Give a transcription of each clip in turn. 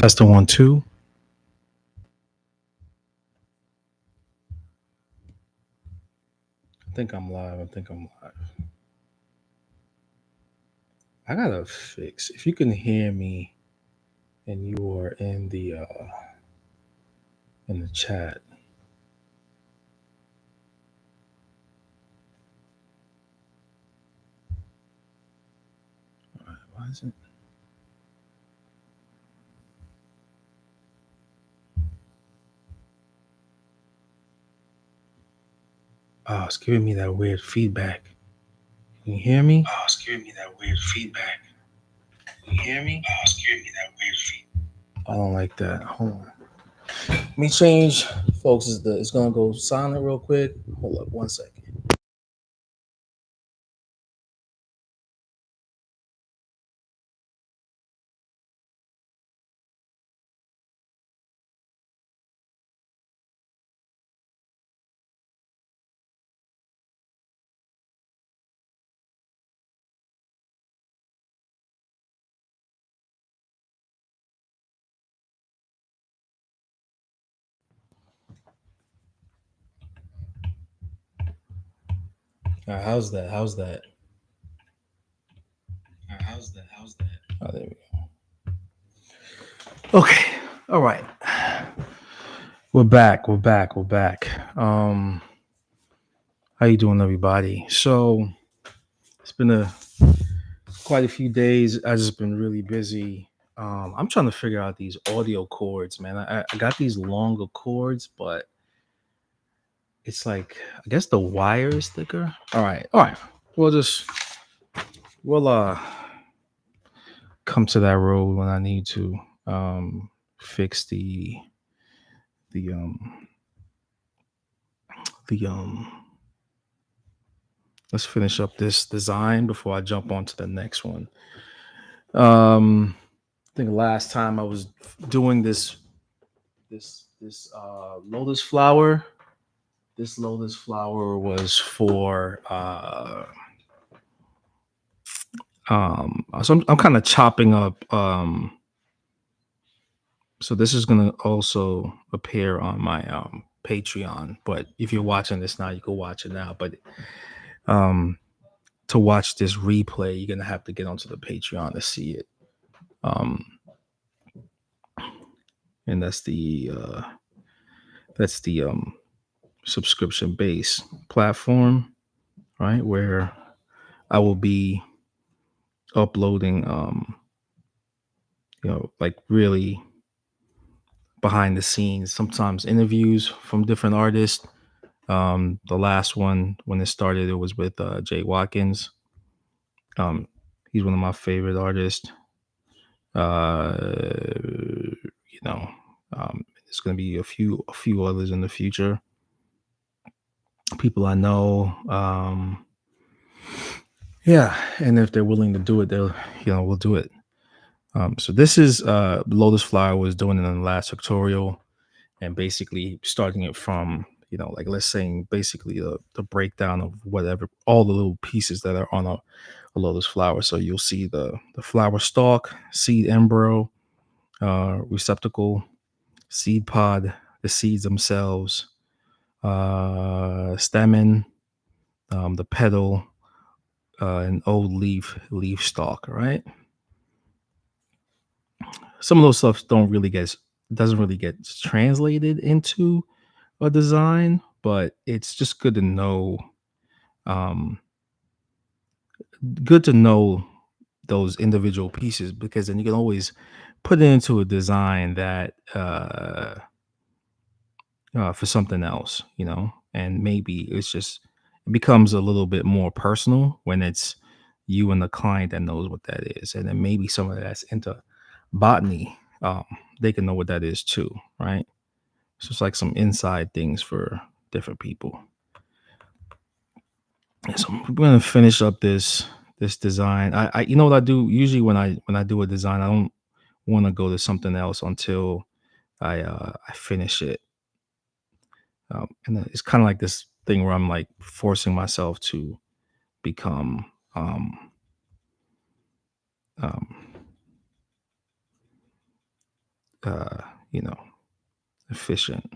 Testing 1 2. I think I'm live. I think I'm live. I gotta fix. If you can hear me and you are in the chat. All right, why is it? Oh, it's giving me that weird feedback. Can you hear me? Oh, it's giving me that weird feedback. Can you hear me? Oh, it's giving me that weird feedback. I don't like that. Hold on. Let me change, folks. It's gonna go silent real quick. Hold up 1 second. All right, how's that? How's that? All right, how's that? How's that? Oh, there we go. Okay. All right. We're back. We're back. We're back. How you doing, everybody? So it's been quite a few days. I just been really busy. I'm trying to figure out these audio cords, man. I got these longer cords, but it's like I guess the wire is thicker. All right. We'll come to that road when I need to fix the um the let's finish up this design before I jump on to the next one. I think last time I was doing this lotus flower. This lotus flower was for so I'm kind of chopping up so this is gonna also appear on my Patreon, but if you're watching this now, you can watch it now. But um to watch this replay, you're gonna have to get onto the Patreon to see it. Um and that's the subscription based platform, right? Where I will be uploading like really behind the scenes, sometimes interviews from different artists. The last one when it started, it was with Jay Watkins. He's one of my favorite artists. You know, there's gonna be a few others in the future. People I know. Yeah, and if they're willing to do it, we'll do it. So this is Lotus Flower was doing it in the last tutorial, and basically starting it from like let's say basically the breakdown of whatever all the little pieces that are on a lotus flower. So you'll see the flower stalk, seed embryo, receptacle, seed pod, the seeds themselves, stamen, the petal, an old leaf stalk, right? Some of those stuff doesn't really get translated into a design, but it's just good to know. Um, good to know those individual pieces because then you can always put it into a design that for something else, and maybe it becomes a little bit more personal when it's you and the client that knows what that is, and then maybe someone that's into botany, they can know what that is too, right? So it's like some inside things for different people. And so I'm gonna finish up this design. I you know what I do usually when I do a design, I don't want to go to something else until I finish it. And then it's kind of like this thing where I'm like forcing myself to become um, uh, you know, efficient.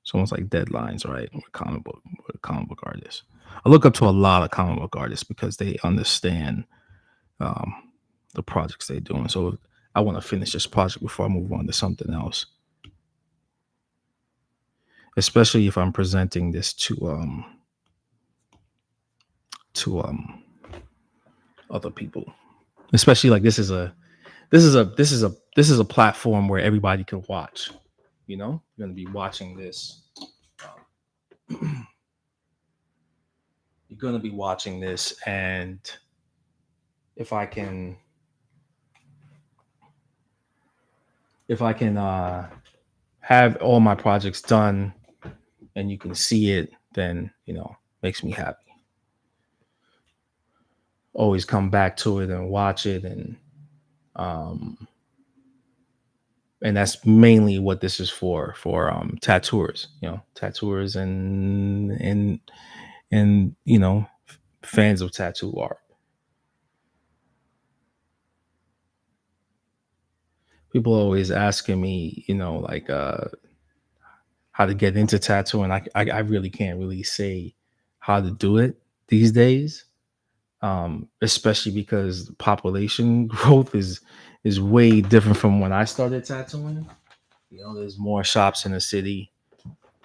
It's almost like deadlines, right? With comic book artists. I look up to a lot of comic book artists because they understand um, the projects they're doing. So I want to finish this project before I move on to something else, especially if I'm presenting this to other people. Especially like this is a platform where everybody can watch. You know, you're gonna be watching this. You're gonna be watching this, and if I can, if I can have all my projects done, and you can see it, then makes me happy. Always come back to it and watch it, um, and that's mainly what this is for tattooers, tattooers and fans of tattoo art. People are always asking me, like how to get into tattooing. I really can't really say how to do it these days, especially because population growth is way different from when I started tattooing. There's more shops in the city.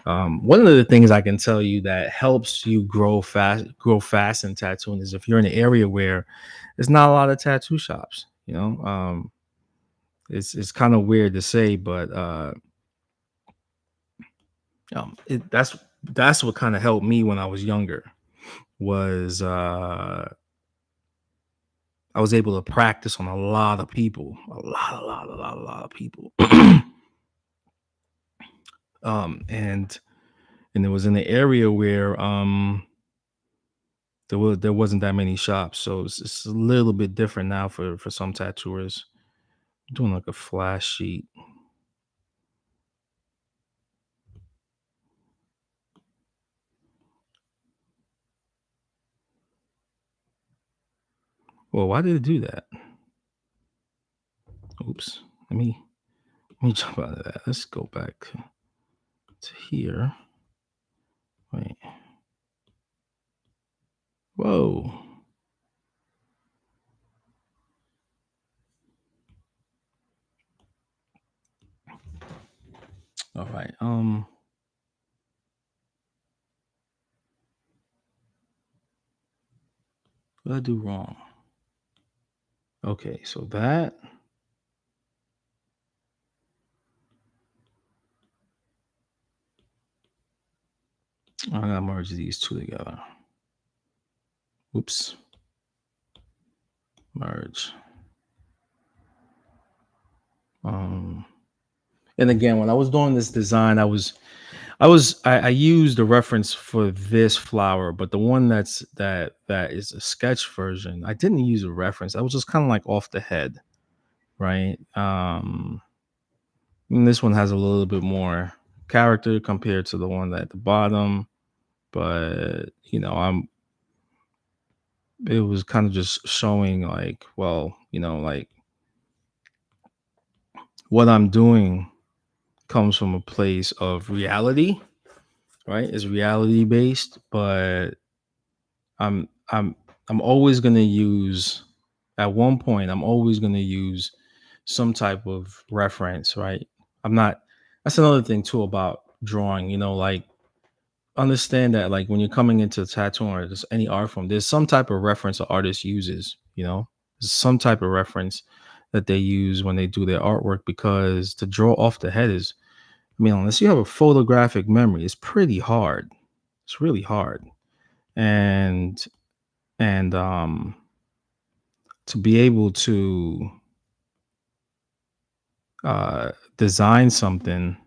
One of the things I can tell you that helps you grow fast in tattooing is if you're in an area where there's not a lot of tattoo shops. It's kind of weird to say, but that's what kind of helped me when I was younger. Was I was able to practice on a lot of people, a lot of people. And it was in the area where there wasn't that many shops, so it's a little bit different now for some tattooers. I'm doing like a flash sheet. Well, why did it do that? Oops. Let me jump out of that. Let's go back to here. Wait. Whoa. All right. What did I do wrong? Okay, so that I gotta merge these two together. Oops. Merge. Um, and again, when I was doing this design, I used the reference for this flower, but the one that is a sketch version, I didn't use a reference. I was just kind of like off the head, right? And this one has a little bit more character compared to the one at the bottom, but it was kind of just showing like, well, like what I'm doing comes from a place of reality, right? It's reality based, but I'm I'm I'm always gonna use at one point I'm always gonna use some type of reference, right? I'm not That's another thing too about drawing, like understand that like when you're coming into tattooing or just any art form, there's some type of reference an artist uses, There's some type of reference that they use when they do their artwork because to draw off the head is, I mean, unless you have a photographic memory, it's pretty hard. It's really hard. And to be able to design something,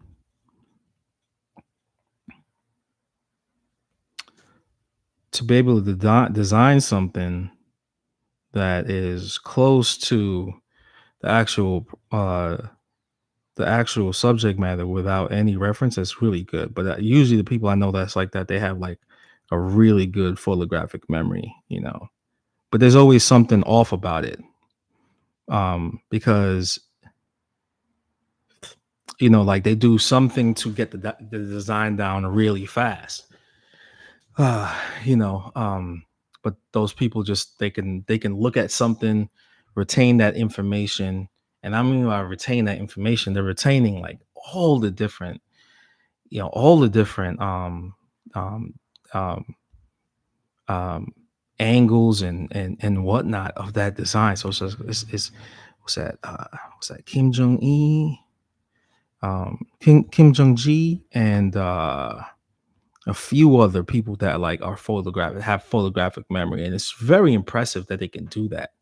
to be able to design something that is close to the actual uh the actual subject matter without any reference, that's really good. But usually the people I know that's like that, they have like a really good photographic memory. But there's always something off about it, because like they do something to get the design down really fast. uh you know but those people just they can look at something, retain that information. And I mean, by retain that information, they're retaining like all the different, all the different um um um angles and whatnot of that design. So it's what's that, Kim Jong-il, Kim Jong-ji, and a few other people that like are photographic, have photographic memory, and it's very impressive that they can do that.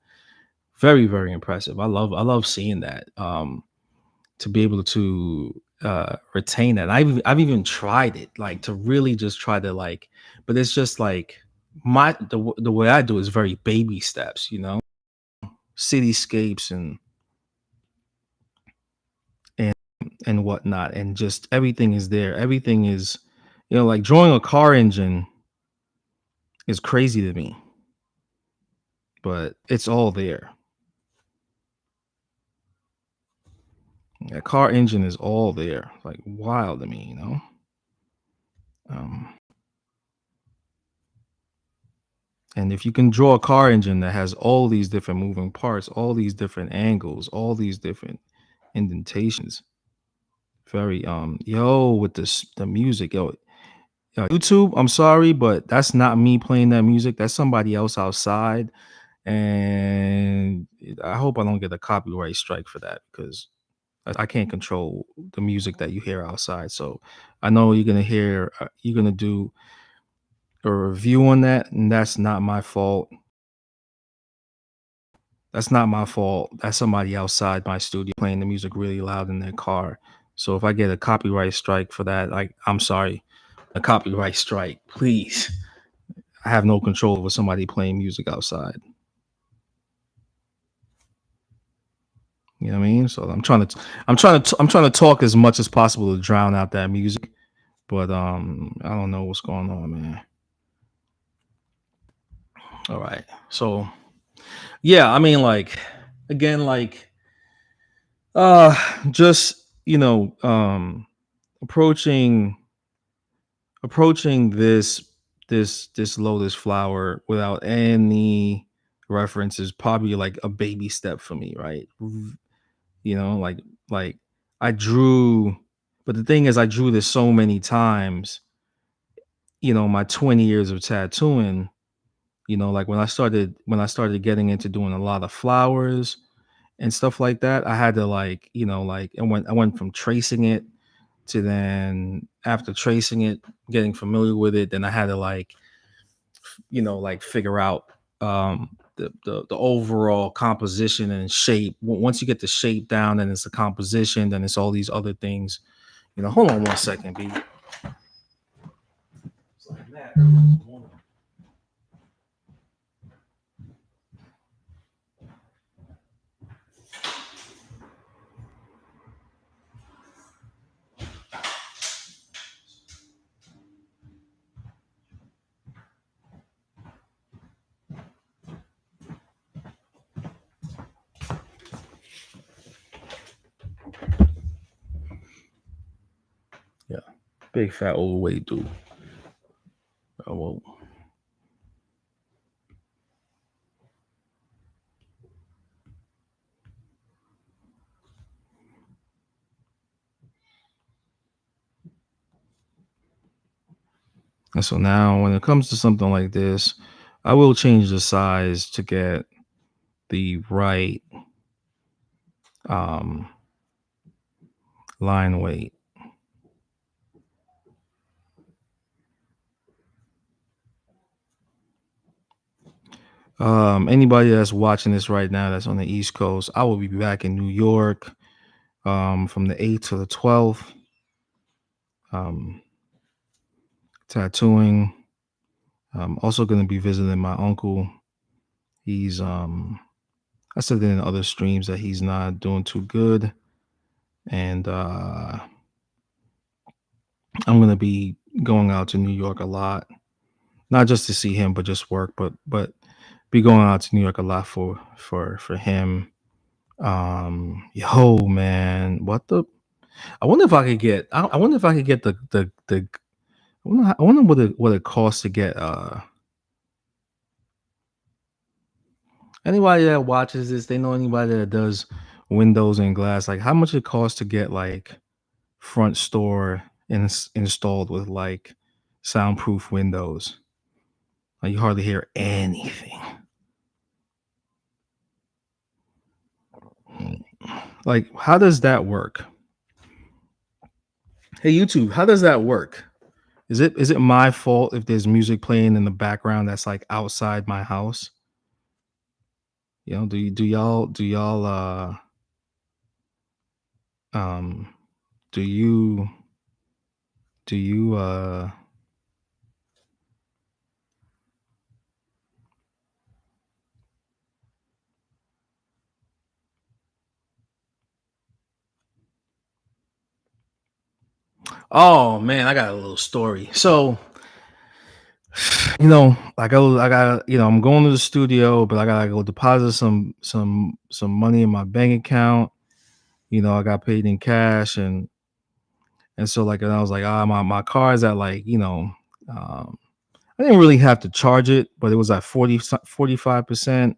Very, very impressive. I love seeing that. To be able to retain that. I've even tried it, like to really just try to like, but it's just like the way I do is very baby steps, cityscapes and and whatnot, and just everything is there. Everything is, like drawing a car engine is crazy to me, but it's all there. A car engine is all there. Like wild to me. Um, and if you can draw a car engine that has all these different moving parts, all these different angles, all these different indentations, very yo with the music, YouTube. I'm sorry, but that's not me playing that music. That's somebody else outside, and I hope I don't get a copyright strike for that because I can't control the music that you hear outside. So I know you're gonna do a review on that, and that's not my fault. That's not my fault. That's somebody outside my studio playing the music really loud in their car. So if I get a copyright strike for that, like I'm sorry, a copyright strike, please. I have no control over somebody playing music outside. You know what I mean? So I'm trying to talk as much as possible to drown out that music, but I don't know what's going on, man. All right. So yeah, I mean, like, again, like, uh just, approaching this lotus flower without any reference is probably like a baby step for me, right? Like I drew, but the thing is, I drew this so many times, my 20 years of tattooing. Like when I started getting into doing a lot of flowers and stuff like that, I had to like, like I went from tracing it to, then after tracing it, getting familiar with it, then I had to like, like figure out the overall composition and shape. Once you get the shape down, then it's the composition, then it's all these other things. Hold on one second, B. It's like that. Yeah, big fat overweight dude. Oh, well. And so now when it comes to something like this, I will change the size to get the right um line weight. Anybody that's watching this right now that's on the East Coast, I will be back in New York from the 8th to the 12th, um, tattooing. I'm also going to be visiting my uncle. He's I said in other streams that he's not doing too good, and I'm going to be going out to New York a lot, not just to see him, but just work, but be going out to New York a lot for him. Yo, man, what the? I wonder if I could get. I wonder if I could get the. I wonder what it costs to get. Anybody that watches this, they know anybody that does windows and glass. Like how much it costs to get like front store installed with like soundproof windows. Like you hardly hear anything. Like how does that work? Hey YouTube, how does that work? Is it my fault if there's music playing in the background that's like outside my house? You know, do y'all um do you do you Oh man, I got a little story. So, I'm going to the studio, but I gotta go deposit some money in my bank account. I got paid in cash and so like and I was like, my car is at like, um I didn't really have to charge it, but it was at 45%.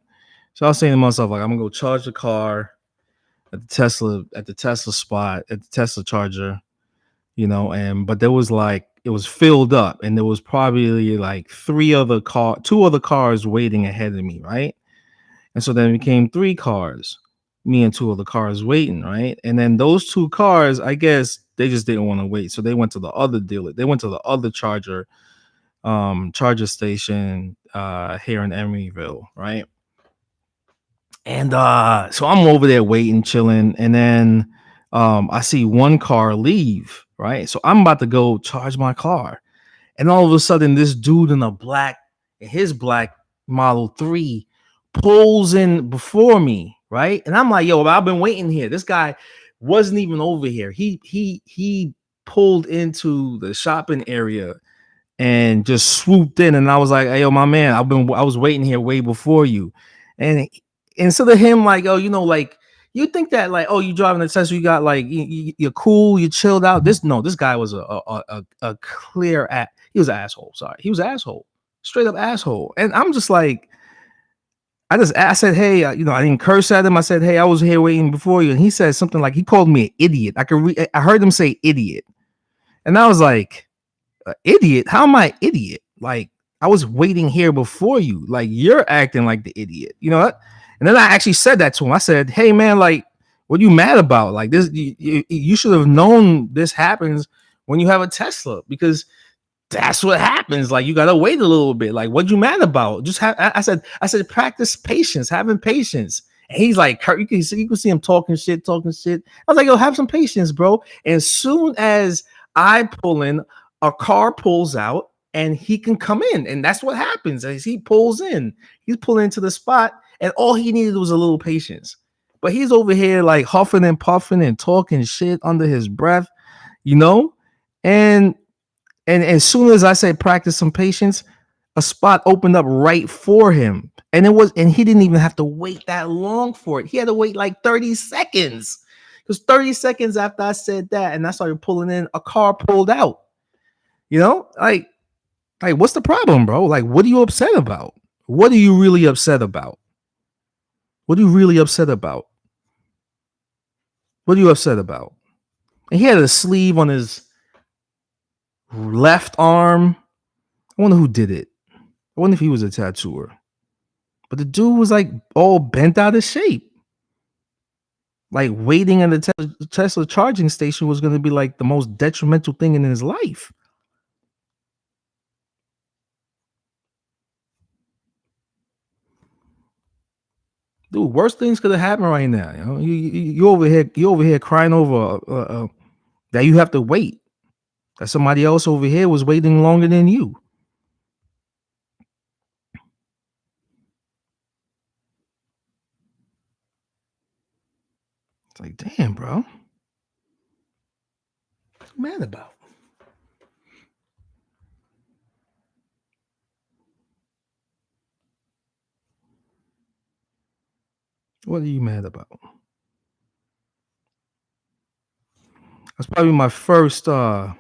So I was saying to myself, like, I'm gonna go charge the car at the Tesla spot, at the Tesla charger, and but there was like it was filled up and there was probably like two other cars waiting ahead of me, right? And so then it became three cars, me and two other cars waiting, right? And then those two cars, I guess they just didn't want to wait. So they went to the other dealer, they went to the other charger station here in Emeryville, right? And so I'm over there waiting, chilling, and then I see one car leave, right? So I'm about to go charge my car. And all of a sudden, this dude in his black Model 3 pulls in before me, right? And I'm like, yo, I've been waiting here. This guy wasn't even over here. He pulled into the shopping area and just swooped in. And I was like, hey, yo, my man, I was waiting here way before you. And instead of him, like, oh, like you think that, like, oh, you driving a Tesla, you got like you're cool, you chilled out. This guy was a clear he was an asshole. Sorry, he was an asshole, straight up asshole. And I'm just like, I said, hey, I didn't curse at him. I said, hey, I was here waiting before you, and he said something like he called me an idiot. I heard him say idiot, and I was like, idiot? How am I idiot? Like I was waiting here before you. Like you're acting like the idiot. You know what? And then I actually said that to him. I said, "Hey man, like what are you mad about? Like this you should have known this happens when you have a Tesla because that's what happens. Like you gotta wait a little bit. Like what you mad about? Just have I said practice patience, having patience." And he's like, Kurt, you can see him talking shit. I was like, yo, have some patience, bro. And as soon as I pull in, a car pulls out and he can come in. And that's what happens. As he pulls in, he's pulling into the spot, and all he needed was a little patience. But he's over here like huffing and puffing and talking shit under his breath, you know? And and as soon as I said practice some patience, a spot opened up right for him. And he didn't even have to wait that long for it. He had to wait like 30 seconds. Because 30 seconds after I said that and I started pulling in, a car pulled out. You know, like what's the problem, bro? Like, what are you upset about? What are you really upset about? What are you really upset about? What are you upset about? And he had a sleeve on his left arm. I wonder who did it. I wonder if he was a tattooer. But the dude was like all bent out of shape. Like waiting at the Tesla charging station was going to be like the most detrimental thing in his life. Dude, worst things could have happened right now. You over here crying over that you have to wait. That somebody else over here was waiting longer than you. It's like, damn, bro. What you mad about? What are you mad about? That's probably my first. That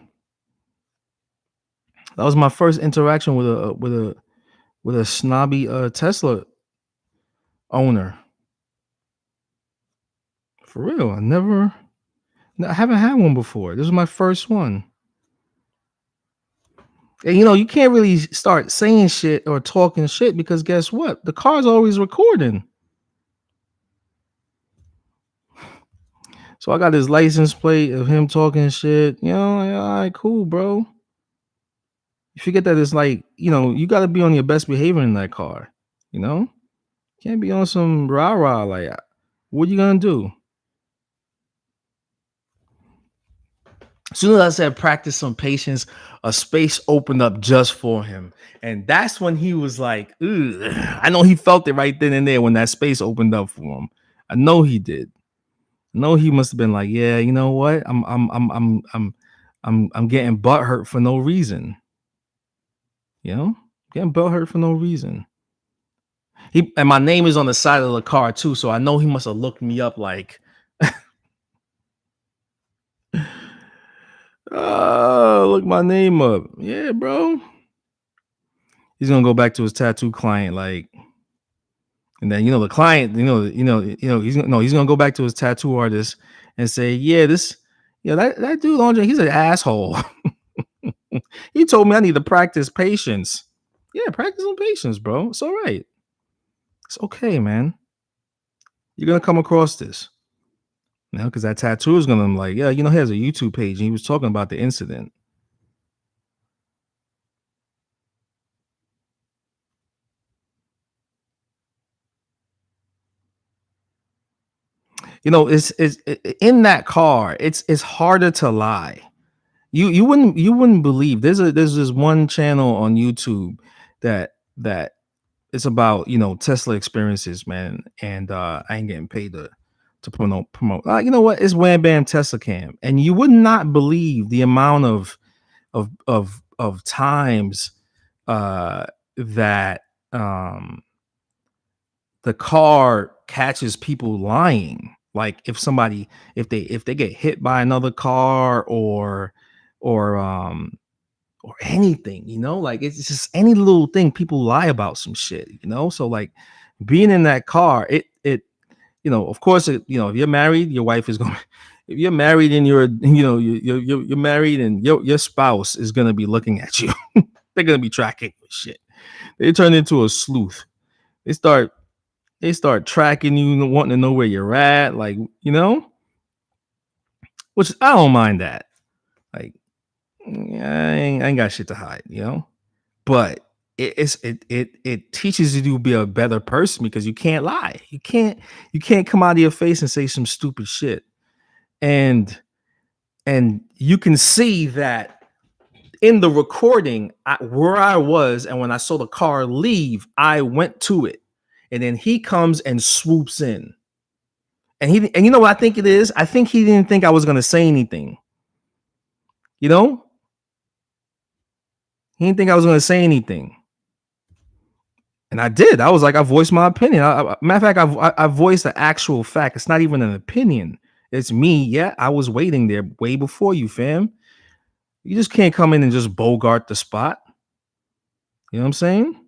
was my first interaction with a snobby Tesla owner. For real, I haven't had one before. This is my first one. And you can't really start saying shit or talking shit because guess what? The car's always recording. So I got his license plate of him talking shit. Like, all right, cool, bro. You forget that it's like, you got to be on your best behavior in that car. You know, can't be on some rah rah like, what you gonna do? As soon as I said practice some patience, a space opened up just for him. And that's when he was like, ugh. I know he felt it right then and there when that space opened up for him. I know he did. I know he must have been like, yeah, you know what? I'm getting butt hurt for no reason. Getting butt hurt for no reason. And my name is on the side of the car too, so I know he must have looked me up like, oh, look my name up. Yeah, bro. He's gonna go back to his tattoo client, like, and then the client, he's gonna go back to his tattoo artist and say, yeah, that dude Andre, he's an asshole. He told me I need to practice patience. Yeah, practice on patience, bro. It's all right. It's okay, man. You're gonna come across this. Because that tattoo is gonna like, yeah, he has a YouTube page and he was talking about the incident. It's in that car. It's harder to lie. You wouldn't believe there's this one channel on YouTube that it's about Tesla experiences, man. And I ain't getting paid to promote. You know what? It's Wham Bam Tesla Cam, and you would not believe the amount of times that the car catches people lying. Like if they get hit by another car or or anything, like it's just any little thing people lie about some shit, so like being in that car, of course, if you're married, your wife is going if you're married and you're married and your spouse is going to be looking at you. They're going to be tracking shit. They turn into a sleuth. They start tracking you, wanting to know where you're at, like, which I don't mind that. Like, I ain't got shit to hide, but it teaches you to be a better person because you can't lie. You can't come out of your face and say some stupid shit. And you can see that in the recording, where I was, and when I saw the car leave, I went to it, and then he comes and swoops in, and you know what I think it is? I think he didn't think I was gonna say anything. You know, he didn't think I was gonna say anything. And I did. I was like, I voiced my opinion. Matter of fact, I voiced the actual fact. It's not even an opinion. It's me. Yeah, I was waiting there way before you, fam. You just can't come in and just bogart the spot. You know what I'm saying?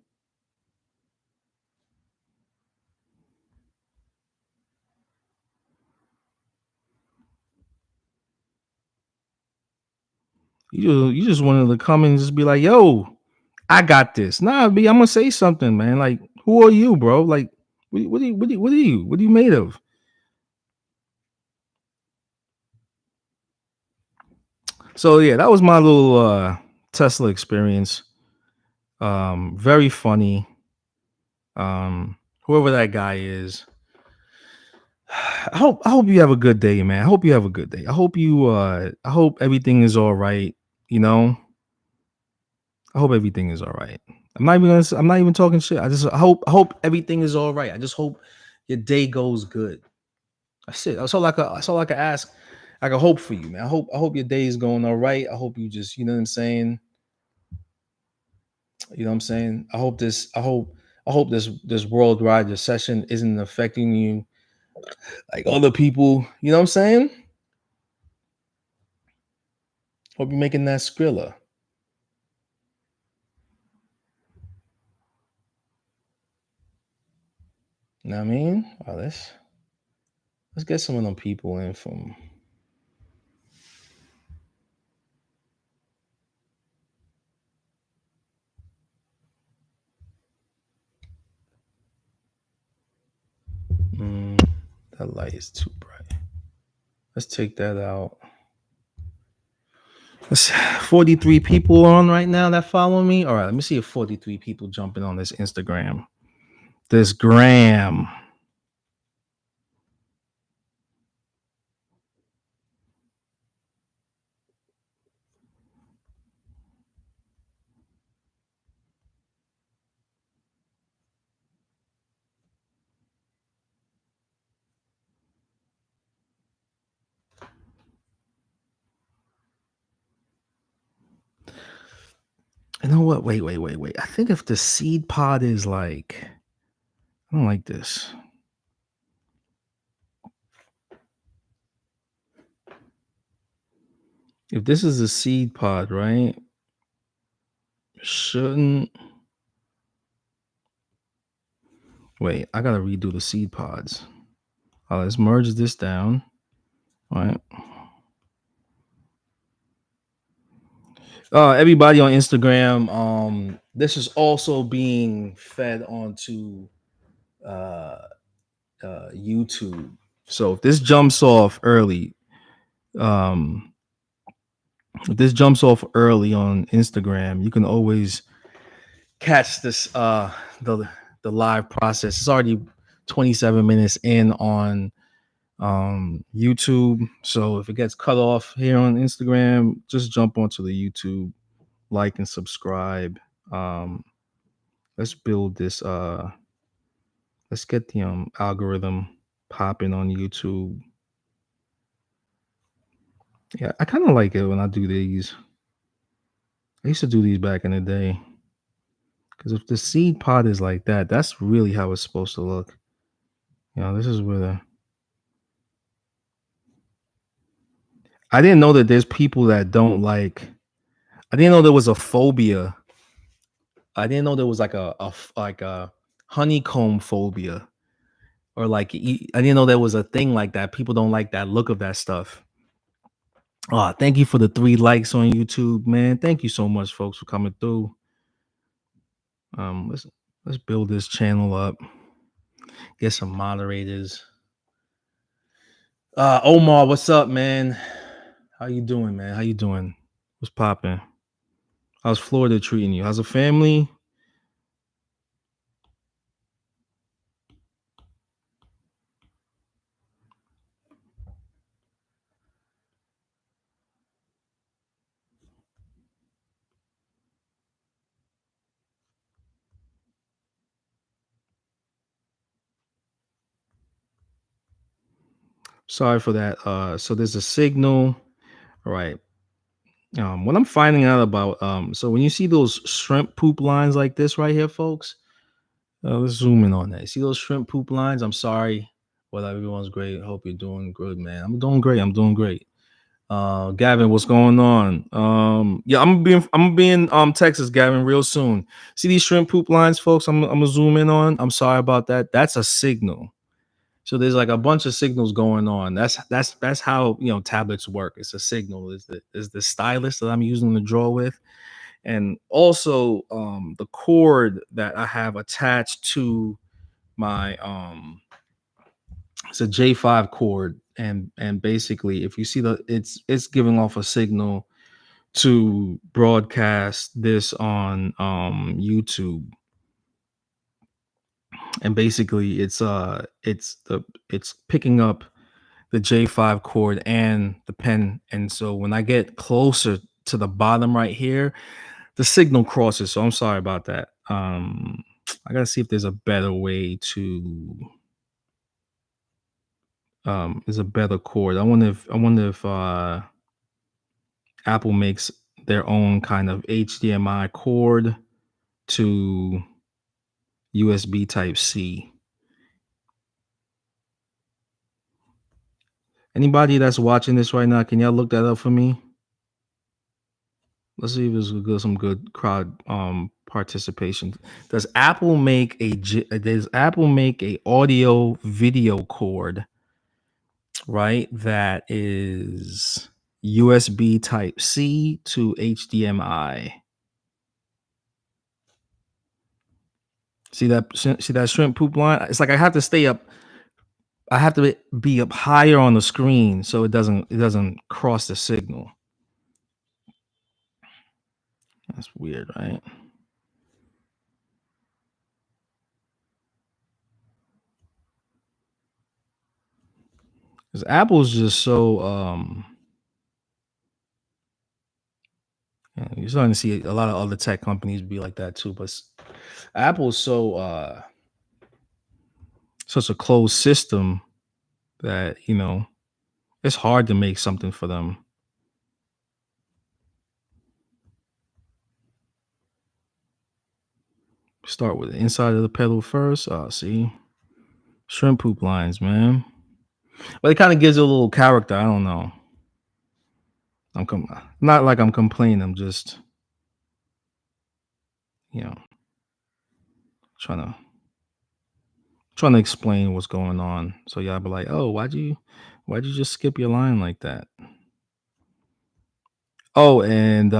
You just wanted to come in and just be like, yo, I got this. Nah, B, I'm gonna say something, man. Like, who are you, bro? Like, what are you made of? So yeah, that was my little Tesla experience. Very funny. Whoever that guy is, I hope you have a good day, man. I hope you have a good day. I hope everything is all right. You know, I hope everything is all right. I'm not even talking shit. I hope everything is all right. I just hope your day goes good. That's it. That's all I can ask. I can hope for you, man. I hope your day is going all right. I hope you just, you know what I'm saying? You know what I'm saying? I hope this worldwide recession isn't affecting you like other people. You know what I'm saying? Hope you're making that Skrilla. You know what I mean? Oh, let's get some of them people in from. Mm, that light is too bright. Let's take that out. Let's 43 people on right now that follow me. All right, let me see if 43 people jumping on this Instagram. This gram. You know what? Wait. I think if the seed pod is like, I don't like this. If this is a seed pod, right? Shouldn't wait. I gotta redo the seed pods. Let's merge this down. All right. Everybody on Instagram. This is also being fed onto uh, YouTube. So if this jumps off early, um, if this jumps off early on Instagram, you can always catch this the live process. It's already 27 minutes in on YouTube. So if it gets cut off here on Instagram, just jump onto the YouTube, like and subscribe. Um, let's build this. Let's get the algorithm popping on YouTube. Yeah, I kind of like it when I do these. I used to do these back in the day. Because if the seed pod is like that, that's really how it's supposed to look. You know, this is where the. I didn't know that there's people that don't like. I didn't know there was a phobia. I didn't know there was like like a honeycomb phobia, or like I didn't know there was a thing like that. People don't like that look of that stuff. Oh, thank you for the 3 likes on YouTube, man. Thank you so much, folks, for coming through. Let's build this channel up. Get some moderators. Omar, what's up, man? How you doing, man? How you doing? What's popping? How's Florida treating you? How's the family? Sorry for that. So there's a signal. All right. What I'm finding out about, so when you see those shrimp poop lines like this right here, folks, let's zoom in on that. See those shrimp poop lines? I'm sorry. Well, everyone's great. Hope you're doing good, man. I'm doing great. I'm doing great. Gavin, what's going on? Yeah, I'm gonna be in Texas, Gavin, real soon. See these shrimp poop lines, folks? I'm gonna zoom in on. I'm sorry about that. That's a signal. So there's like a bunch of signals going on. That's how tablets work. It's a signal. Is the stylus that I'm using to draw with, and also the cord that I have attached to my it's a J5 cord, and basically if you see it's giving off a signal to broadcast this on YouTube, and basically it's picking up the J5 cord and the pen. And so when I get closer to the bottom right here, the signal crosses. So I'm sorry about that. I gotta see if there's a better way to there's a better cord. I wonder if Apple makes their own kind of HDMI cord to USB type C. Anybody that's watching this right now, can y'all look that up for me? Let's see if there's some good crowd participation. Does Apple make a audio video cord, right? That is USB type C to HDMI. See that shrimp poop line? It's like I have to be up higher on the screen so it doesn't cross the signal. That's weird, right? Because Apple's just so yeah, you're starting to see a lot of other tech companies be like that too. But Apple's so such a closed system that it's hard to make something for them. Start with the inside of the pedal first. See, shrimp poop lines, man. But it kind of gives it a little character. I don't know. Not like I'm complaining. I'm just you know trying to explain what's going on. So y'all be like, oh, why'd you just skip your line like that? Oh, and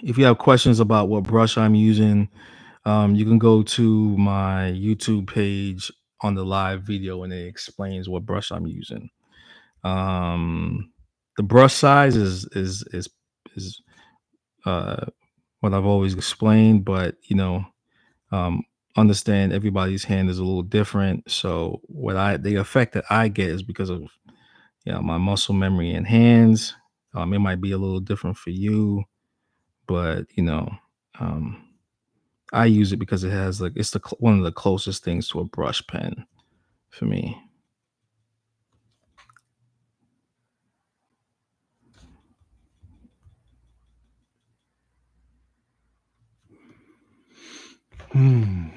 if you have questions about what brush I'm using, you can go to my YouTube page on the live video and it explains what brush I'm using. Um, the brush size is uh, what I've always explained, but um, understand everybody's hand is a little different. So the effect that I get is because of my muscle memory and hands. It might be a little different for you, but um, I use it because it has like it's one of the closest things to a brush pen for me. Hmm.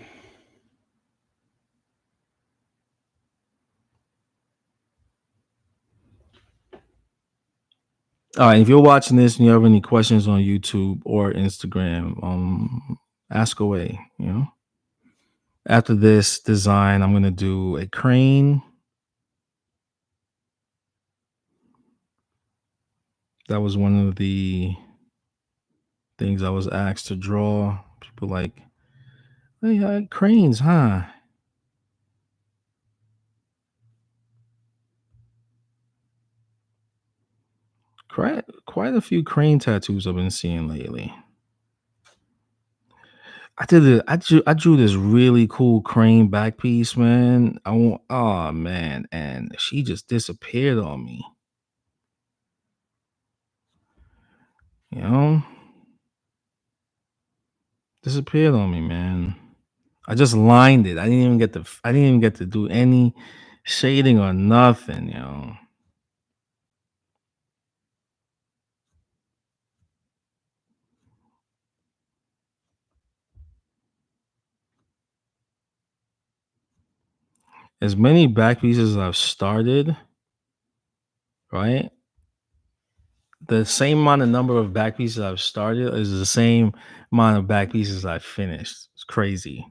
All right, if you're watching this and you have any questions on YouTube or Instagram, ask away. After this design, I'm gonna do a crane. That was one of the things I was asked to draw. People like, hey, cranes, huh? Quite a few crane tattoos I've been seeing lately. I drew this really cool crane back piece, man. Oh man, and she just disappeared on me. You know, disappeared on me, man. I just lined it. I didn't even get to do any shading or nothing. As many back pieces as I've started, right? The same amount of number of back pieces I've started is the same amount of back pieces I've finished. It's crazy.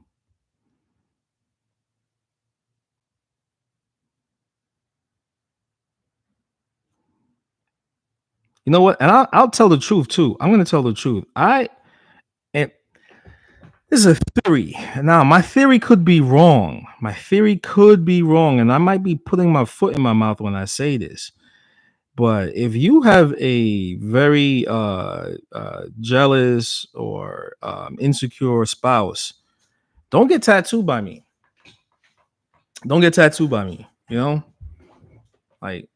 You know what? And I'll tell the truth too. I'm gonna tell the truth. And this is a theory. Now, my theory could be wrong. My theory could be wrong, and I might be putting my foot in my mouth when I say this. But if you have a very jealous or insecure spouse, don't get tattooed by me. Don't get tattooed by me. Like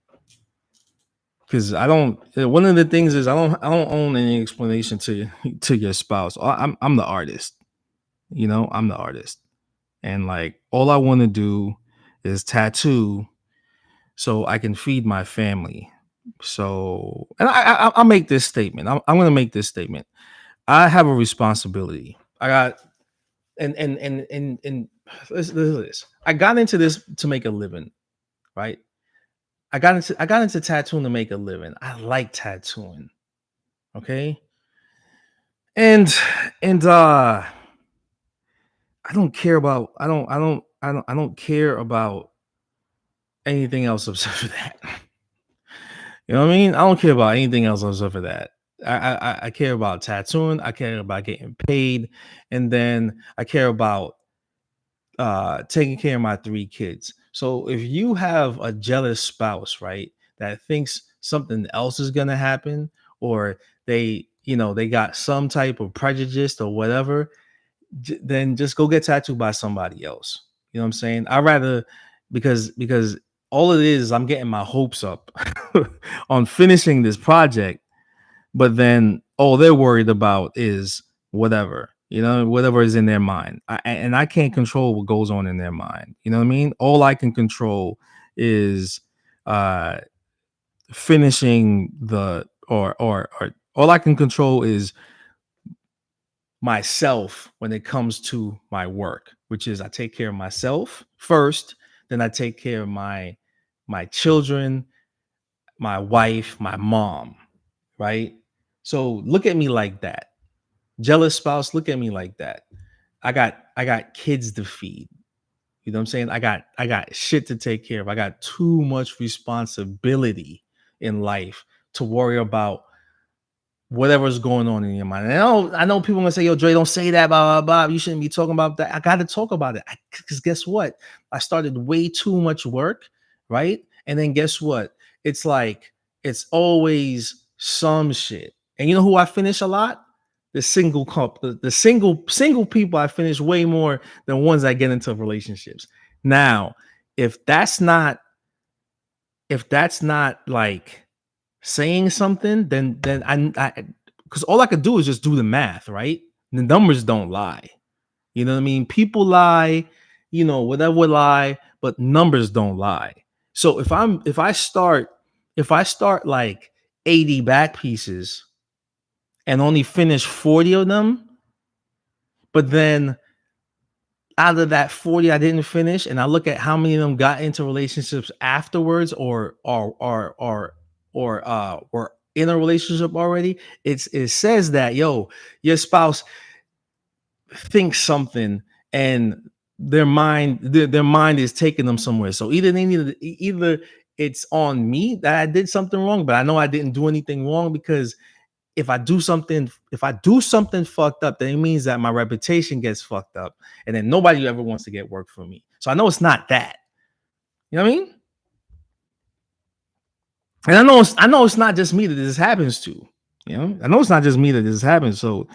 because I don't. One of the things is I don't own any explanation to your spouse. I'm the artist. I'm the artist, and like all I want to do is tattoo so I can feed my family. So, and I'll make this statement. I'm going to make this statement. I have a responsibility. I got and listen to this. I got into this to make a living, right? I got into tattooing to make a living. I like tattooing. Okay. And and I don't care about anything else except for that. You know what I mean? I don't care about anything else except for that. I care about tattooing, I care about getting paid, and then I care about taking care of my 3 kids. So if you have a jealous spouse, right, that thinks something else is gonna happen, or they got some type of prejudice or whatever, then just go get tattooed by somebody else. You know what I'm saying? I rather, because all it is, I'm getting my hopes up on finishing this project, but then all they're worried about is whatever, whatever is in their mind. And I can't control what goes on in their mind. You know what I mean? All I can control is uh finishing the or all I can control is myself when it comes to my work, which is I take care of myself first, then I take care of my children, my wife, my mom, right? So look at me like that. Jealous spouse, look at me like that. I got kids to feed. You know what I'm saying? I got shit to take care of. I got too much responsibility in life to worry about whatever's going on in your mind. And I know people gonna say, "Yo, Dre, don't say that, blah blah blah. You shouldn't be talking about that." I got to talk about it because guess what? I started way too much work, right? And then guess what? It's like it's always some shit. And you know who I finish a lot? The single couple, the single people. I finish way more than ones that get into relationships. Now, if that's not like saying something, then I because all I could do is just do the math, right? The numbers don't lie. You know what I mean? People lie, whatever lie, but numbers don't lie. So if I start like 80 back pieces and only finish 40 of them, but then out of that 40 I didn't finish, and I look at how many of them got into relationships afterwards or were in a relationship already, it says that, yo, your spouse thinks something, and their mind is taking them somewhere. So either it's on me that I did something wrong, but I know I didn't do anything wrong, because if I do something fucked up, then it means that my reputation gets fucked up, and then nobody ever wants to get work for me. So I know it's not that. You know what I mean? And I know it's not just me that this happens to. I know it's not just me that this happens. So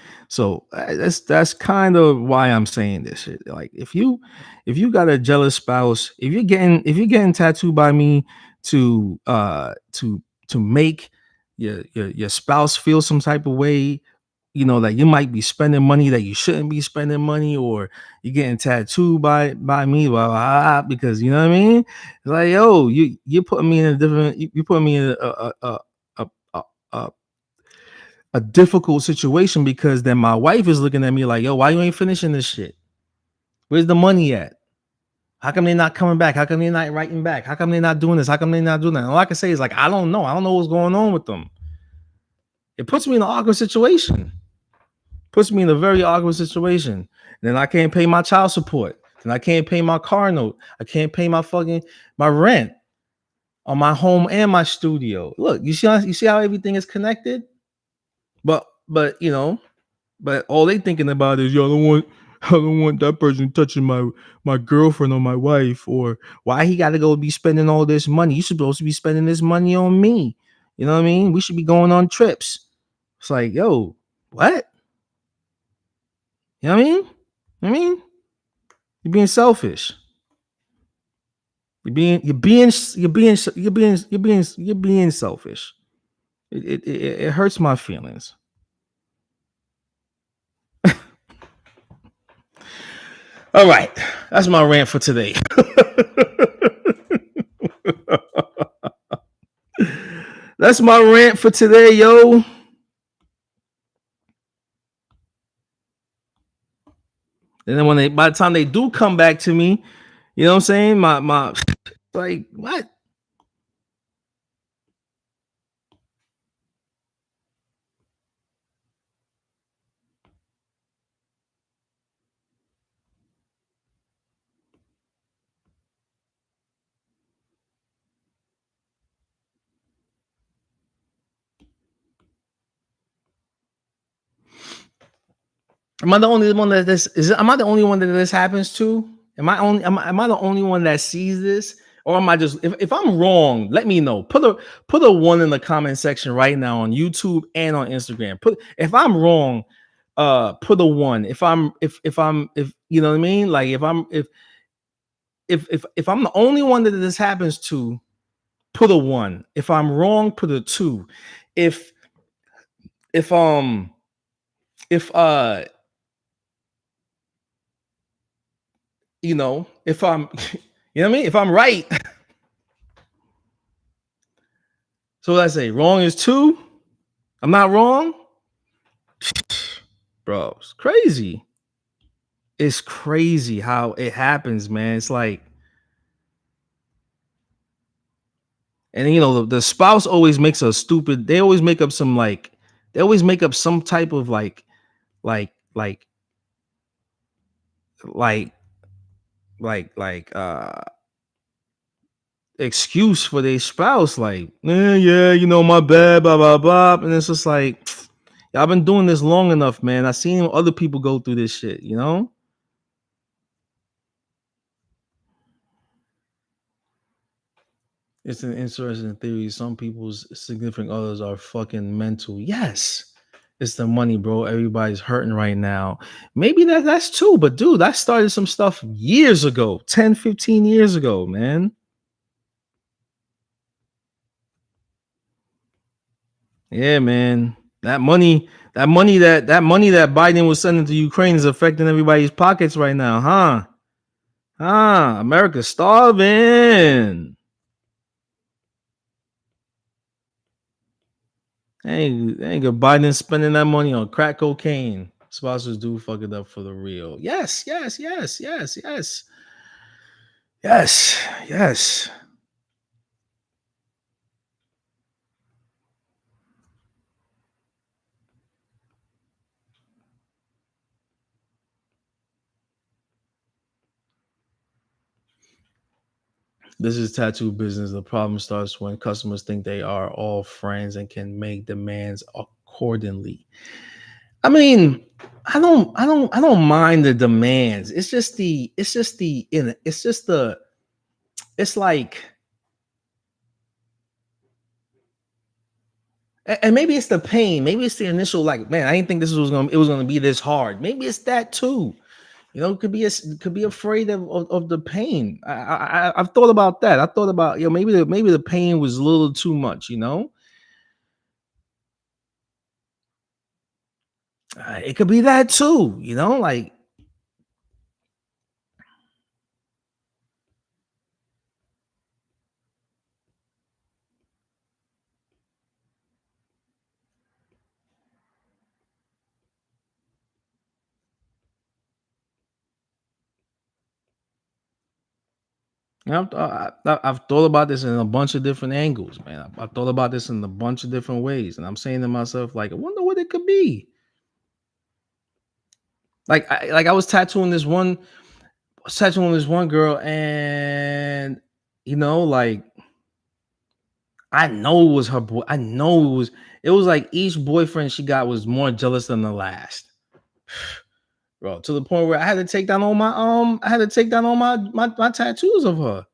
that's kind of why I'm saying this shit. Like, if you got a jealous spouse, if you're getting tattooed by me to make your spouse feel some type of way, that you might be spending money that you shouldn't be spending money, or you're getting tattooed by me, blah, blah, blah, because you know what I mean. It's like, yo, you're putting me in a different, you're putting me in a, a, a, a difficult situation, because then my wife is looking at me like, yo, why you ain't finishing this shit? Where's the money at? How come they not coming back? How come they not writing back? How come they not doing this? How come they not doing that? And all I can say is, like, I don't know. I don't know what's going on with them. It puts me in an awkward situation. Puts me in a very awkward situation. And then I can't pay my child support. And I can't pay my car note. I can't pay my rent on my home and my studio. Look, you see how everything is connected? But all they thinking about is, yo, I don't want that person touching my girlfriend or my wife, or why he got to go be spending all this money. You supposed to be spending this money on me. You know what I mean? We should be going on trips. It's like, yo, what? You know what I mean? You're being selfish. You're being selfish. It hurts my feelings. All right, that's my rant for today. That's my rant for today, yo. And then by the time they do come back to me, you know what I'm saying? My like, what? Am I the only one that this is? Am I the only one that this happens to? Am I the only one that sees this, or am I just? If I'm wrong, let me know. Put a one in the comment section right now on YouTube and on Instagram. Put if I'm wrong, put a one. If you know what I mean, like if I'm the only one that this happens to, put a one. If I'm wrong, put a two. If if um if if I'm you know what I mean, if I'm right. So what I say, wrong is two. I'm not wrong, bro. It's crazy. It's crazy how it happens, man. It's like, and the spouse always makes a stupid. They always make up some like, they always make up some type of like, like, like, like excuse for their spouse. Like, yeah, my bad, blah blah blah. And it's just like, I've been doing this long enough, man. I've seen other people go through this shit. It's an interesting theory. Some people's significant others are fucking mental. Yes. It's the money, bro. Everybody's hurting right now. Maybe that's true, but dude, I started some stuff years ago, 10, 15 years ago, man. Yeah, man. That money that Biden was sending to Ukraine is affecting everybody's pockets right now, huh? America's starving. Ain't good. Biden spending that money on crack cocaine. Sponsors do fuck it up for the real. Yes, yes, yes, yes, yes, yes, yes. This is tattoo business. The problem starts when customers think they are all friends and can make demands accordingly. I mean, I don't mind the demands. It's like, and maybe it's the pain. Maybe it's the initial, like, man, I didn't think it was gonna be this hard. Maybe it's that too. Could be afraid of the pain. I've thought about that. I thought about, maybe the pain was a little too much. It could be that too. Like, I've thought about this in a bunch of different angles, man. I've thought about this in a bunch of different ways, and I'm saying to myself, like, I wonder what it could be. Like I was tattooing this one girl, and like, I know it was her boy. I know it was like each boyfriend she got was more jealous than the last, bro. To the point where I had to take down all my tattoos of her.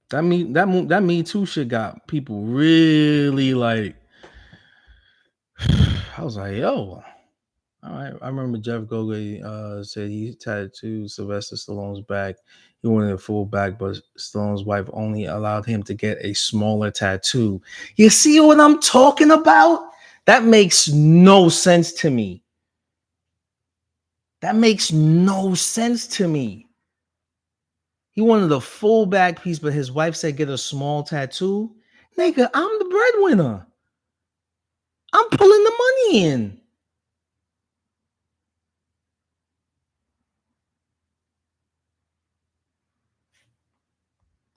That me too shit got people really like. I was like, yo, all right. I remember Jeff Goga said he tattooed Sylvester Stallone's back. He wanted a full back, but Stallone's wife only allowed him to get a smaller tattoo. You see what I'm talking about? That makes no sense to me. That makes no sense to me. He wanted a full back piece, but his wife said get a small tattoo. Nigga, I'm the breadwinner. I'm pulling the money in.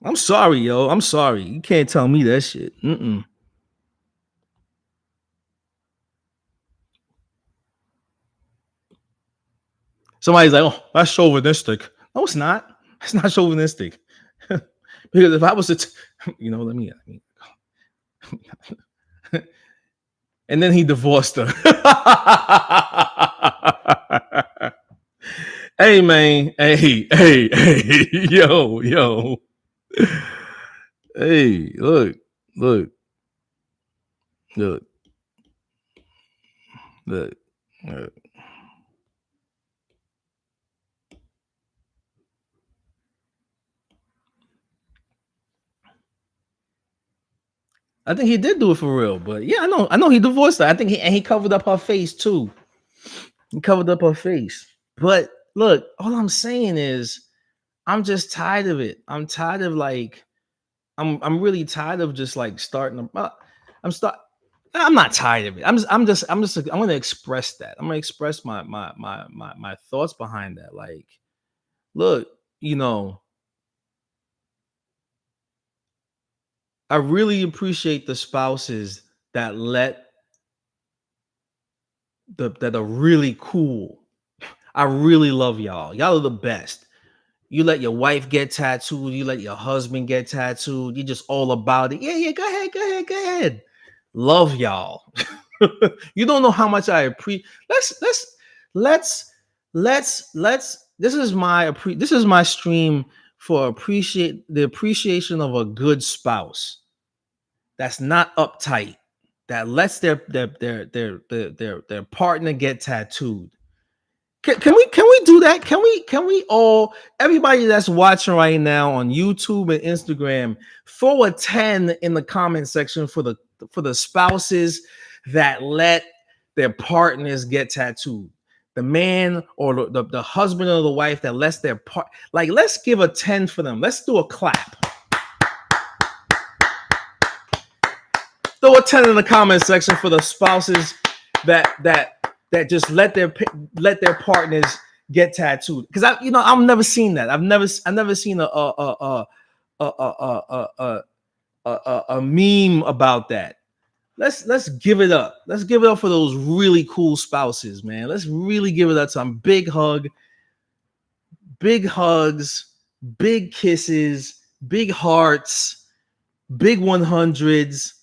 I'm sorry, yo. I'm sorry. You can't tell me that shit. Mm-mm. Somebody's like, oh, that's chauvinistic. No, it's not. It's not chauvinistic. Because if I was to, let me, and then he divorced her. Hey man, hey, yo, hey, look, look, look. look. I think he did do it for real, but yeah, I know he divorced her. I think he covered up her face too. He covered up her face. But look, all I'm saying is, I'm just tired of it. I'm tired of like, I'm really tired of just like starting. I'm start. I'm not tired of it. I'm going to express that. I'm going to express my thoughts behind that. Like, look, you know, I really appreciate the spouses that let that are really cool. I really love y'all. Y'all are the best. You let your wife get tattooed, you let your husband get tattooed, you just all about it. Yeah, go ahead. Love y'all. You don't know how much I appreciate. Let's this is my stream for appreciate the appreciation of a good spouse that's not uptight, that lets their partner get tattooed. Can we do that? Can we all, everybody that's watching right now on YouTube and Instagram, throw a 10 in the comment section for the spouses that let their partners get tattooed. The man or the husband or the wife that lets their part, like, let's give a 10 for them. Let's do a clap. Throw a 10 in the comment section for the spouses that just let their partners get tattooed. Because I've never seen that. I've never seen a meme about that. Let's give it up. Let's give it up for those really cool spouses, man. Let's really give it up to them. Big hugs, big kisses, big hearts, big 100s.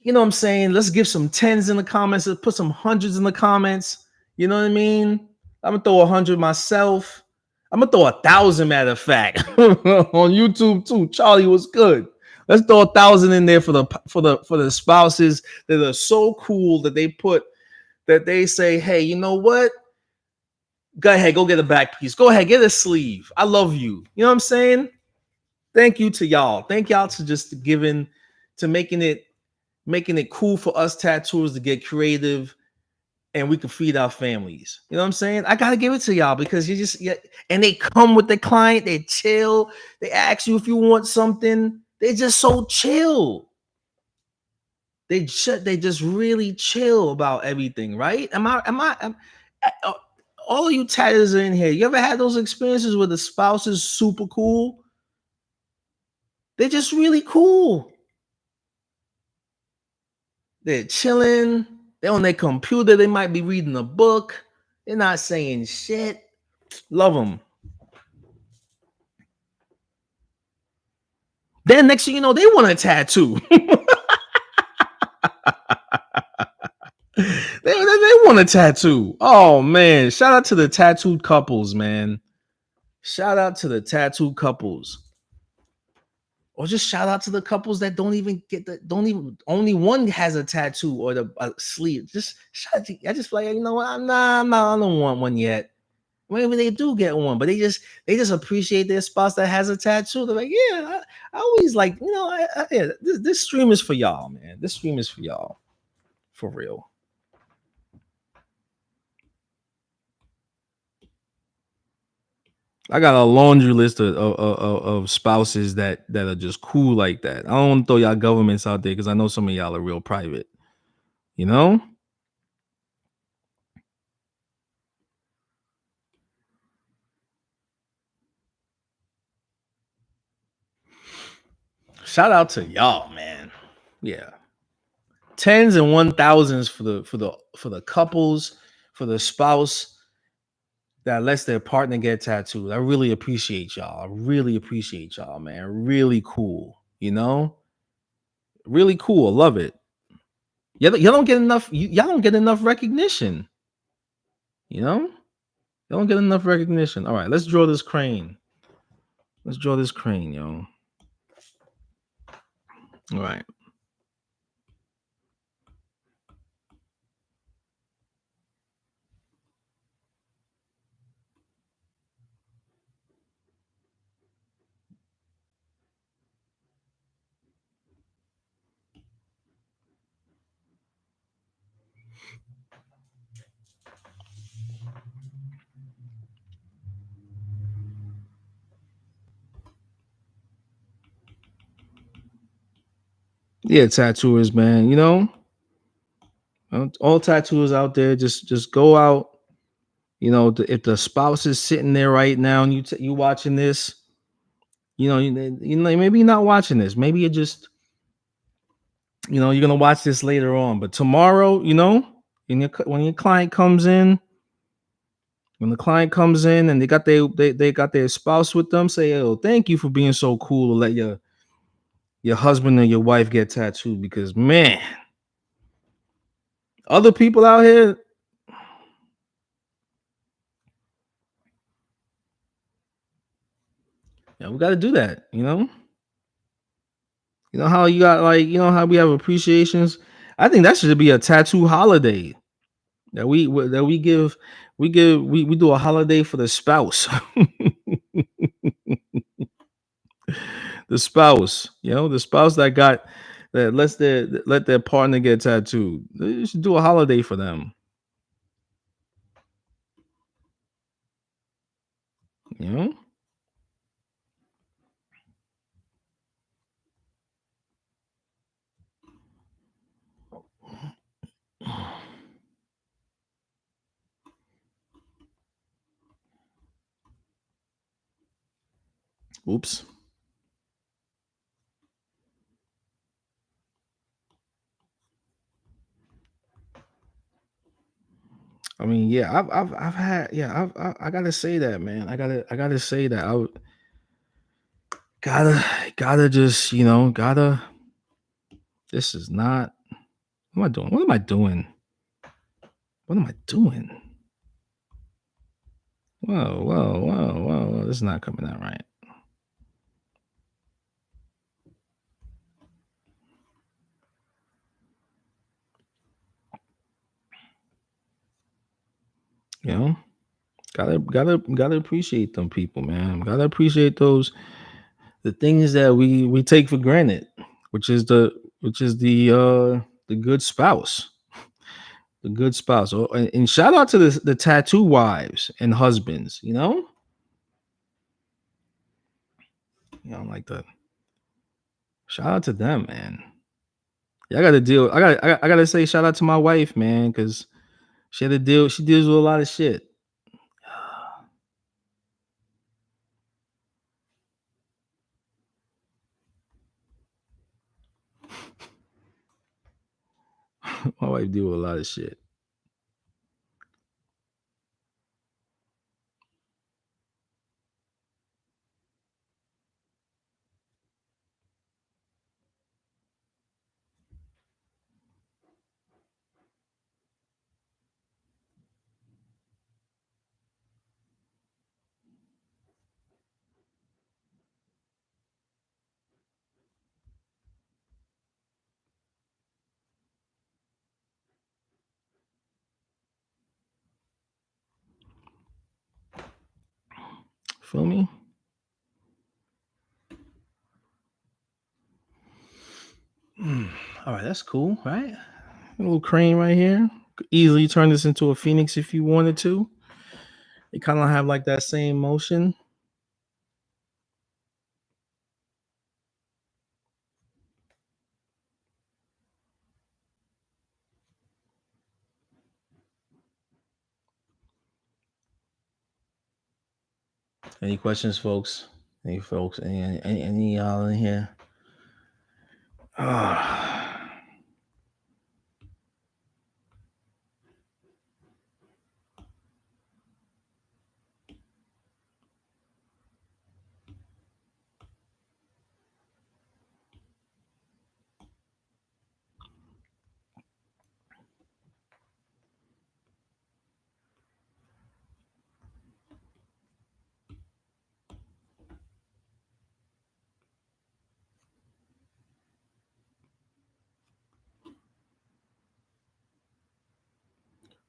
You know what I'm saying? Let's give some 10s in the comments. Let's put some hundreds in the comments. You know what I mean? I'm gonna throw 100 myself. I'm gonna throw 1,000, matter of fact, on YouTube too. Charlie was good. Let's throw 1,000 in there for the spouses that are so cool that they say, hey, you know what? Go ahead, go get a back piece. Go ahead, get a sleeve. I love you. You know what I'm saying? Thank you to y'all. Thank y'all to just giving, to making it cool for us tattooers to get creative and we can feed our families. You know what I'm saying? I gotta give it to y'all because and they come with the client, they chill, they ask you if you want something. They're just so chill. They just really chill about everything, right? All of you tatters in here, you ever had those experiences where the spouse is super cool? They're just really cool. They're chilling. They're on their computer. They might be reading a book. They're not saying shit. Love them. Then next thing you know, they want a tattoo. they want a tattoo. Oh man! Shout out to the tattooed couples, man. Shout out to the tattooed couples. Or just shout out to the couples that don't even only one has a tattoo or a sleeve. Just shout. I just feel like, you know what? I don't want one yet. Maybe they do get one, but they just appreciate their spouse that has a tattoo. They're like, yeah, I always like, yeah, this stream is for y'all, man. This stream is for y'all, for real. I got a laundry list of spouses that are just cool like that. I don't want to throw y'all governments out there because I know some of y'all are real private. You know, shout out to y'all, man. Yeah, tens and 1,000s for the couples, for the spouse that lets their partner get tattooed. I really appreciate y'all. I really appreciate y'all, man. Really cool. Really cool. I love it. Y'all don't get enough. Y'all don't get enough recognition. You know, you don't get enough recognition. All right, let's draw this crane. Let's draw this crane, yo. All right. Yeah, tattooers, man. All tattooers out there, just go out. If the spouse is sitting there right now and you watching this, maybe you're not watching this. Maybe you're just, you're gonna watch this later on. But tomorrow, when your client comes in, when the client comes in and they got their spouse with them, say, "Oh, thank you for being so cool to let your husband and your wife get tattooed." Because man, other people out here, yeah, we got to do that. How you got like how we have appreciations. I think that should be a tattoo holiday that we give. We do a holiday for the spouse. The spouse, the spouse that let their partner get tattooed. You should do a holiday for them. You know? Oops. I mean, yeah, I've had, yeah, I gotta say that, man. I gotta say that. Gotta, gotta just, gotta. This is not. What am I doing? What am I doing? What am I doing? Whoa, whoa, whoa, whoa, whoa. This is not coming out right. You know, gotta appreciate them people, man. Gotta appreciate the things that we take for granted, which is the good spouse, the good spouse. Oh, and shout out to the tattoo wives and husbands. Like the shout out to them, man. Yeah, I got to deal. I gotta say shout out to my wife, man, because she had to deal. She deals with a lot of shit. My wife deal with a lot of shit. Feel me? All right, that's cool, right? A little crane right here. Could easily turn this into a phoenix if you wanted to. It kind of have like that same motion. Any questions, folks? Any folks? Any y'all in here? Ah,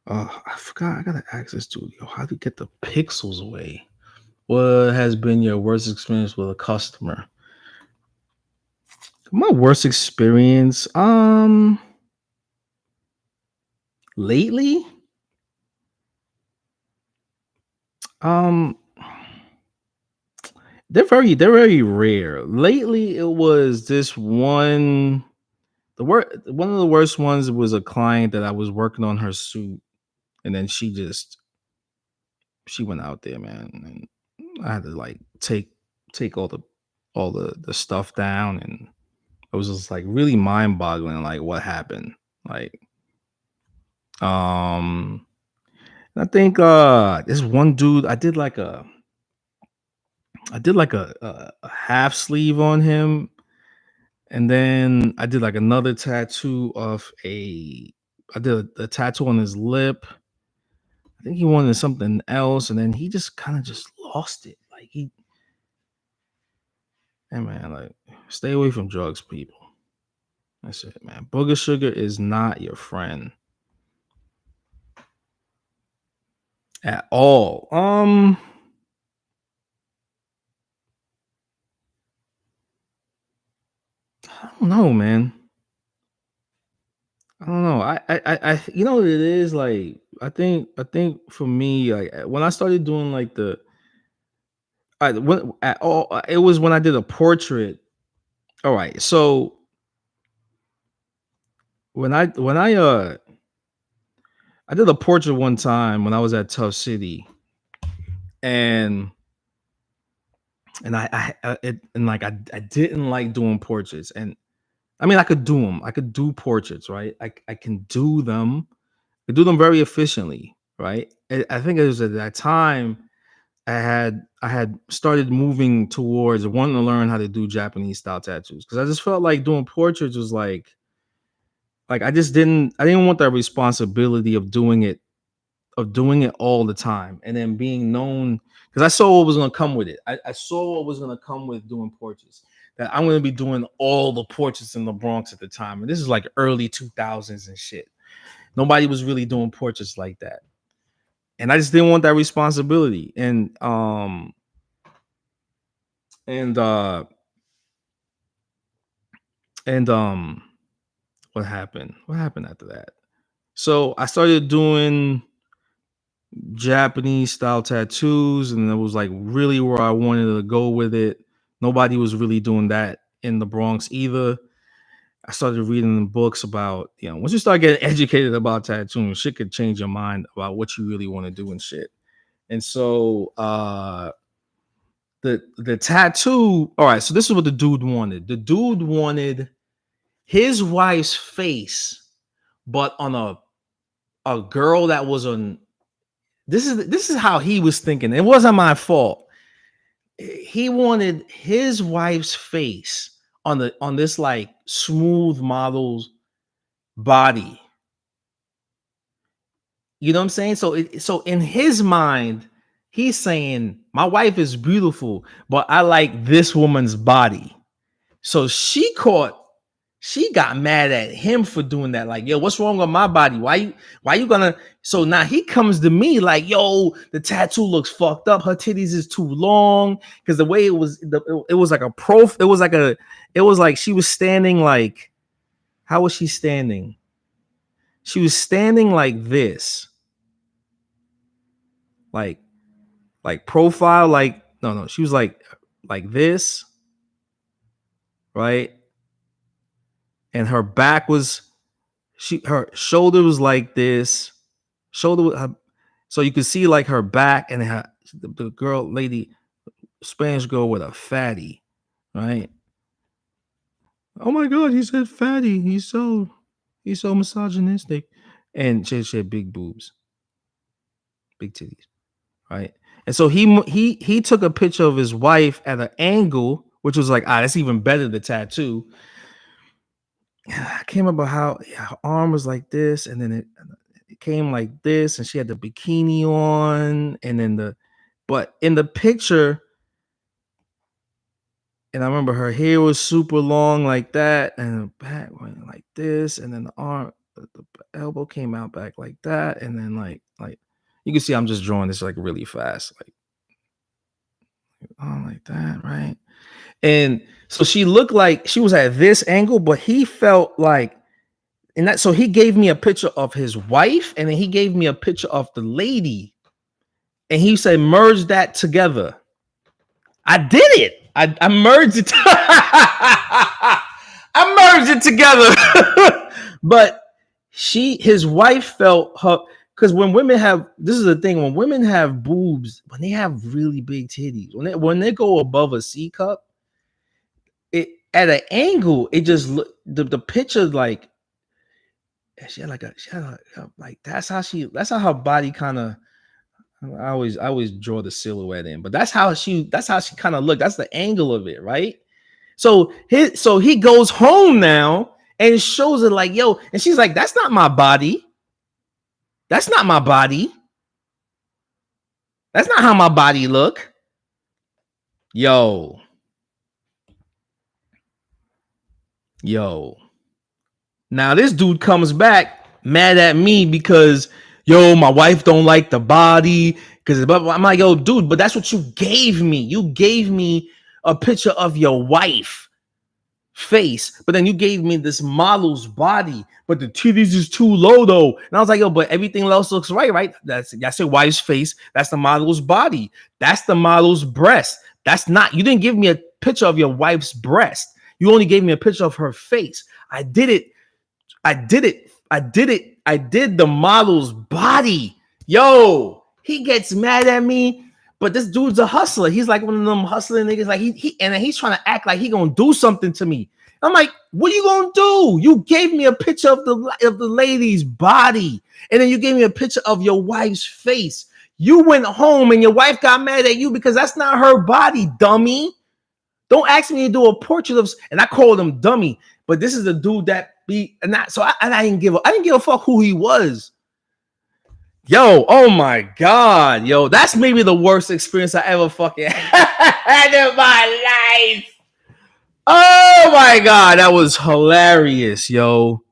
I forgot. I gotta ask this dude. Yo, how do you get the pixels away? What has been your worst experience with a customer? My worst experience, lately, um, they're very rare. Lately, it was this one. One of the worst ones was a client that I was working on her suit, and then she went out there, man, and I had to like take all the stuff down, and it was just like really mind boggling, like what happened, like um. I think this one dude I did like a half sleeve on him, and then I did like another tattoo of a I did a tattoo on his lip. I think he wanted something else, and then he just kind of just lost it. Like hey man, like stay away from drugs, people. That's it, man. Booger sugar is not your friend at all. I don't know, man. I don't know. You know what it is like. I think for me, like when I started doing like when at all, it was when I did a portrait. All right, so when I did a portrait one time when I was at Tough City, and I didn't like doing portraits, and I mean I could do them. I could do portraits, right? I can do them. I do them very efficiently, right? I think it was at that time I had started moving towards wanting to learn how to do Japanese style tattoos because I just felt like doing portraits was like I didn't want that responsibility of doing it all the time and then being known because I saw what was gonna come with it. I saw what was gonna come with doing portraits. That I'm gonna be doing all the portraits in the Bronx at the time. And this is like early 2000s and shit. Nobody was really doing portraits like that. And I just didn't want that responsibility. And uh and what happened? What happened after that? So I started doing Japanese style tattoos, and it was like really where I wanted to go with it. Nobody was really doing that in the Bronx either. I started reading books about, once you start getting educated about tattooing, shit could change your mind about what you really want to do and shit. And so the tattoo, all right, so this is what the dude wanted. The dude wanted his wife's face, but on a girl that was on this is how he was thinking. It wasn't my fault. He wanted his wife's face on this like smooth model's body. You know what I'm saying? So in his mind, he's saying my wife is beautiful, but I like this woman's body. So she got mad at him for doing that. Like, yo, what's wrong with my body? Why you gonna? So now he comes to me like, yo, the tattoo looks fucked up. Her titties is too long because the way it was like a it was like she was standing like, how was she standing? She was standing like this, like profile, like no, she was like this, right? And her back was her shoulder was like this, so you could see like her back and the girl lady Spanish girl with a fatty, right? Oh my god, he said fatty. He's so misogynistic, and she had big boobs, big titties, right? And so he took a picture of his wife at an angle, which was like, that's even better. The tattoo. I came about how her arm was like this, and then it came like this, and she had the bikini on, and then but in the picture, and I remember her hair was super long like that, and the back went like this, and then the arm. the elbow came out back like that, and then like you can see I'm just drawing this like really fast, like oh like that, right? And so she looked like she was at this angle, but he felt like and that so he gave me a picture of his wife, and then he gave me a picture of the lady, and he said merge that together. I did it. I merged it. I merged it together. But his wife felt her because when women have this is the thing when women have boobs, when they have really big titties, when they go above a C cup, it at an angle, it just look the picture like she had like that's how her body kind of I always draw the silhouette in, but that's how she kind of looked. That's the angle of it, right? So he goes home now and shows it like, yo, and she's like, that's not my body. That's not my body. That's not how my body look. Yo. Yo. Now this dude comes back mad at me because yo, my wife don't like the body. Because I'm like, yo, dude, but that's what you gave me. You gave me a picture of your wife face, but then you gave me this model's body, but the titties is too low though. And I was like, yo, but everything else looks right? That's your wife's face. That's the model's body. That's the model's breast. That's not, you didn't give me a picture of your wife's breast. You only gave me a picture of her face. I did it. I did the model's body. Yo, he gets mad at me, but this dude's a hustler. He's like one of them hustling niggas. Like and then he's trying to act like he gonna do something to me. I'm like, what are you gonna do? You gave me a picture of the lady's body, and then you gave me a picture of your wife's face. You went home and your wife got mad at you because that's not her body, dummy. Don't ask me to do a portrait of, and I called him dummy, but this is the dude that be and that. So I didn't give a fuck who he was. Yo, oh my god, yo, that's maybe the worst experience I ever fucking had in my life. Oh my god, that was hilarious, yo.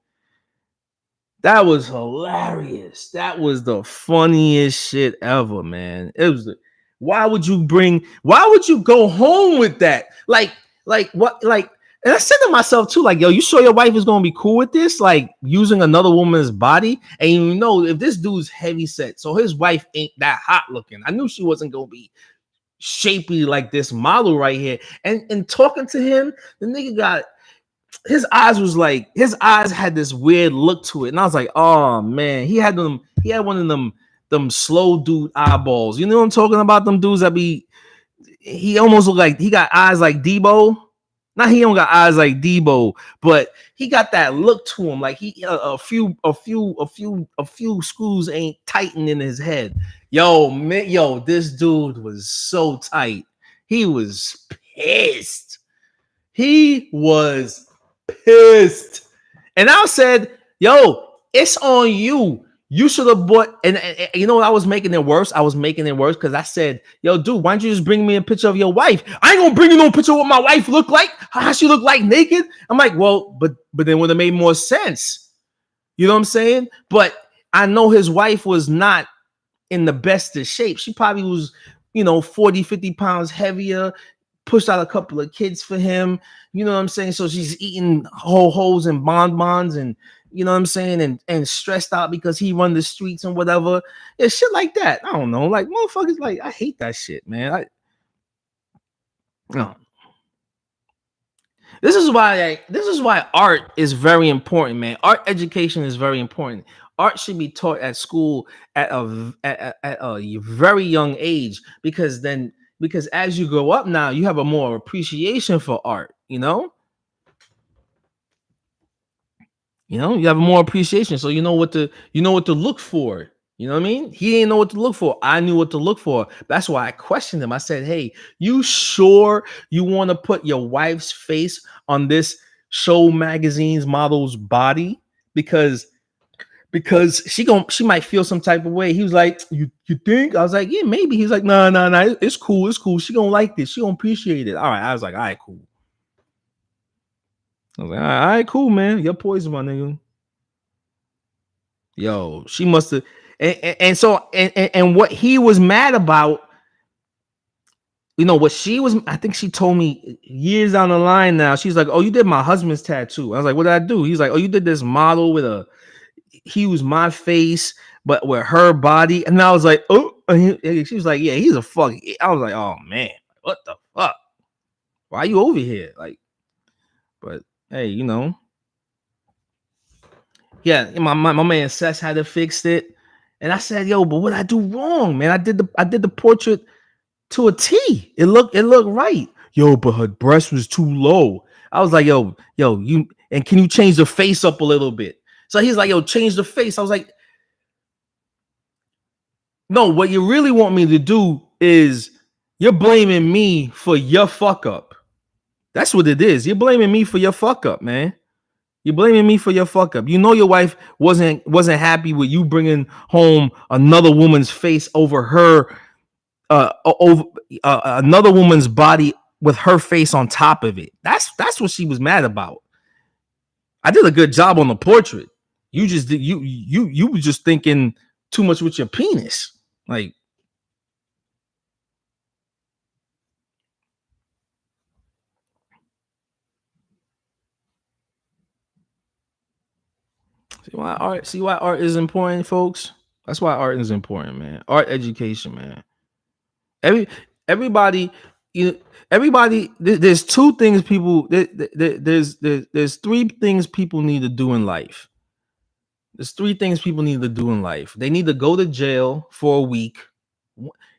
That was hilarious. That was the funniest shit ever, man. It was. Why would you go home with that? Like what? Like, and I said to myself too, like, yo, you sure your wife is gonna be cool with this? Like using another woman's body, and you know, if this dude's heavy set, so his wife ain't that hot looking. I knew she wasn't gonna be shapely like this model right here. And talking to him, the nigga got his eyes had this weird look to it, and I was like, oh man, he had one of them slow dude eyeballs. You know what I'm talking about? Them dudes that be, he almost looked like he got eyes like Debo. Not he don't got eyes like Debo, but he got that look to him, like he a few screws ain't tightened in his head. Yo, this dude was so tight. He was pissed. He was pissed. And I said, yo, it's on you. You should have bought, and you know what? I was making it worse. Because I said, yo, dude, why don't you just bring me a picture of your wife? I ain't gonna bring you no picture of what my wife looked like, how she looked like naked. I'm like, well, but then would have made more sense. You know what I'm saying? But I know his wife was not in the best of shape. She probably was, 40, 50 pounds heavier, pushed out a couple of kids for him. You know what I'm saying? So she's eating whole hoes and bonbons and, you know what I'm saying? And stressed out because he run the streets and whatever. Yeah, shit like that. I don't know. Like, motherfuckers, like, I hate that shit, man. No. This is why art is very important, man. Art education is very important. Art should be taught at school at a very young age, because as you grow up now, you have a more appreciation for art, you have more appreciation, so you know what to look for. You know what I mean? He didn't know what to look for. I knew what to look for. That's why I questioned him. I said, hey, you sure you want to put your wife's face on this show magazine's model's body? Because she might feel some type of way. He was like, you think? I was like, yeah, maybe. He's like, no, it's cool. She gonna like this. She gonna appreciate it. All right. I was like, all right, cool. I was like, all right, cool, man. Your poison, my nigga. Yo, she must have, and so and what he was mad about, what she was, I think she told me years down the line now, she's like, oh, you did my husband's tattoo. I was like, what did I do? He's like, oh, you did this model with he was my face, but with her body. And I was like, oh, and she was like, yeah, he's a fuck. I was like, oh man, what the fuck? Why are you over here? Like, but hey, yeah, my man Sess had to fix it. And I said, yo, but what I do wrong, man? I did the portrait to a T. It looked right. Yo, but her breast was too low. I was like, yo, can you change the face up a little bit? So he's like, yo, change the face. I was like, no, what you really want me to do is you're blaming me for your fuck up. That's what it is. You're blaming me for your fuck up, man. You're blaming me for your fuck up. You know your wife wasn't happy with you bringing home another woman's face over her, over another woman's body with her face on top of it. That's what she was mad about. I did a good job on the portrait. You just did you were just thinking too much with your penis. Like, see why art is important, folks. That's why art is important, man. Art education, man. Everybody, there's two things people. There's three things people need to do in life. There's three things people need to do in life. They need to go to jail for a week.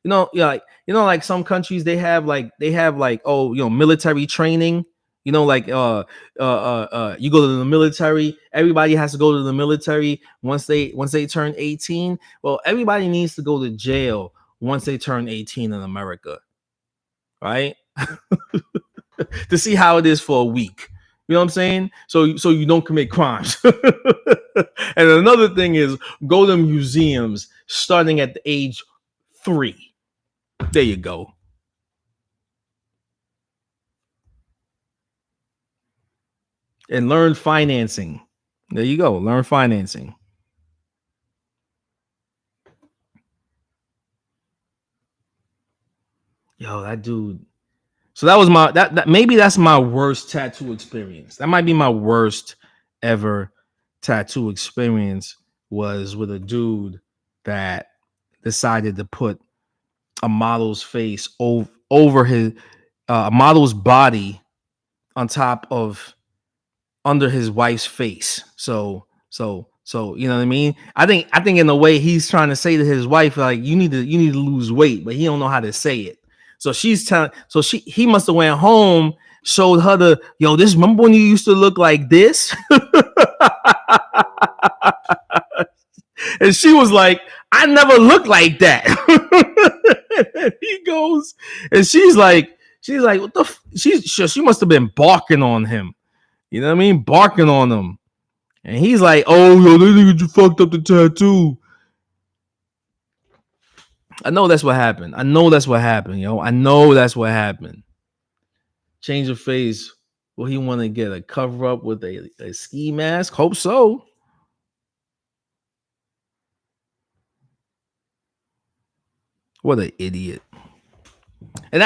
Like some countries they have oh, military training. You go to the military. Everybody has to go to the military once they turn 18. Well, everybody needs to go to jail once they turn 18 in America, right? To see how it is for a week. You know what I'm saying? So you don't commit crimes. And another thing is go to museums starting at the age 3. There you go. And learn financing. There you go. Learn financing. Yo, that dude. So that was that maybe that's my worst tattoo experience. That might be my worst ever tattoo experience, was with a dude that decided to put a model's face over his model's body on top of under his wife's face. So you know what I mean? I think in a way he's trying to say to his wife, like, you need to lose weight, but he don't know how to say it. So he must have went home, showed her this, remember when you used to look like this? And she was like, I never looked like that. He goes, and she's like, what the she must have been barking on him. You know what I mean? Barking on him. And he's like, oh, yo, this nigga just fucked up the tattoo. I know that's what happened. I know that's what happened. Change of face. Will he want to get a cover up with a ski mask? Hope so. What an idiot. And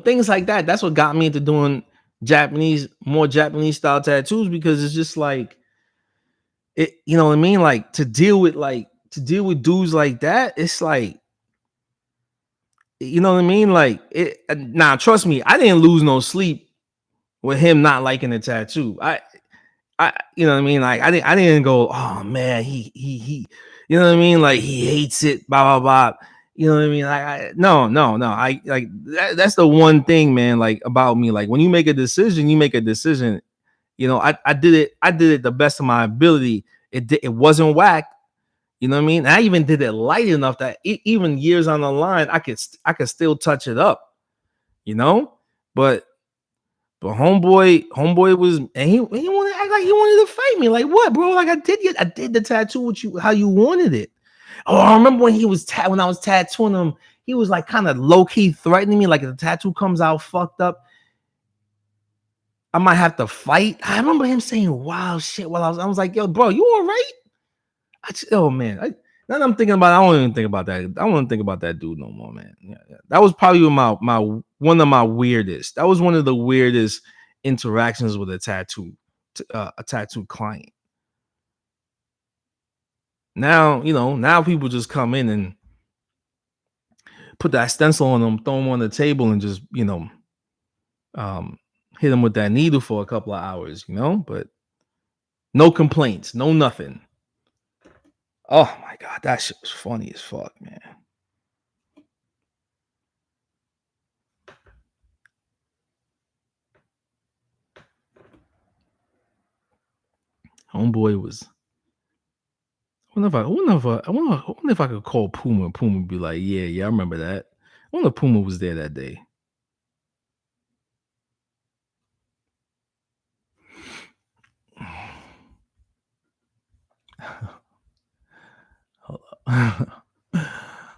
things like that. That's what got me into doing more Japanese style tattoos, because it's just like it. You know what I mean? Like to deal with dudes like that. It's like, you know what I mean? Like it. Now, trust me, I didn't lose no sleep with him not liking the tattoo. You know what I mean? Like I didn't go, oh man, he, you know what I mean? Like he hates it, blah blah blah. You know what I mean? Like no. I like that's the one thing, man. Like about me, like when you make a decision, you make a decision. I did it the best of my ability. It wasn't whack. You know what I mean? And I even did it light enough that even years on the line, I could still touch it up. But homeboy was, and he wanted to act like he wanted to fight me. Like what, bro? Like I did the tattoo with you how you wanted it. Oh, I remember when when I was tattooing him, he was like kind of low key threatening me. Like if the tattoo comes out fucked up, I might have to fight. I remember him saying wow shit while I was like, yo, bro, you all right? Oh man, now that I'm thinking about it, I don't even think about that. I don't want to think about that dude no more, man. Yeah, yeah. That was probably my one of my weirdest. That was one of the weirdest interactions with a tattoo client. Now, now people just come in and put that stencil on them, throw them on the table, and just um, hit them with that needle for a couple of hours, But no complaints, no nothing. Oh my god, that shit was funny as fuck, man. Homeboy was. I wonder if I could call Puma. Puma would be like, yeah, yeah, I remember that. I wonder if Puma was there that day. Hold up.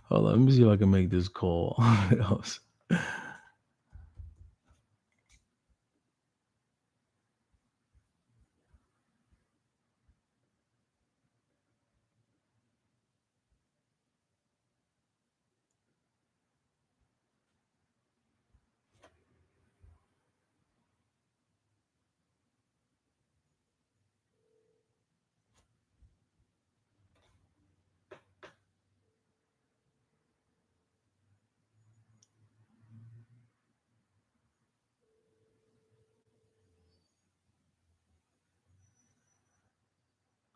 Hold on, let me see if I can make this call.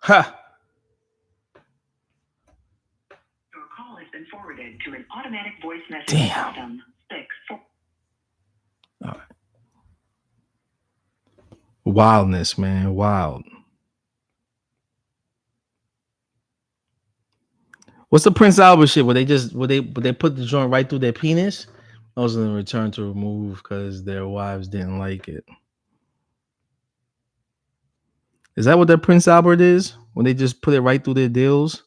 Ha! Your call has been forwarded to an automatic voice message system. All right. Wildness, man, wild. What's the Prince Albert shit? Where they put the joint right through their penis? I was in return to remove because their wives didn't like it. Is that what that Prince Albert is? When they just put it right through their deals?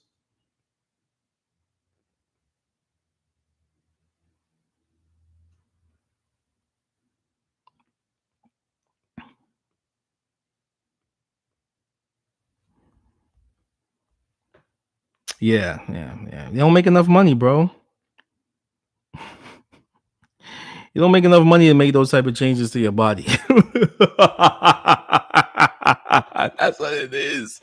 Yeah, yeah, yeah. You don't make enough money, bro. You don't make enough money to make those type of changes to your body. That's what it is.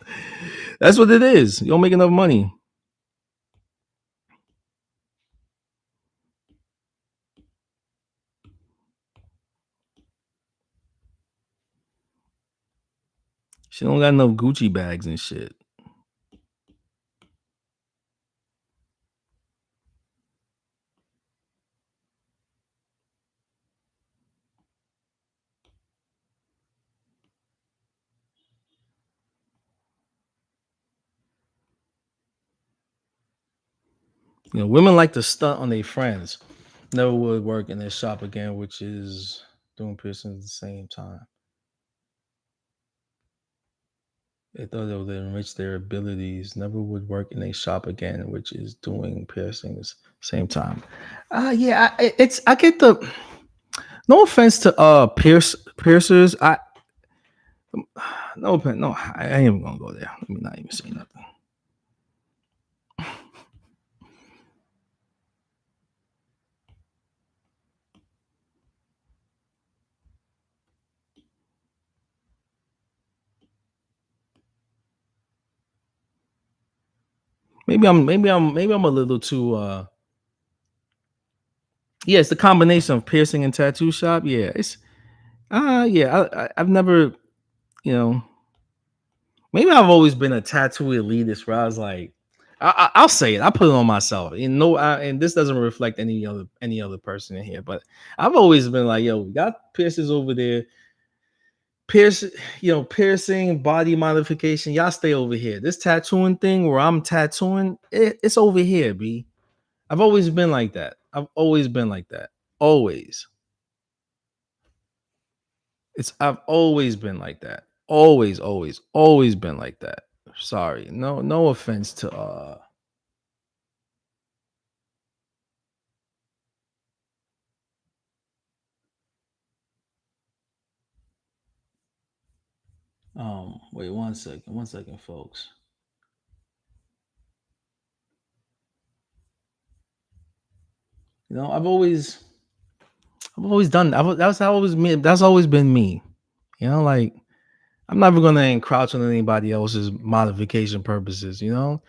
That's what it is. You don't make enough money. She don't got no Gucci bags and shit. Women like to stunt on their friends. Never would work in their shop again, which is doing piercings at the same time. They thought they would enrich their abilities. Never would work in a shop again, which is doing piercings same time. Yeah, I get the. No offense to piercers. No, I ain't even gonna go there. Let me not even say nothing. Maybe I'm a little too. Yeah, it's the combination of piercing and tattoo shop. Yeah, it's yeah. I've never, you know, maybe I've always been a tattoo elitist where I was like, I'll say it. I put it on myself. And this doesn't reflect any other person in here, but I've always been like, yo, we got piercings over there. Pierce, piercing, body modification. Y'all stay over here. This tattooing thing where I'm tattooing, it's over here, B. I've always been like that. I've always been like that. Always. I've always been like that. Always, always, always been like that. Sorry. No offense to wait one second, folks. I've always done. That's always me. That's always been me. Like I'm never gonna encroach on anybody else's modification purposes. Like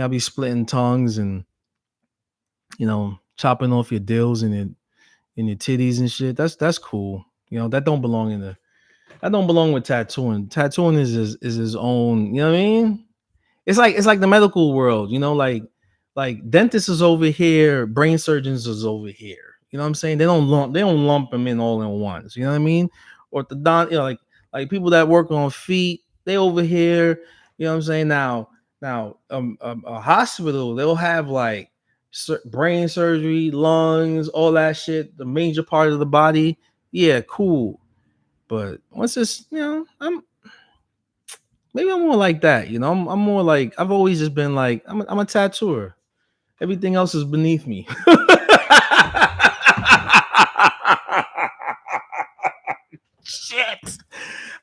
I'll be splitting tongues and chopping off your dills and your titties and shit. That's cool. That don't belong with tattooing. Tattooing is his own. You know what I mean? It's like the medical world, like dentists is over here, brain surgeons is over here. You know what I'm saying? They don't lump them in all in once. You know what I mean? Orthodont, like people that work on feet, they over here. You know what I'm saying? Now, a hospital, they'll have like brain surgery, lungs, all that shit, the major part of the body. Yeah, cool. But once it's, maybe I'm more like that. I'm more like I've always just been like I'm a tattooer. Everything else is beneath me. Shit.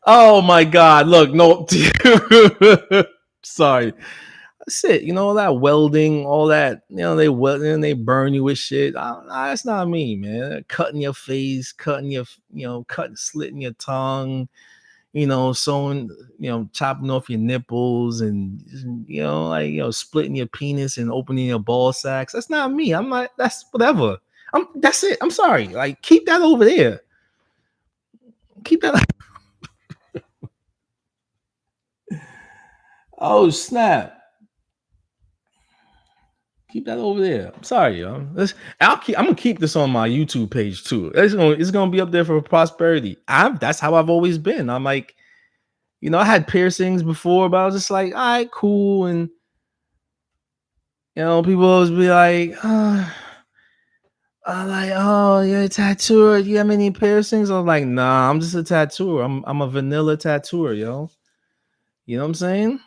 Oh my god. Look, no. Sorry. That's it. All that welding, all that, they weld and they burn you with shit. That's not me, man. Cutting your face, cutting your, slitting your tongue, sewing, chopping off your nipples and like splitting your penis and opening your ball sacks. That's not me. I'm not. That's whatever. That's it. I'm sorry. Like keep that over there. Keep that. Oh snap! Keep that over there. I'm sorry, yo. I'm gonna keep this on my YouTube page too. It's gonna be up there for prosperity. That's how I've always been. I'm like, I had piercings before, but I was just like, all right, cool. And people always be like, like, oh, you're a tattooer. Do you have any piercings? I'm like, nah, I'm just a tattooer. I'm a vanilla tattooer, yo. You know what I'm saying?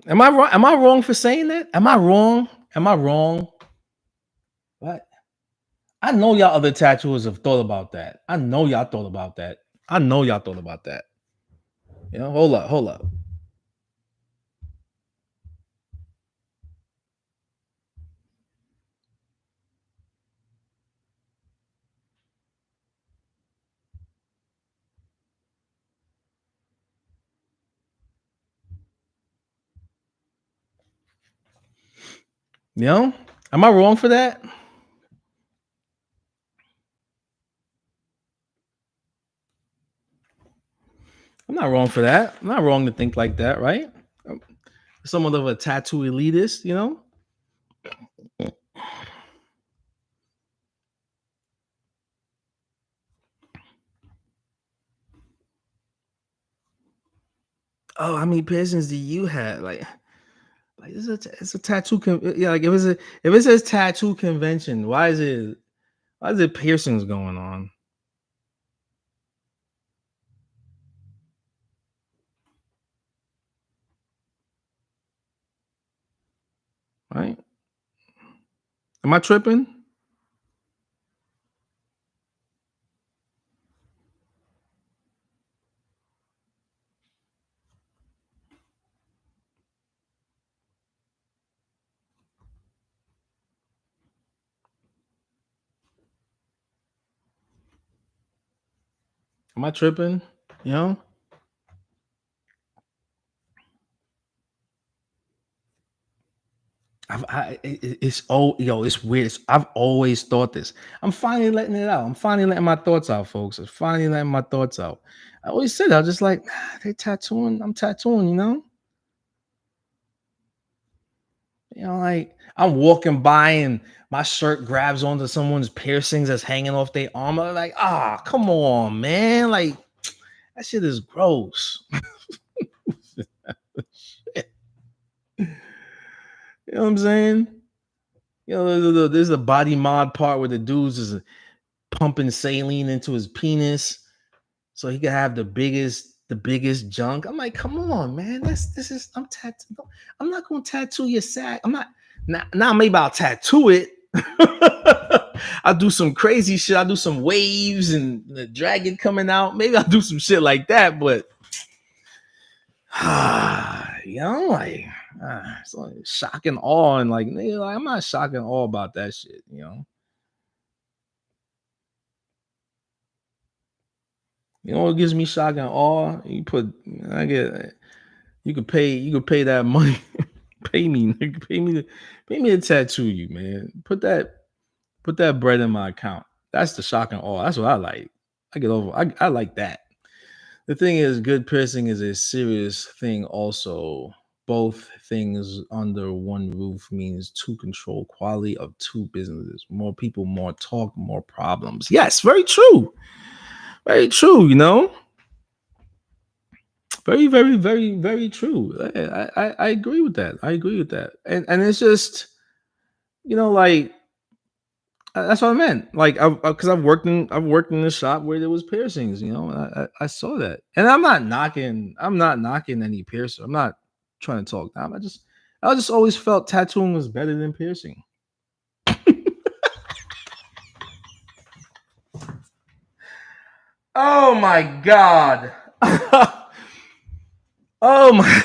Am I wrong? Am I wrong for saying that? Am I wrong? Am I wrong? What? I know y'all other tattooers have thought about that. I know y'all thought about that. I know y'all thought about that. Hold up, hold up. You know? Am I wrong for that? I'm not wrong for that. I'm not wrong to think like that, right? I'm somewhat of a tattoo elitist. Oh, how many piercings do you have? Like it's a tattoo. Yeah, like if it says tattoo convention, why is it piercings going on? Right? Am I tripping? Am I tripping? You know? It's weird. I've always thought this. I'm finally letting it out. I'm finally letting my thoughts out, folks. I'm finally letting my thoughts out. I always said I was just like, they tattooing. I'm tattooing. Like I'm walking by and my shirt grabs onto someone's piercings that's hanging off their arm. I'm like, come on, man. Like that shit is gross. You know what I'm saying? There's a body mod part where the dudes is pumping saline into his penis. so he could have the biggest junk. I'm like, come on, man. This is I'm tattoo. I'm not gonna tattoo your sack. I'm not now maybe I'll tattoo it. I'll do some crazy shit. I'll do some waves and the dragon coming out. Maybe I'll do some shit like that, but like it's like shock and awe, and like, nigga, like, I'm not shocked and awe about that shit. You know what gives me shock and awe? I get you could pay that money, pay me, nigga, pay me to tattoo you, man. Put that bread in my account. That's the shock and awe. That's what I like. I get over. I like that. The thing is, good piercing is a serious thing. Also, both things under one roof means to control quality of two businesses. More people, more talk, more problems. Yes, very true. Very true. Very, very, very, very true. I agree with that. I agree with that. And it's just, like, that's what I meant. Like, because I've worked in the shop where there was piercings. And I saw that, and I'm not knocking any piercer. I'm not trying to talk down. I just always felt tattooing was better than piercing. Oh my god. Oh my.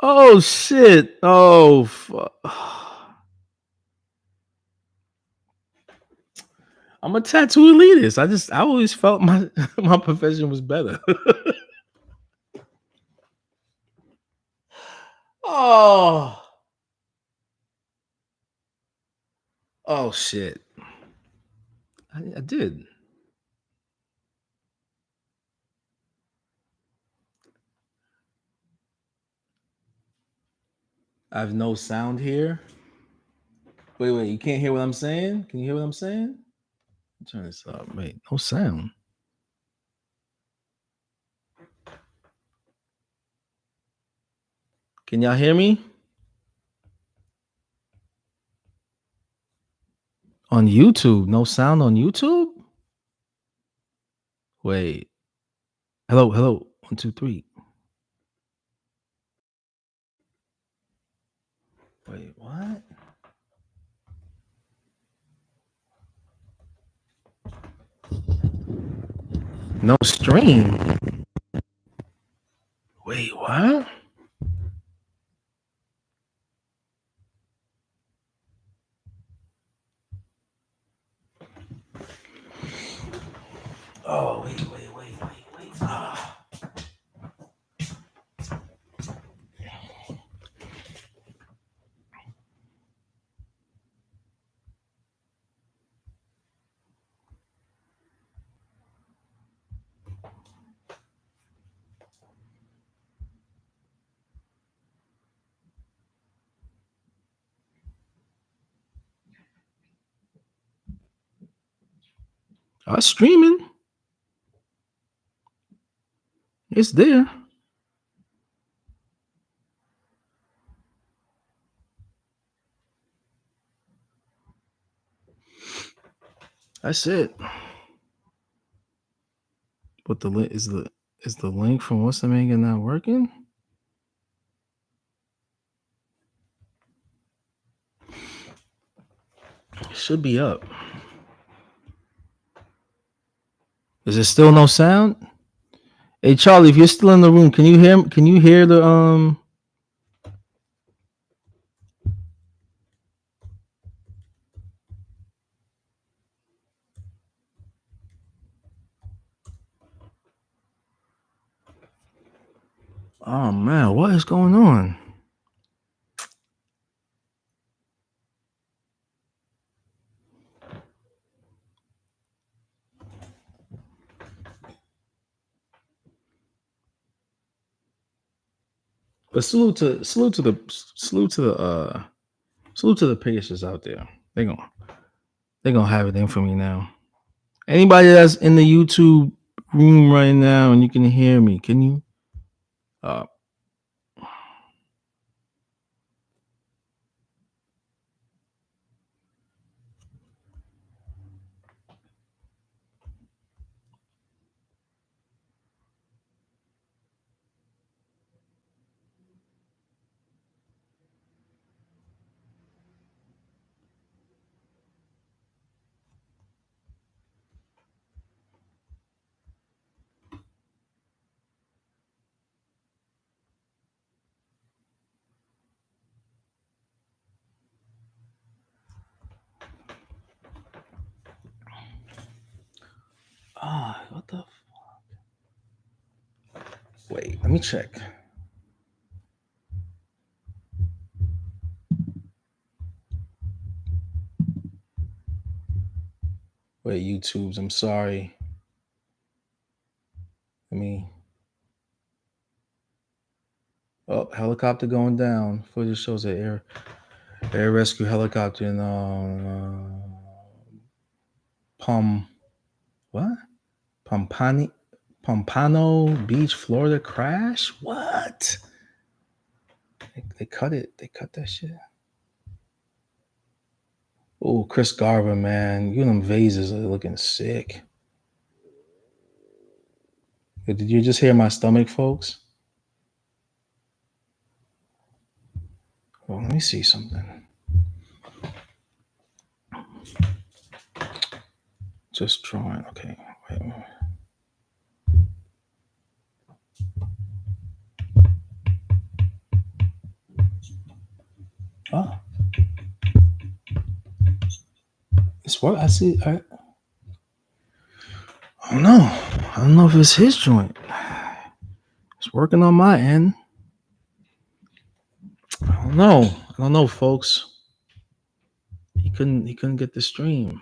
Oh shit. Oh. I'm a tattoo elitist. I always felt my my profession was better. Oh. Oh shit. I did. I have no sound here. Wait. You can't hear what I'm saying? Can you hear what I'm saying? Turn this up. Wait, no sound. Can y'all hear me? On YouTube. No sound on YouTube? Wait. Hello, hello. 1, 2, 3. Wait, what? No stream. Wait, what? Oh, wait. I'm streaming. It's there. That's it. But the link is the link from what's the mega not working? It should be up. Is there still no sound? Hey Charlie, if you're still in the room, can you hear the? Oh man, what is going on? But salute to the patients out there. They gonna have it in for me now. Anybody that's in the YouTube room right now and you can hear me, can you? Uh, Ah, what the? Wait, let me check. Wait, YouTube's. I'm sorry. Let me. Oh, helicopter going down. Footage shows an air rescue helicopter in Pom what? Pompani Pompano Beach, Florida crash? What? They cut it. They cut that shit. Oh, Chris Garver, man. You them vases are looking sick. Did you just hear my stomach, folks? Well, let me see something. Just drawing. Okay. Wait. Oh, it's what I see. I don't know. I don't know if it's his joint. It's working on my end. I don't know. I don't know, folks. He couldn't get the stream.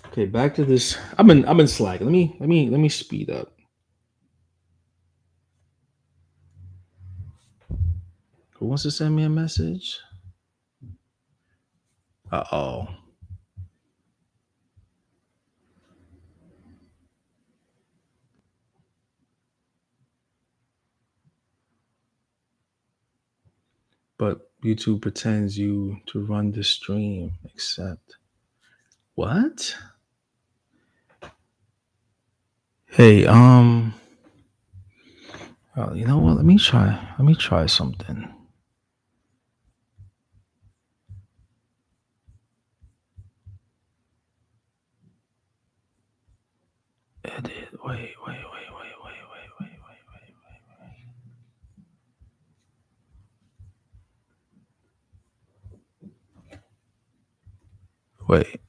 Okay, back to this. I've been slacking. Let me speed up. Who wants to send me a message? Uh-oh. But YouTube pretends you to run the stream. Except what? Hey, you know what? Let me try. Let me try something. Edit. Wait.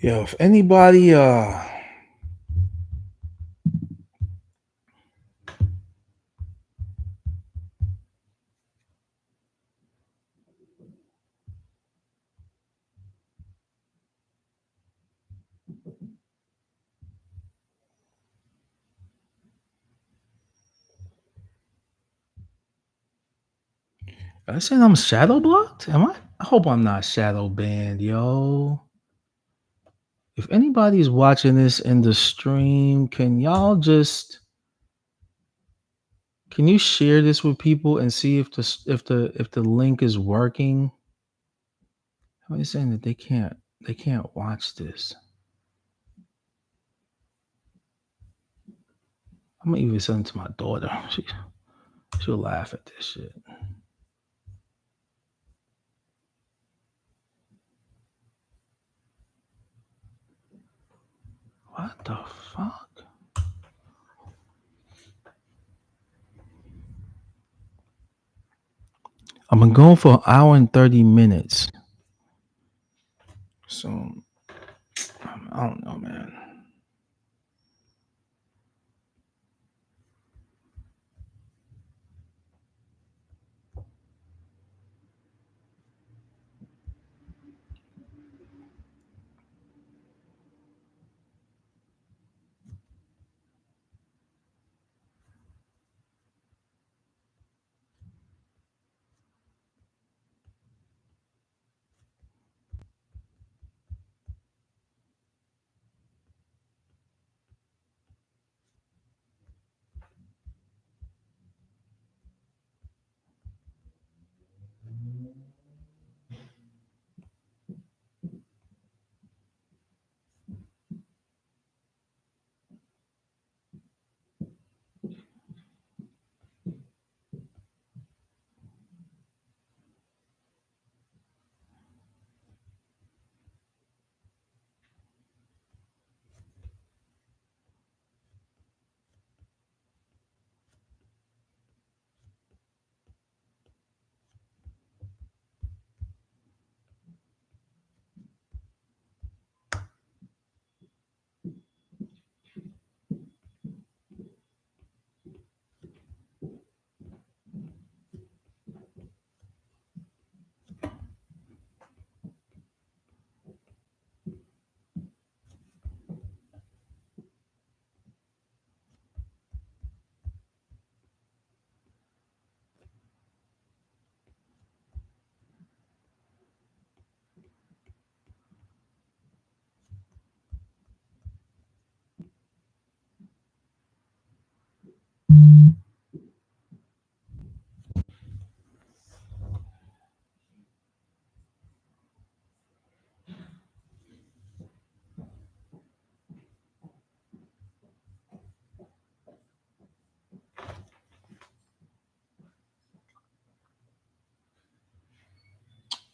Yo, if anybody I saying I'm shadow blocked? Am I? I hope I'm not shadow banned, yo. If anybody's watching this in the stream, can you share this with people and see if the link is working? How are you saying that they can't watch this? I'm gonna even send it to my daughter. She'll laugh at this shit. What the fuck? I've been going for an hour and 30 minutes. So I don't know, man.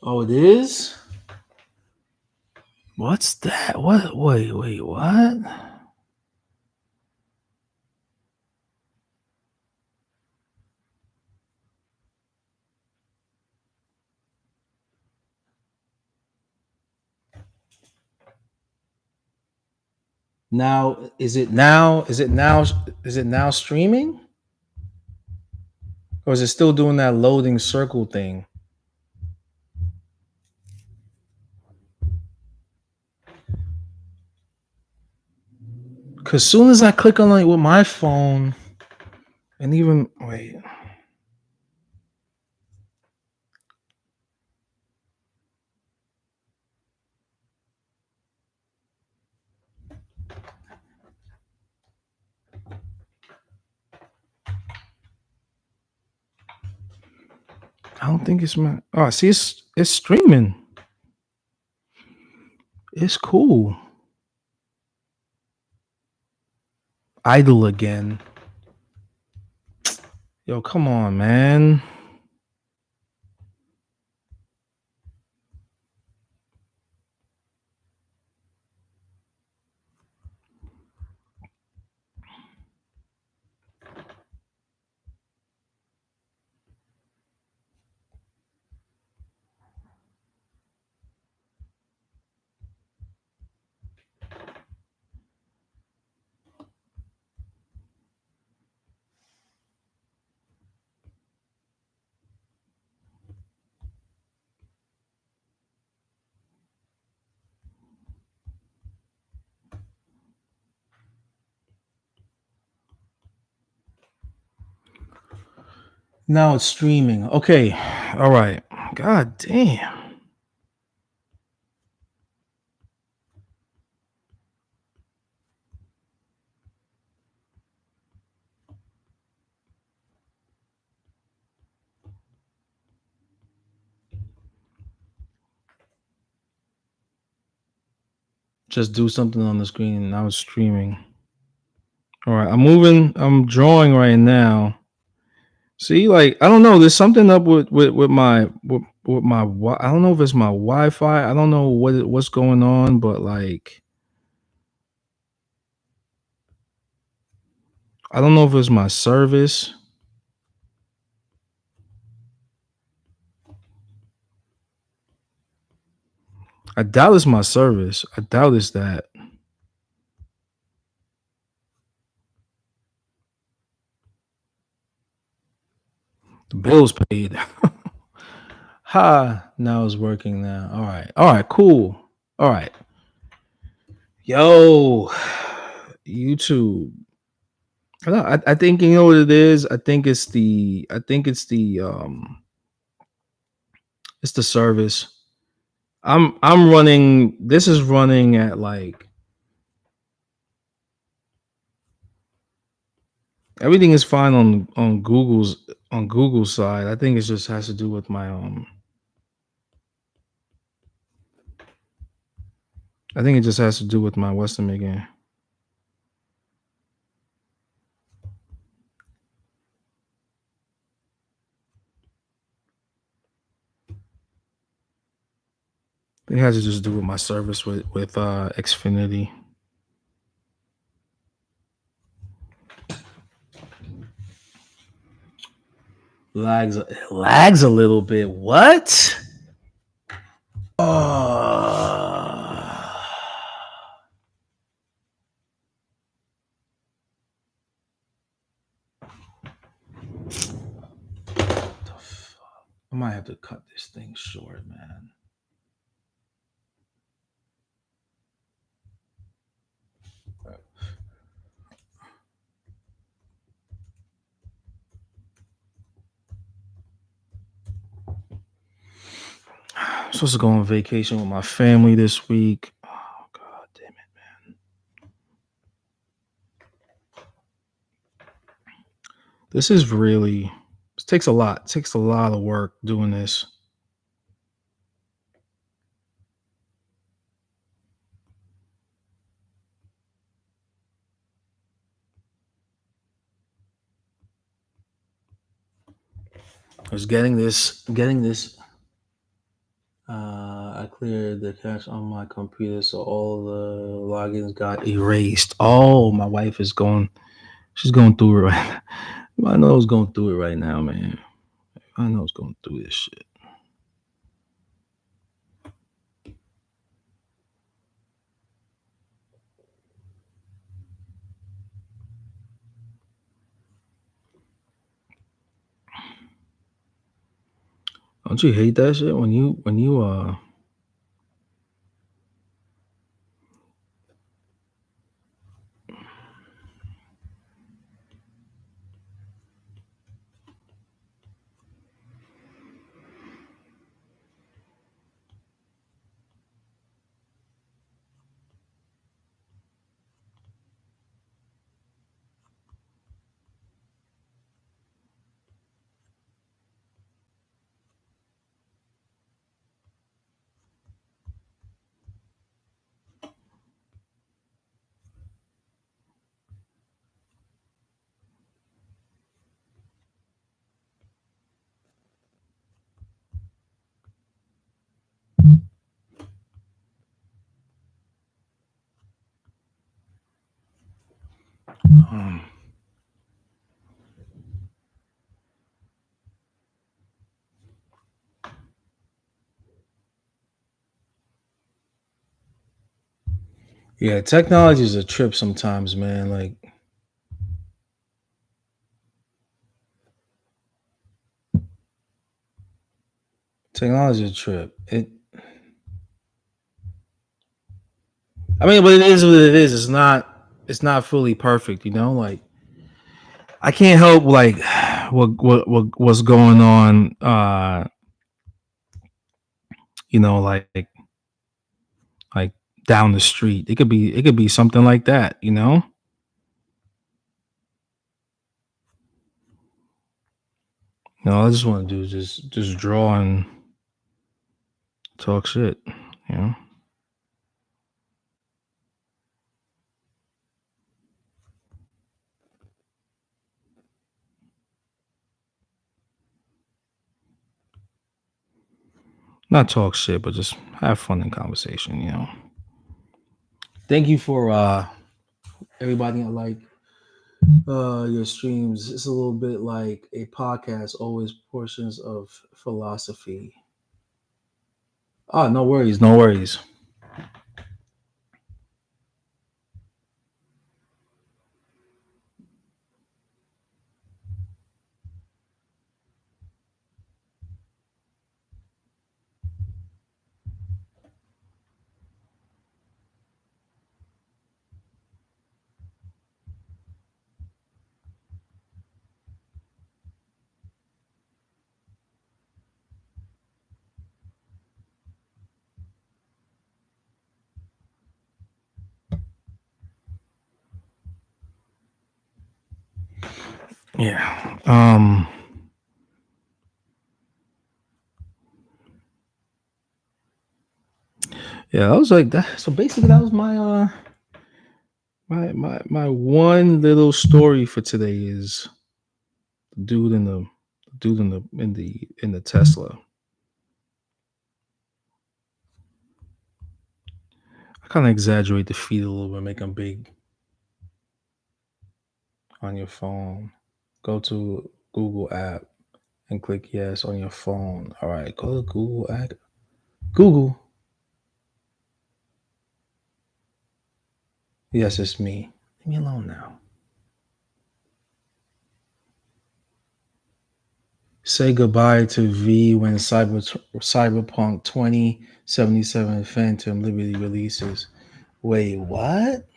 Oh, it is? What's that? What? Wait, what? Now, is it now streaming? Or is it still doing that loading circle thing? Cause soon as I click on it with my phone, and even wait, I don't think it's my. Oh, see, it's streaming. It's cool. Idle again. Yo, come on, man. Now it's streaming. Okay. All right. God damn. Just do something on the screen. Now it's streaming. All right. I'm moving. I'm drawing right now. See, like I don't know. There's something up with my I don't know if it's my Wi-Fi. I don't know what's going on, but like I don't know if it's my service. I doubt it's my service. I doubt it's that. The bill's paid. Ha! Now it's working now. All right. All right. Cool. All right. Yo, YouTube. I think you know what it is. It's the service. I'm running. This is running at like everything is fine on Google's side. I think it just has to do with my I think it just has to do with my Western again. It has to just do with my service with Xfinity. Lags a little bit. What? Oh. I might have to cut this thing short, man. I'm supposed to go on vacation with my family this week. Oh god damn it. This is really this takes a lot. It takes a lot of work doing this. I was getting this cleared the cache on my computer, so all the logins got erased. Oh, my wife is going. She's going through it right. I know it's going through it right now, man. I know it's going through this shit. Don't you hate that shit when you um, yeah, technology is a trip sometimes, man. Like technology is a trip. I mean, but it is what it is. It's not fully perfect, you know. Like I can't help like what's going on. You know, like down the street. It could be something like that, you know. All I just want to do is just draw and talk shit, you know. Not talk shit, but just have fun in conversation, you know. Thank you for everybody that like your streams. It's a little bit like a podcast, always portions of philosophy. Oh, no worries, no worries. Yeah. Yeah, I was like that. So basically that was my one little story for today is the dude in the Tesla. I kind of exaggerate the feet a little bit, make them big on your phone. Go to Google app and click yes on your phone. All right, go to Google app. Google. Yes, it's me. Leave me alone now. Say goodbye to V when Cyberpunk 2077 Phantom Liberty releases. Wait, what?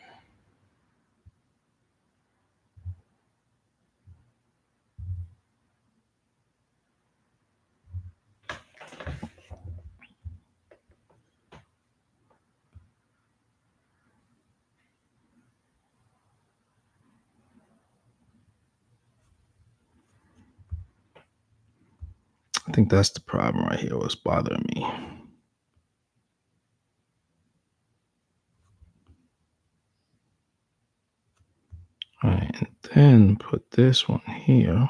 I think that's the problem right here. What's bothering me? All right, and then put this one here.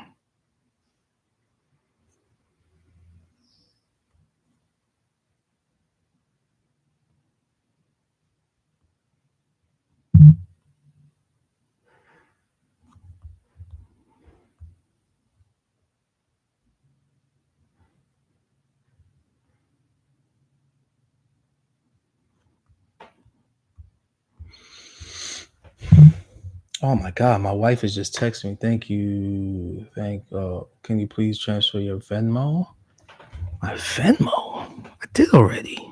Oh my god, my wife is just texting me. Thank you. Can you please transfer your Venmo? My Venmo? I did already.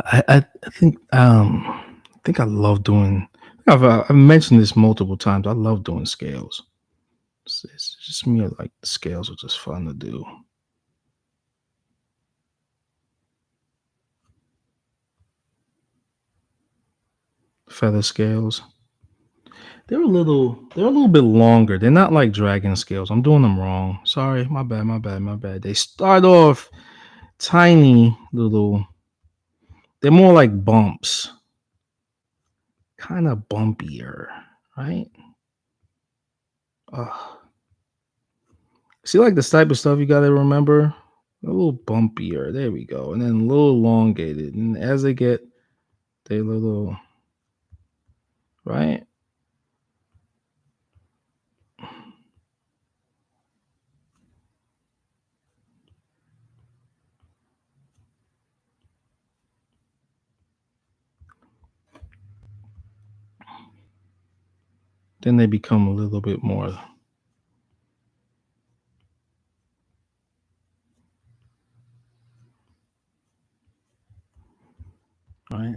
I think I love doing. I've mentioned this multiple times. I love doing scales. It's just me. Like scales are just fun to do. Feather scales. They're a little bit longer. They're not like dragon scales. I'm doing them wrong. Sorry, my bad, my bad, my bad. They start off tiny little. They're more like bumps, kind of bumpier, right? Ugh. See, like this type of stuff you gotta remember. A little bumpier. There we go. And then a little elongated. And as they get, they little right. Then they become a little bit more right.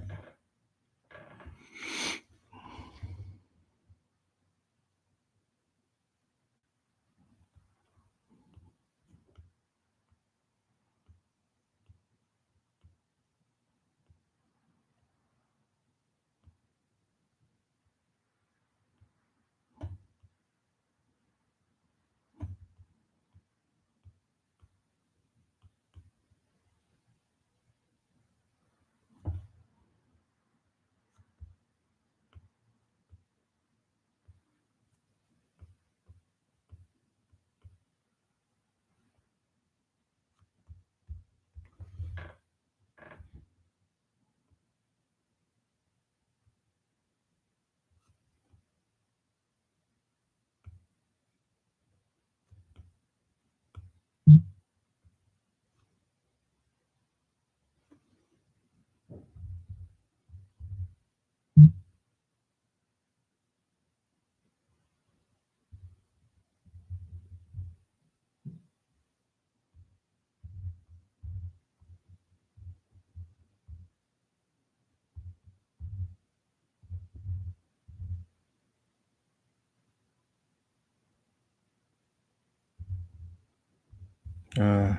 Uh,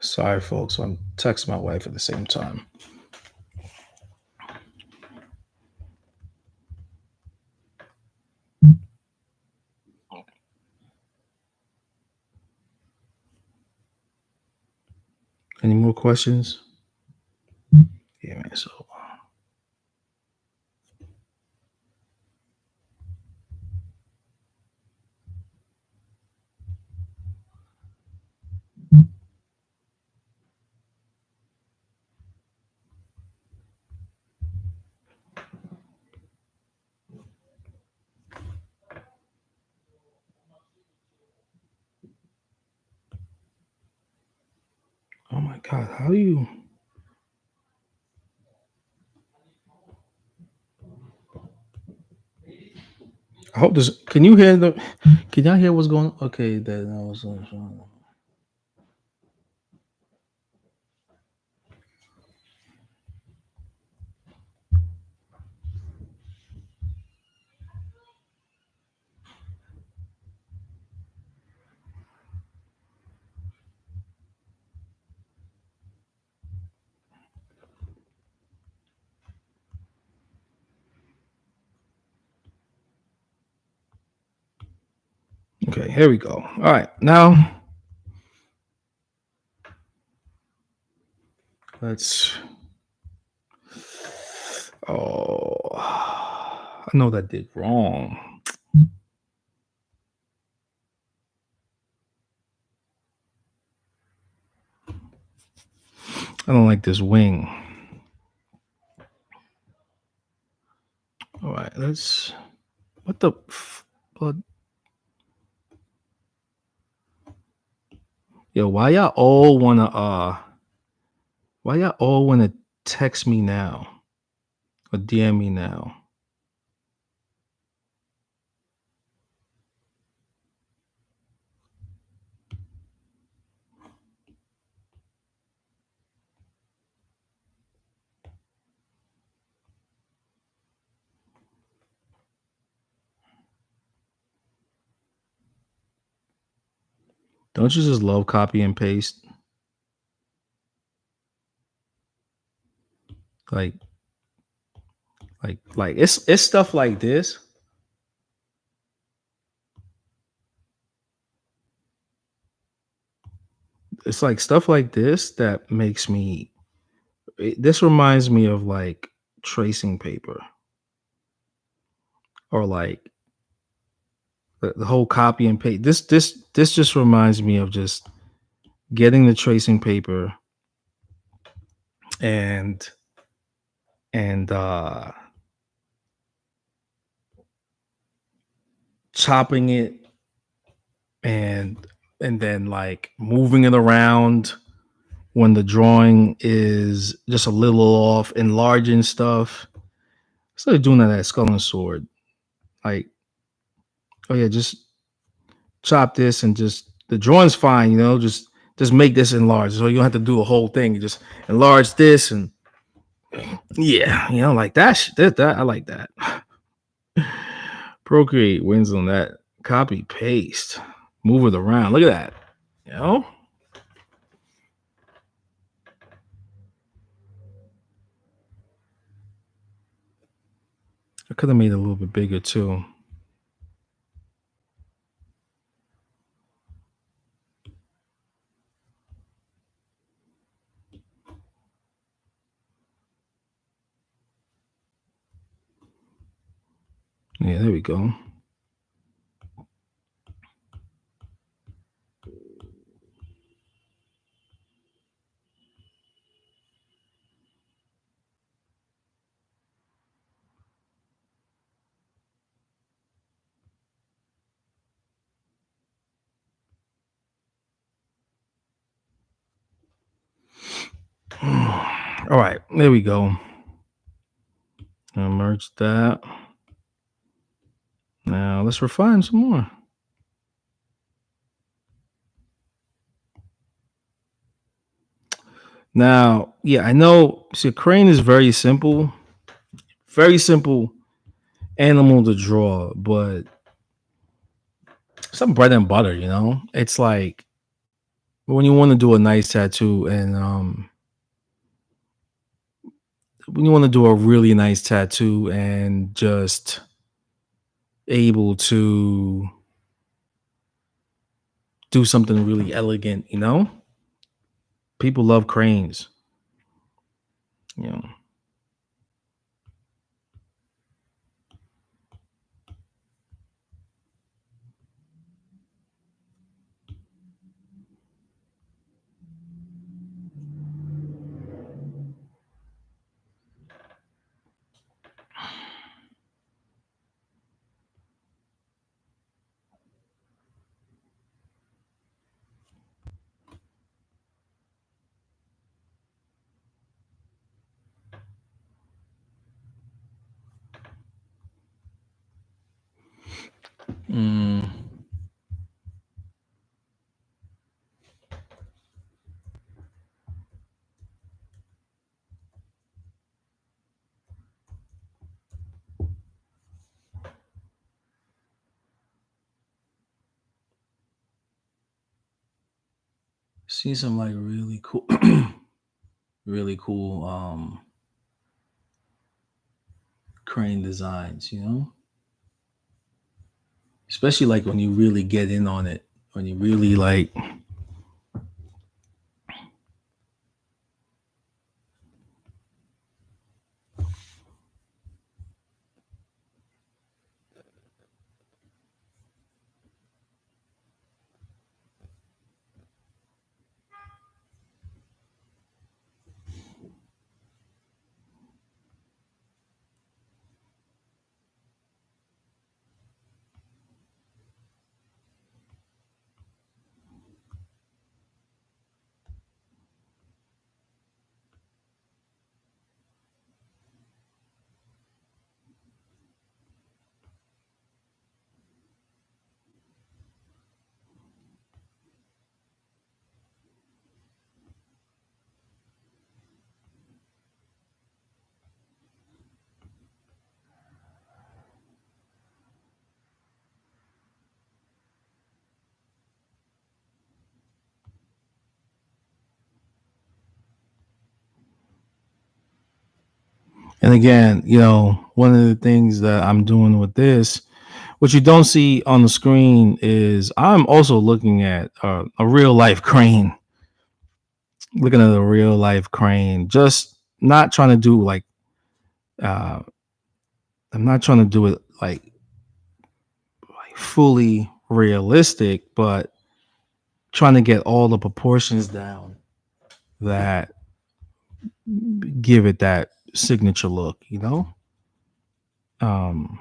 Sorry, folks. I'm texting my wife at the same time. Any more questions? Yeah, man. So, Oh my god, how do you? I hope this. Can you hear the? Can y'all hear what's going? Okay, then I was. Okay, here we go. All right, now let's. Oh, I know that did wrong. I don't like this wing. All right, let's. What the? Blood? Yo, why y'all all wanna? Why y'all all wanna text me now or DM me now? Don't you just love copy and paste? Like, like it's stuff like this. It's like stuff like this that makes me. This reminds me of like tracing paper or like the whole copy and paste. This just reminds me of just getting the tracing paper and and chopping it and and then like moving it around when the drawing is just a little off, enlarging stuff. Instead of doing that at Skull and Sword, like, oh yeah, just chop this and just the drawing's fine, just make this enlarge. So you don't have to do the whole thing. You just enlarge this and yeah, like that. That I like that. Procreate wins on that. Copy paste, move it around. Look at that. You know, I could have made it a little bit bigger too. Yeah, there we go. All right, there we go. I'll merge that. Now let's refine some more. Now, yeah, I know. See, a crane is very simple animal to draw, but some bread and butter. It's like when you want to do a nice tattoo, and when you want to do a really nice tattoo, and just able to do something really elegant. People love cranes. You know, Mm, see some like really cool, really cool crane designs. Especially like when you really get in on it, when you really like. And again, one of the things that I'm doing with this, what you don't see on the screen, is I'm also looking at a real life crane, looking at a real life crane, just not trying to do like, uh, I'm not trying to do it like fully realistic, but trying to get all the proportions down that give it that signature look. Um,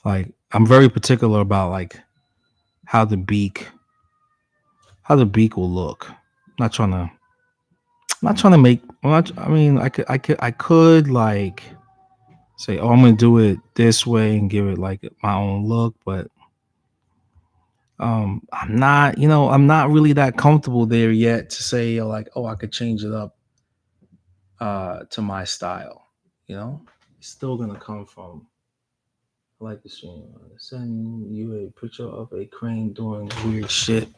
like I'm very particular about like how the beak how the beak will look. Not trying to not trying to make I'm not, I mean I could like say, oh, I'm gonna do it this way and give it like my own look, but I'm not really that comfortable there yet to say like, oh, I could change it up to my style. It's still gonna come from. I like the stream. Send you a picture of a crane doing weird shit.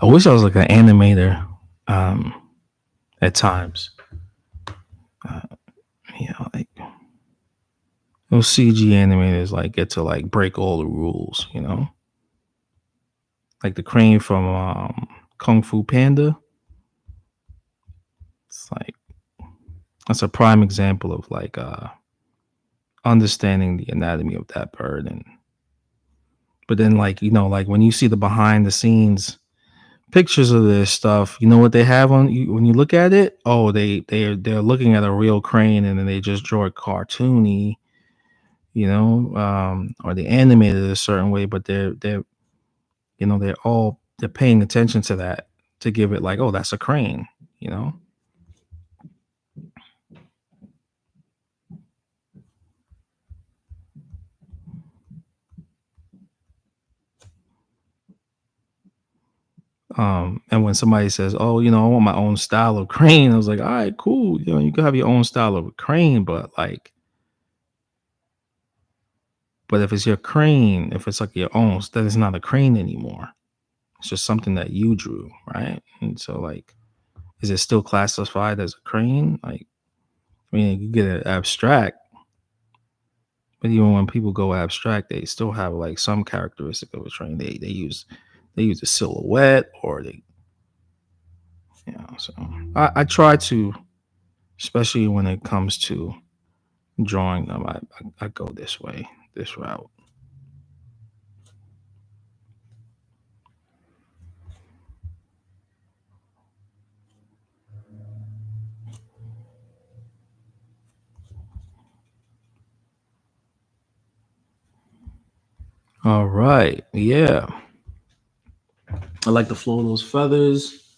I wish I was like an animator um, at times. Uh, like those CG animators like get to like break all the rules. Like the crane from Kung Fu Panda. It's like that's a prime example of like understanding the anatomy of that bird. And but then like like when you see the behind the scenes pictures of this stuff, you know what they have on you when you look at it? Oh, they're looking at a real crane and then they just draw it cartoony, or they animated it a certain way, but they're paying attention to that to give it like, oh, that's a crane, you know. And when somebody says, oh, I want my own style of crane, I was like, all right, cool, you can have your own style of crane, but like, but if it's your crane, if it's like your own, then it's not a crane anymore. It's just something that you drew, right? And so, like, is it still classified as a crane? Like, I mean, you get it abstract, but even when people go abstract, they still have like some characteristic of a train. They use a silhouette, or So I try to, especially when it comes to drawing them, I go this way, this route. All right, yeah. I like the flow of those feathers.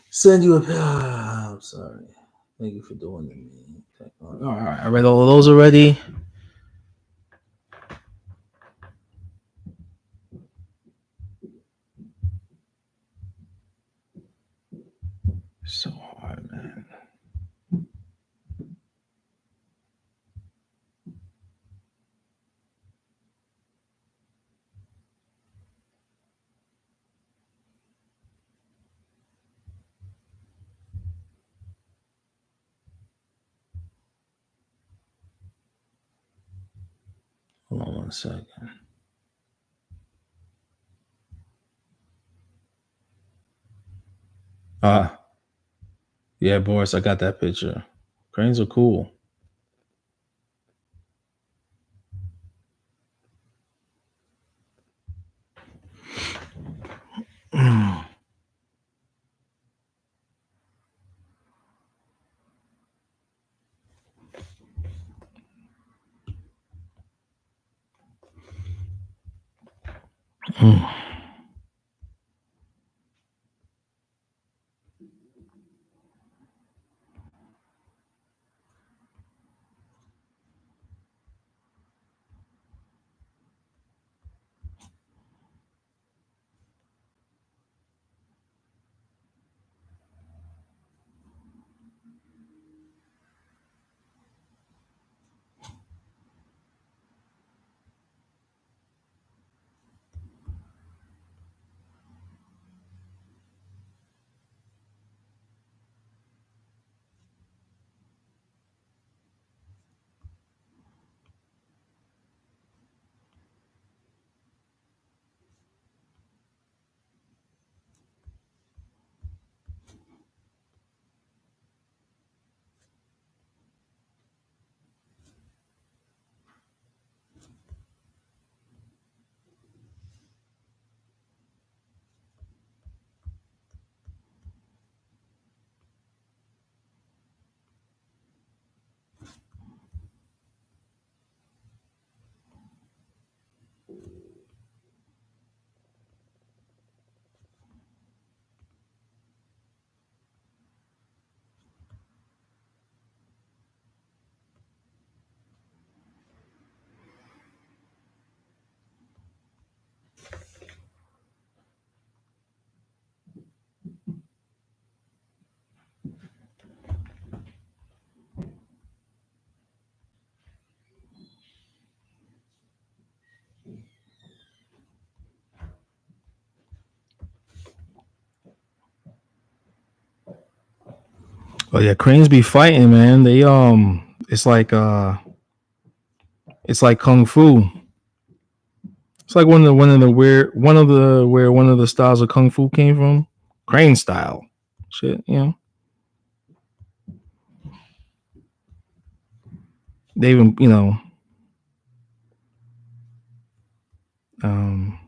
Send you a. I'm sorry. Thank you for doing it, man. All right, I read all of those already. So hard, man. Hold on 1 second. Yeah, Boris, I got that picture. Cranes are cool. Oh yeah, cranes be fighting, man. They it's like kung fu. It's like one of the styles of kung fu came from. Crane style. Shit, you know. They even, um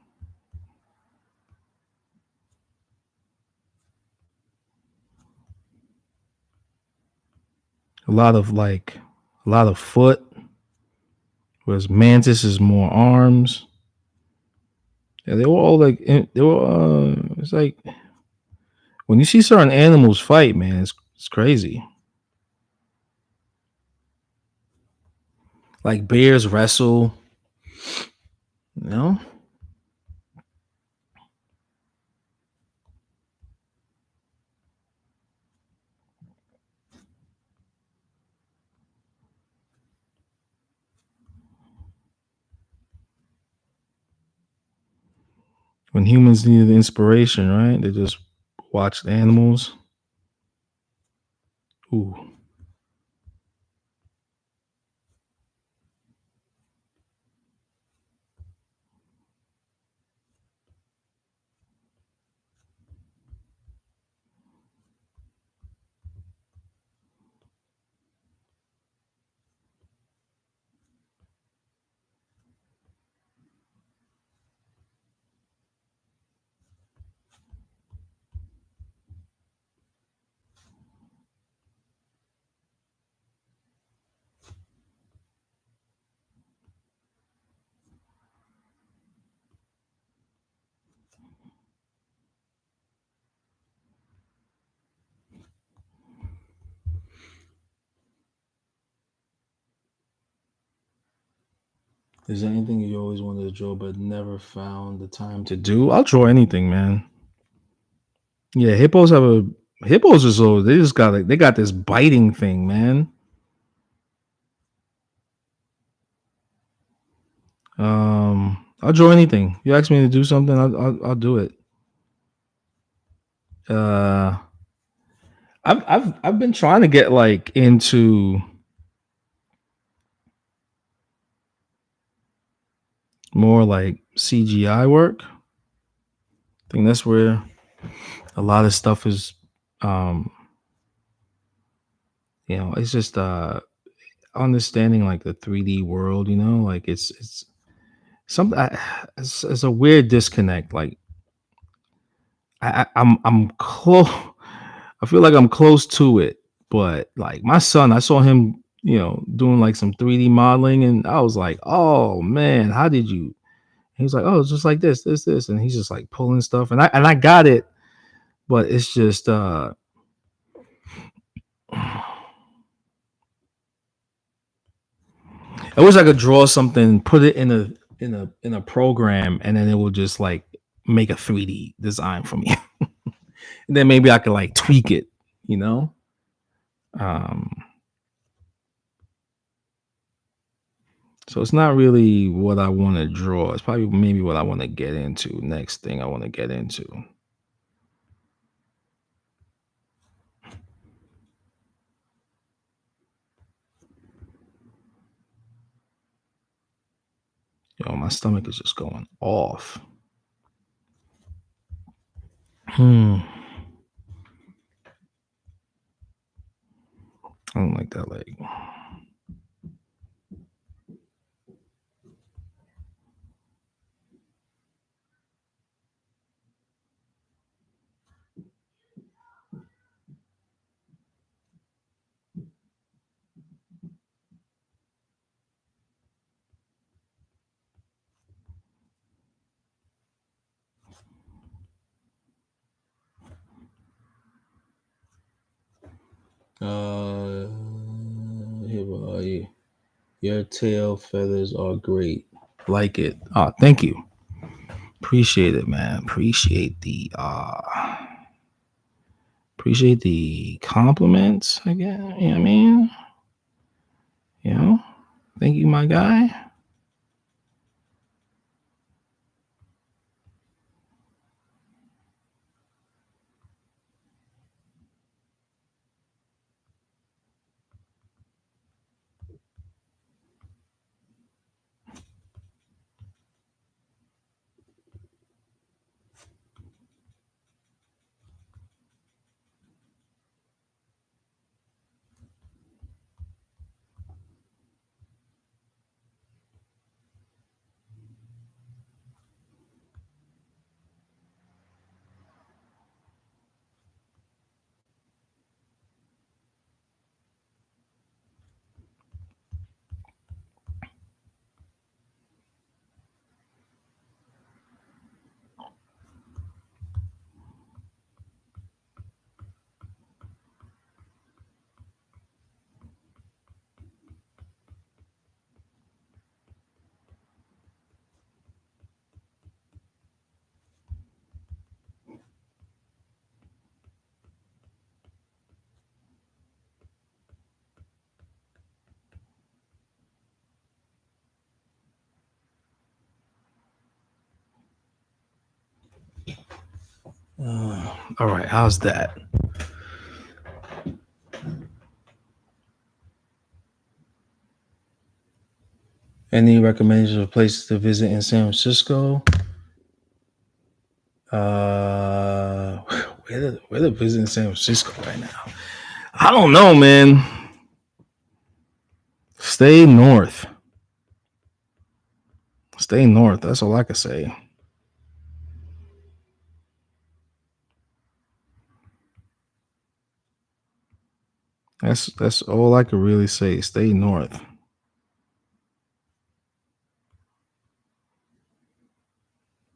a lot of foot, whereas Mantis is more arms. Yeah, they were all like they were. It's like when you see certain animals fight, man, it's crazy. Like bears wrestle, you know. When humans needed inspiration, right? They just watched animals. Ooh, Is there anything you always wanted to draw but never found the time to do? I'll draw anything, man. Yeah, hippos are so they just got they got this biting thing, man. I'll draw anything. You ask me to do something, I'll do it. Uh, I've been trying to get like into more like CGI work. I think that's where a lot of stuff is. Um, it's just understanding like the 3D world. Like it's some it's a weird disconnect. Like I'm close. I feel like I'm close to it, but like my son, I saw him, doing like some 3D modeling, and I was like, "Oh man, how did you?" He was like, "Oh, it's just like this," and he's just like pulling stuff, and I got it, but it's just I wish I could draw something, put it in a program, and then it will just like make a 3D design for me, and then maybe I could like tweak it, you know. Um, So it's not really what I want to draw. It's probably maybe what I want to get into. Next thing I want to get into. My stomach is just going off. Hmm. I don't like that leg. Here are you. Your tail feathers are great. Like it. Oh, thank you. Appreciate it, man. Appreciate the compliments again. You know what I mean? You know? Thank you, my guy. All right, how's that? Any recommendations of places to visit in San Francisco? Uh, where to visit in San Francisco right now? I don't know, man. Stay north. Stay north. That's all I can say. That's all I could really say. Stay north.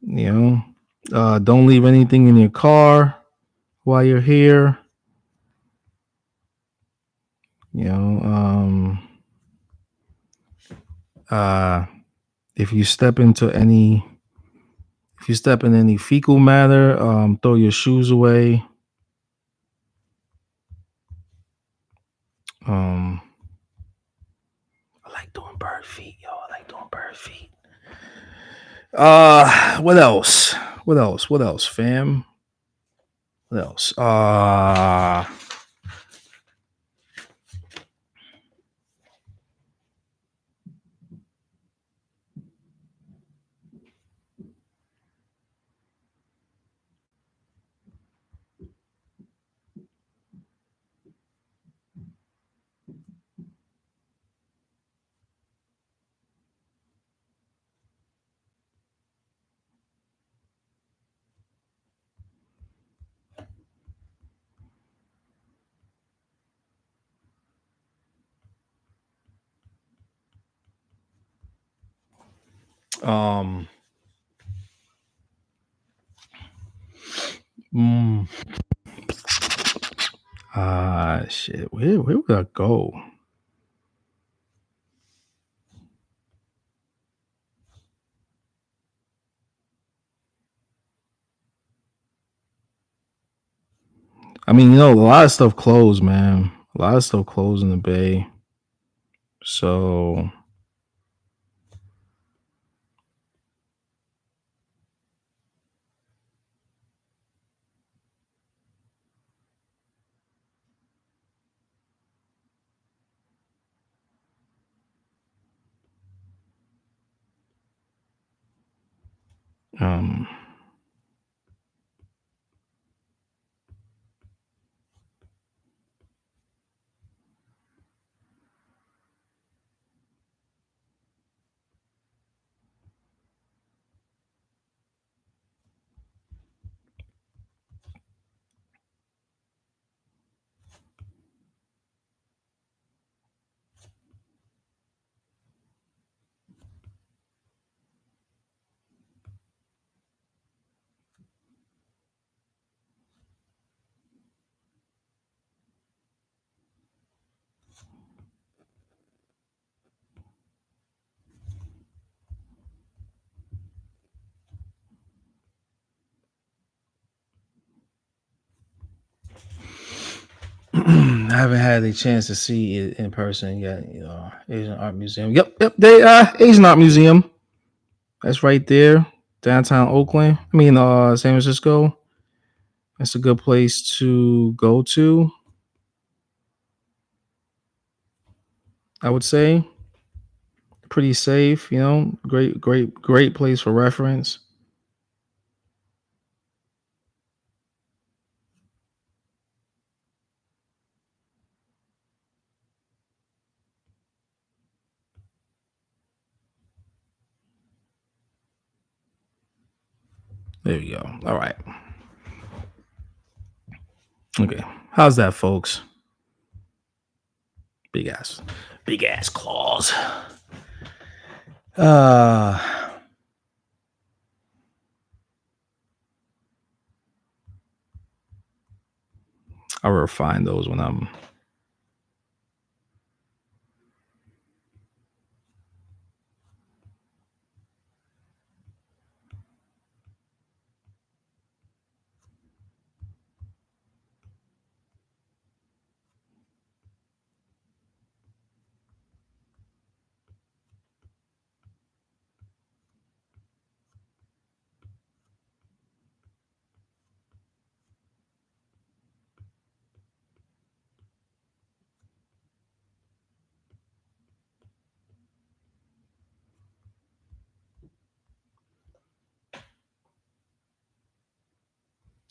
You know, don't leave anything in your car while you're here. You know, uh, If you step into any if you step in any fecal matter, throw your shoes away. Um, I like doing bird feet, yo. I like doing bird feet. What else? What else? What else, fam? What else? Um, mm, shit. Where would I go? I mean, a lot of stuff closed, man. A lot of stuff closed in the Bay. So, um, I haven't had a chance to see it in person yet. Asian Art Museum. Yep. They Asian Art Museum. That's right there, downtown Oakland. I mean, San Francisco. That's a good place to go to. I would say pretty safe. Great place for reference. There you go. All right. Okay. How's that, folks? Big ass, big ass claws. Uh, I'll refine those when I'm.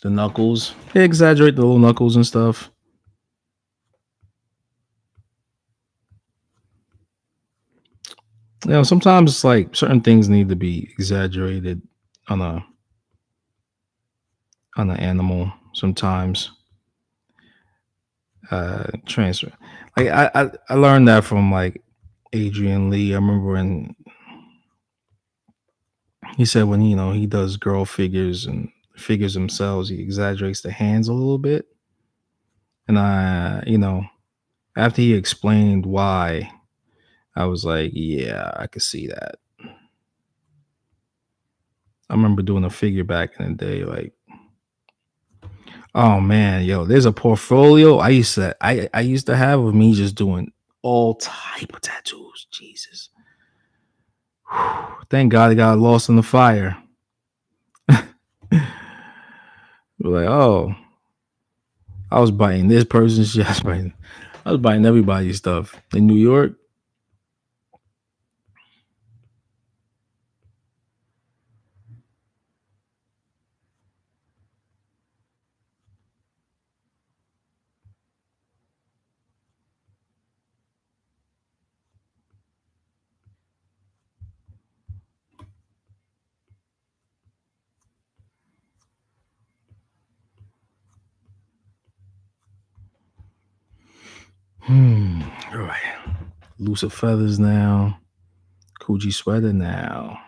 The knuckles. They exaggerate the little knuckles and stuff. Sometimes like certain things need to be exaggerated on a on an animal. Sometimes transfer. Like I learned that from like Adrian Lee. I remember when he said when he does girl figures and figures themselves, he exaggerates the hands a little bit. And after he explained why, I was like, yeah, I could see that. remember doing a figure back in the day. Like, oh man, yo, there's a portfolio I used to have of me just doing all type of tattoos. Jesus. Whew. Thank God it got lost in the fire. We're like, oh, I was biting this person's shit. I was biting everybody's stuff in New York. All right. Looser feathers now. Coochie sweater now.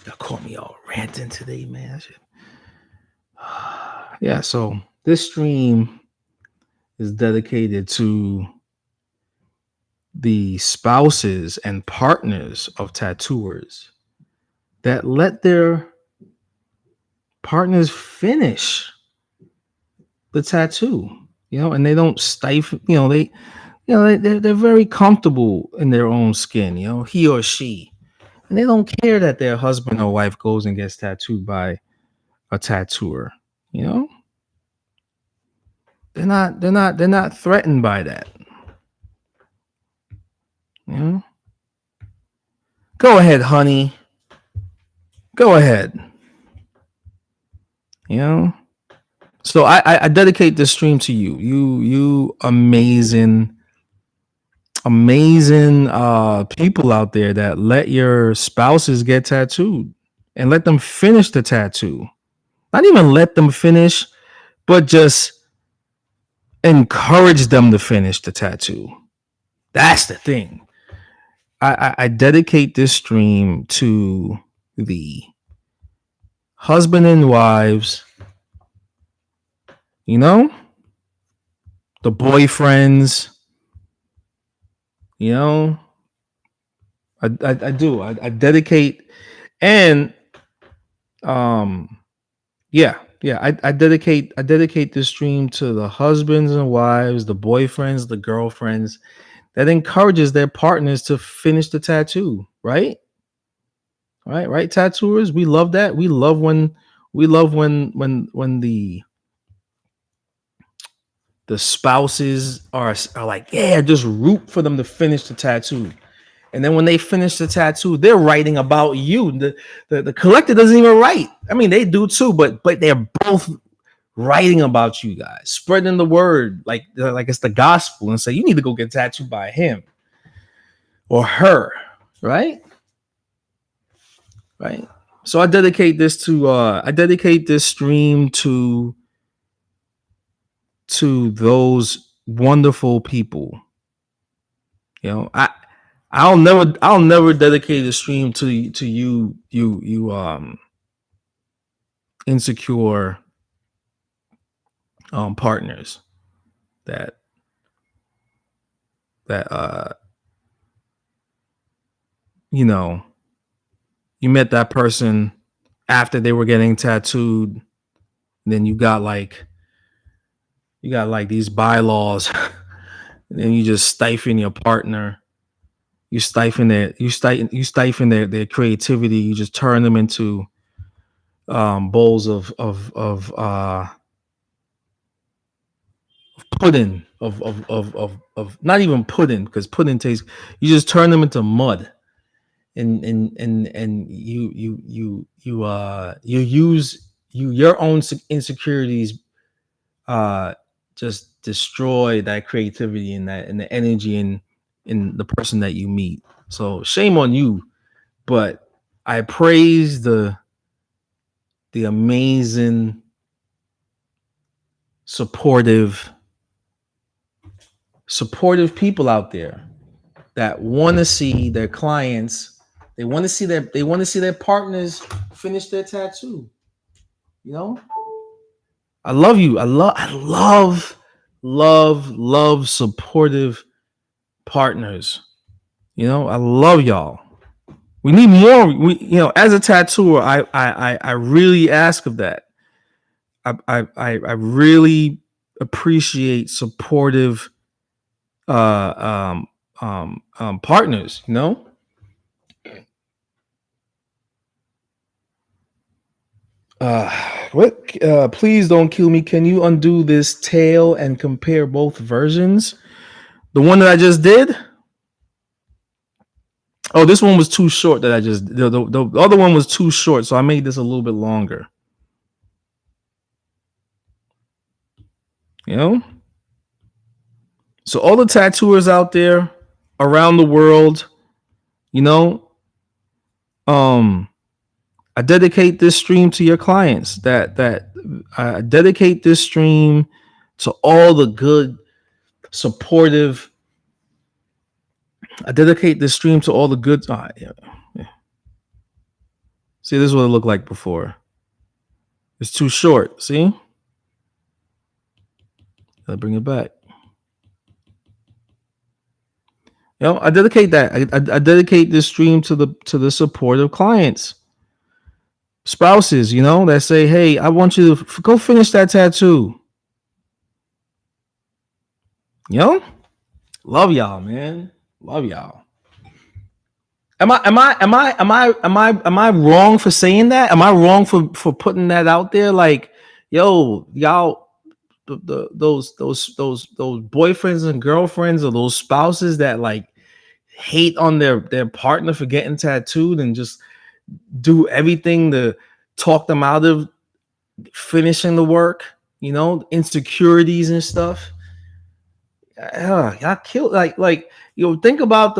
Y'all caught me all ranting today, man. Yeah, so this stream is dedicated to the spouses and partners of tattooers that let their partners finish the tattoo, and they don't stifle, they're very comfortable in their own skin, he or she, and they don't care that their husband or wife goes and gets tattooed by a tattooer, you know, they're not threatened by that, you know. Go ahead, honey. Go ahead. You know. So I dedicate this stream to you. You amazing people out there that let your spouses get tattooed and let them finish the tattoo. Not even let them finish, but just encourage them to finish the tattoo. That's the thing. I dedicate this stream to the husband and wives, the boyfriends, I do. I dedicate, and I dedicate this stream to the husbands and wives, the boyfriends, the girlfriends that encourages their partners to finish the tattoo, right? Right, tattooers. We love that. We love when the spouses are like, yeah, just root for them to finish the tattoo. And then when they finish the tattoo, they're writing about you. The collector doesn't even write. I mean, they do too, but they're both writing about you guys, spreading the word like it's the gospel, and say you need to go get tattooed by him or her, right? Right. So I dedicate this stream to those wonderful people. I'll never dedicate a stream to you insecure partners that you met that person after they were getting tattooed, then you got like these bylaws, and then you just stifle your partner. You stifle their creativity. You just turn them into bowls of pudding of not even pudding, because pudding tastes, you just turn them into mud, and you use your own insecurities, uh just destroy that creativity and that and the energy in the person that you meet. So shame on you, but I praise the amazing, supportive people out there that want to see their clients, they want to see their partners finish their tattoo. You know, I love you. I love supportive partners. You know, I love y'all. We need more. As a tattooer, I really ask of that. I really appreciate supportive uh partners. What? Please don't kill me. Can you undo this tail and compare both versions? The one that I just did. Oh, this one was too short. That I just the other one was too short, so I made this a little bit longer. You know. So all the tattooers out there around the world, you know, um, I dedicate this stream to your clients. That I dedicate this stream to all the good, supportive. I dedicate this stream to all the good. Yeah. See, this is what it looked like before. It's too short. See, gotta bring it back. I dedicate that. I dedicate this stream to the supportive clients, spouses. That say, "Hey, I want you to go finish that tattoo." Love y'all, man. Love y'all. Am I wrong for saying that? Am I wrong for putting that out there? Like, yo, y'all, those boyfriends and girlfriends, or those spouses that like hate on their partner for getting tattooed and just do everything to talk them out of finishing the work. Insecurities and stuff. Y'all kill think about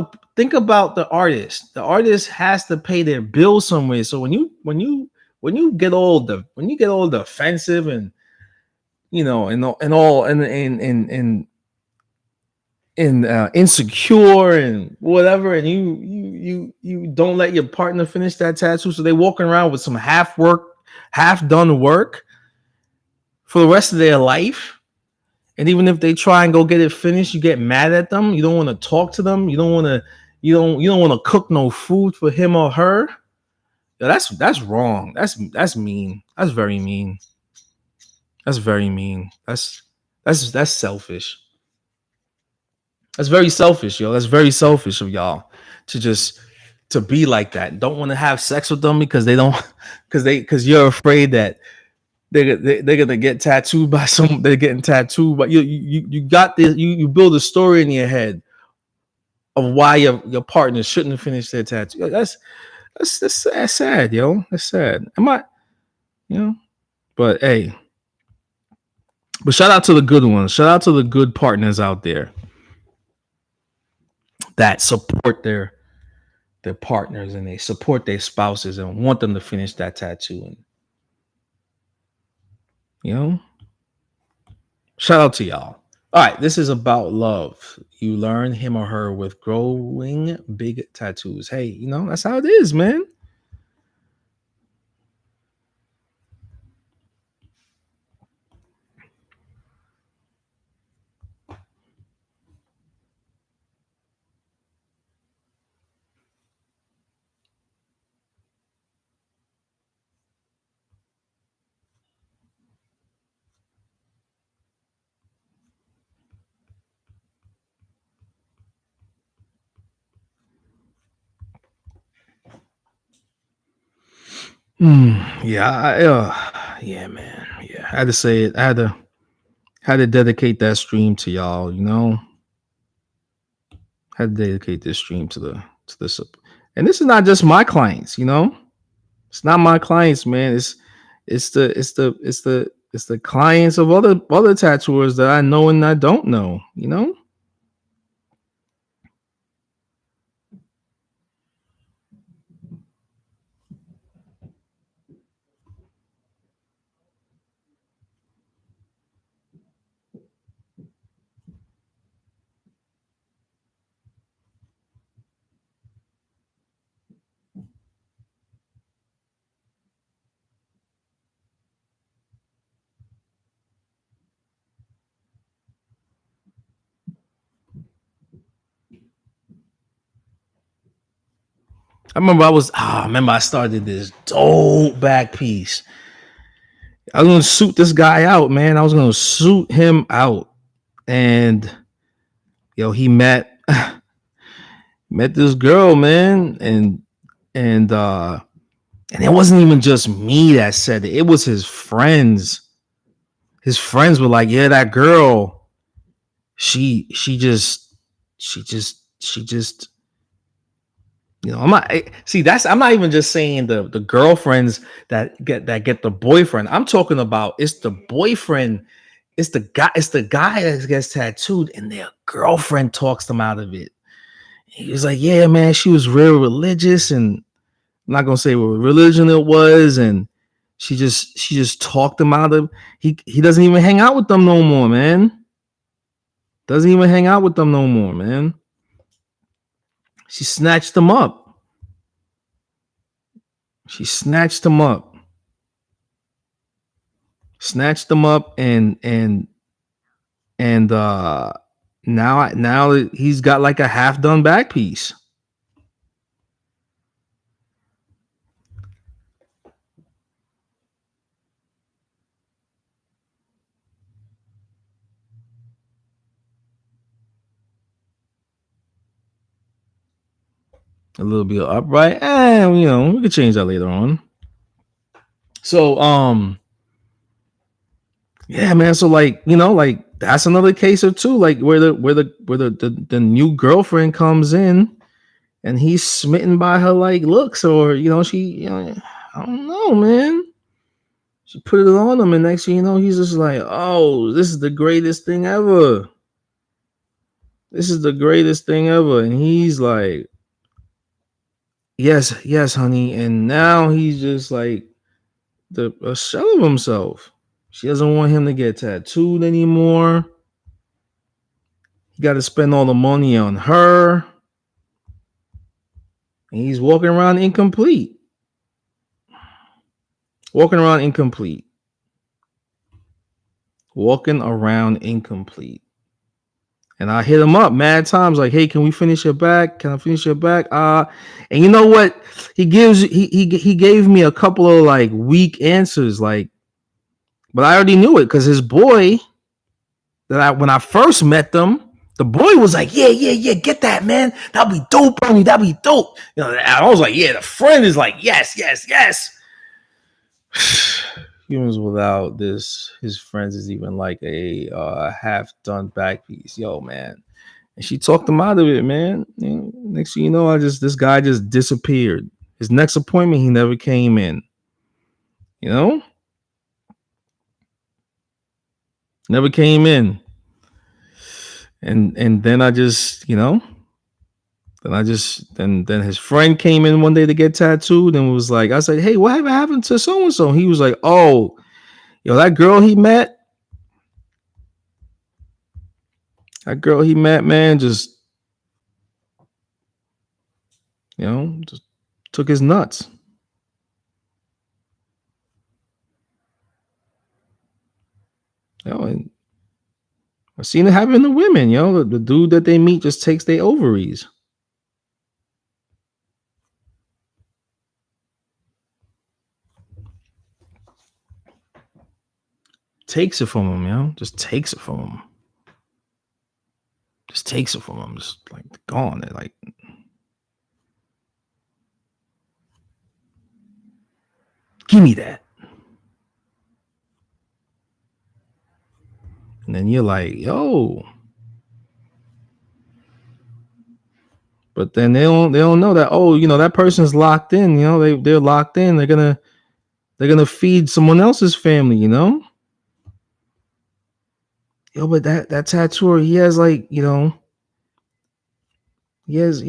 the artist. The artist has to pay their bills somewhere. So when you get all defensive and and all and insecure and whatever, and you don't let your partner finish that tattoo, so they walking around with some half done work for the rest of their life. And even if they try and go get it finished, you get mad at them. You don't want to talk to them. You don't want to cook no food for him or her. Yeah, that's wrong. That's mean. That's very mean. That's very mean. That's selfish. That's very selfish, yo. That's very selfish of y'all to be like that. Don't want to have sex with them because they don't because you're afraid that they're gonna get tattooed by some. They're getting tattooed, but you got this. You build a story in your head of why your partner shouldn't finish their tattoo. That's sad, yo. That's sad. Am I? You know. But hey, but shout out to the good ones. Shout out to the good partners out there that support their partners and they support their spouses and want them to finish that tattoo. And you know, shout out to y'all. All right, this is about love. You learn him or her with growing big tattoos. Hey, that's how it is, man. Yeah, yeah, man. Yeah, I had to say it. Had to dedicate that stream to y'all, had to dedicate this stream to this. And this is not just my clients. It's not my clients, man. It's the clients of other tattooers that I know and I don't know. I remember I started this dope back piece. I was gonna suit this guy out, man. I was gonna suit him out. And he met this girl, man, and it wasn't even just me that said it. It was his friends. His friends were like, "Yeah, that girl, she just I'm not even just saying the girlfriends that get the boyfriend. I'm talking about it's the boyfriend, it's the guy that gets tattooed and their girlfriend talks them out of it. He was like, "Yeah, man, she was real religious, and I'm not gonna say what religion it was, and she just talked him out of. He doesn't even hang out with them no more, man. Doesn't even hang out with them no more, man. She snatched him up. She snatched him up. Snatched him up, and now he's got like a half done back piece. A little bit upright, and we could change that later on. So yeah, man. So like that's another case or two, like where the new girlfriend comes in and he's smitten by her like looks, or I don't know, man. She put it on him, and next thing you know, he's just like, "Oh, this is the greatest thing ever. This is the greatest thing ever." And he's like, "Yes, yes, honey." And now he's just like a shell of himself. She doesn't want him to get tattooed anymore. He got to spend all the money on her. And he's walking around incomplete. Walking around incomplete. Walking around incomplete. And I hit him up mad times like, "Hey, can we finish your back? Can I finish your back?" And you know what? He gave me a couple of like weak answers, like, but I already knew it because his boy when I first met them, the boy was like, "Yeah, yeah, yeah, get that, man. That'll be dope, homie. That'll be dope." I was like, "Yeah." The friend is like, "Yes, yes, yes." Humans without this, his friends is even like a half done back piece, yo, man. And she talked him out of it, man. Next thing you know, this guy just disappeared. His next appointment, he never came in. You know, never came in. And then I just, then his friend came in one day to get tattooed and was like, I said, "Hey, what happened to so and so?" He was like, "Oh, that girl he met, man, just took his nuts." And I've seen it happen to women. The dude that they meet just takes their ovaries, takes it from him. Just takes it from him. Just takes it from him. Just like gone. They're like, "Give me that." And then you're like, yo. But then they don't know that, oh, that person's locked in, they're locked in. They're gonna feed someone else's family, Yo, but that tattooer, he has like, he has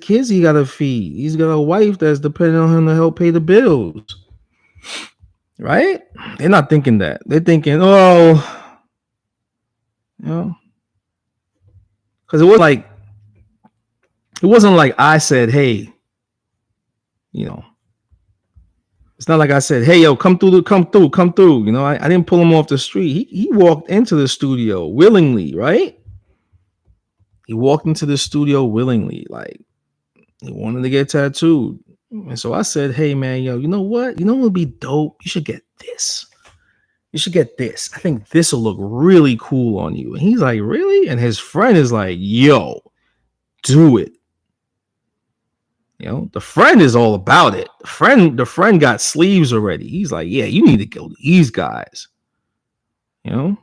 kids he gotta feed. He's got a wife that's depending on him to help pay the bills. Right? They're not thinking that. They're thinking, oh, because it wasn't like I said, hey, you know, it's not like I said, hey, yo, come through. I didn't pull him off the street. He walked into the studio willingly, right? He walked into the studio willingly, like he wanted to get tattooed. And so I said, hey, man, yo, you know what? You know what would be dope? You should get this. You should get this. I think this will look really cool on you. And he's like, really? And his friend is like, yo, do it. The friend is all about it. The friend got sleeves already. He's like, yeah, you need to go to these guys. Because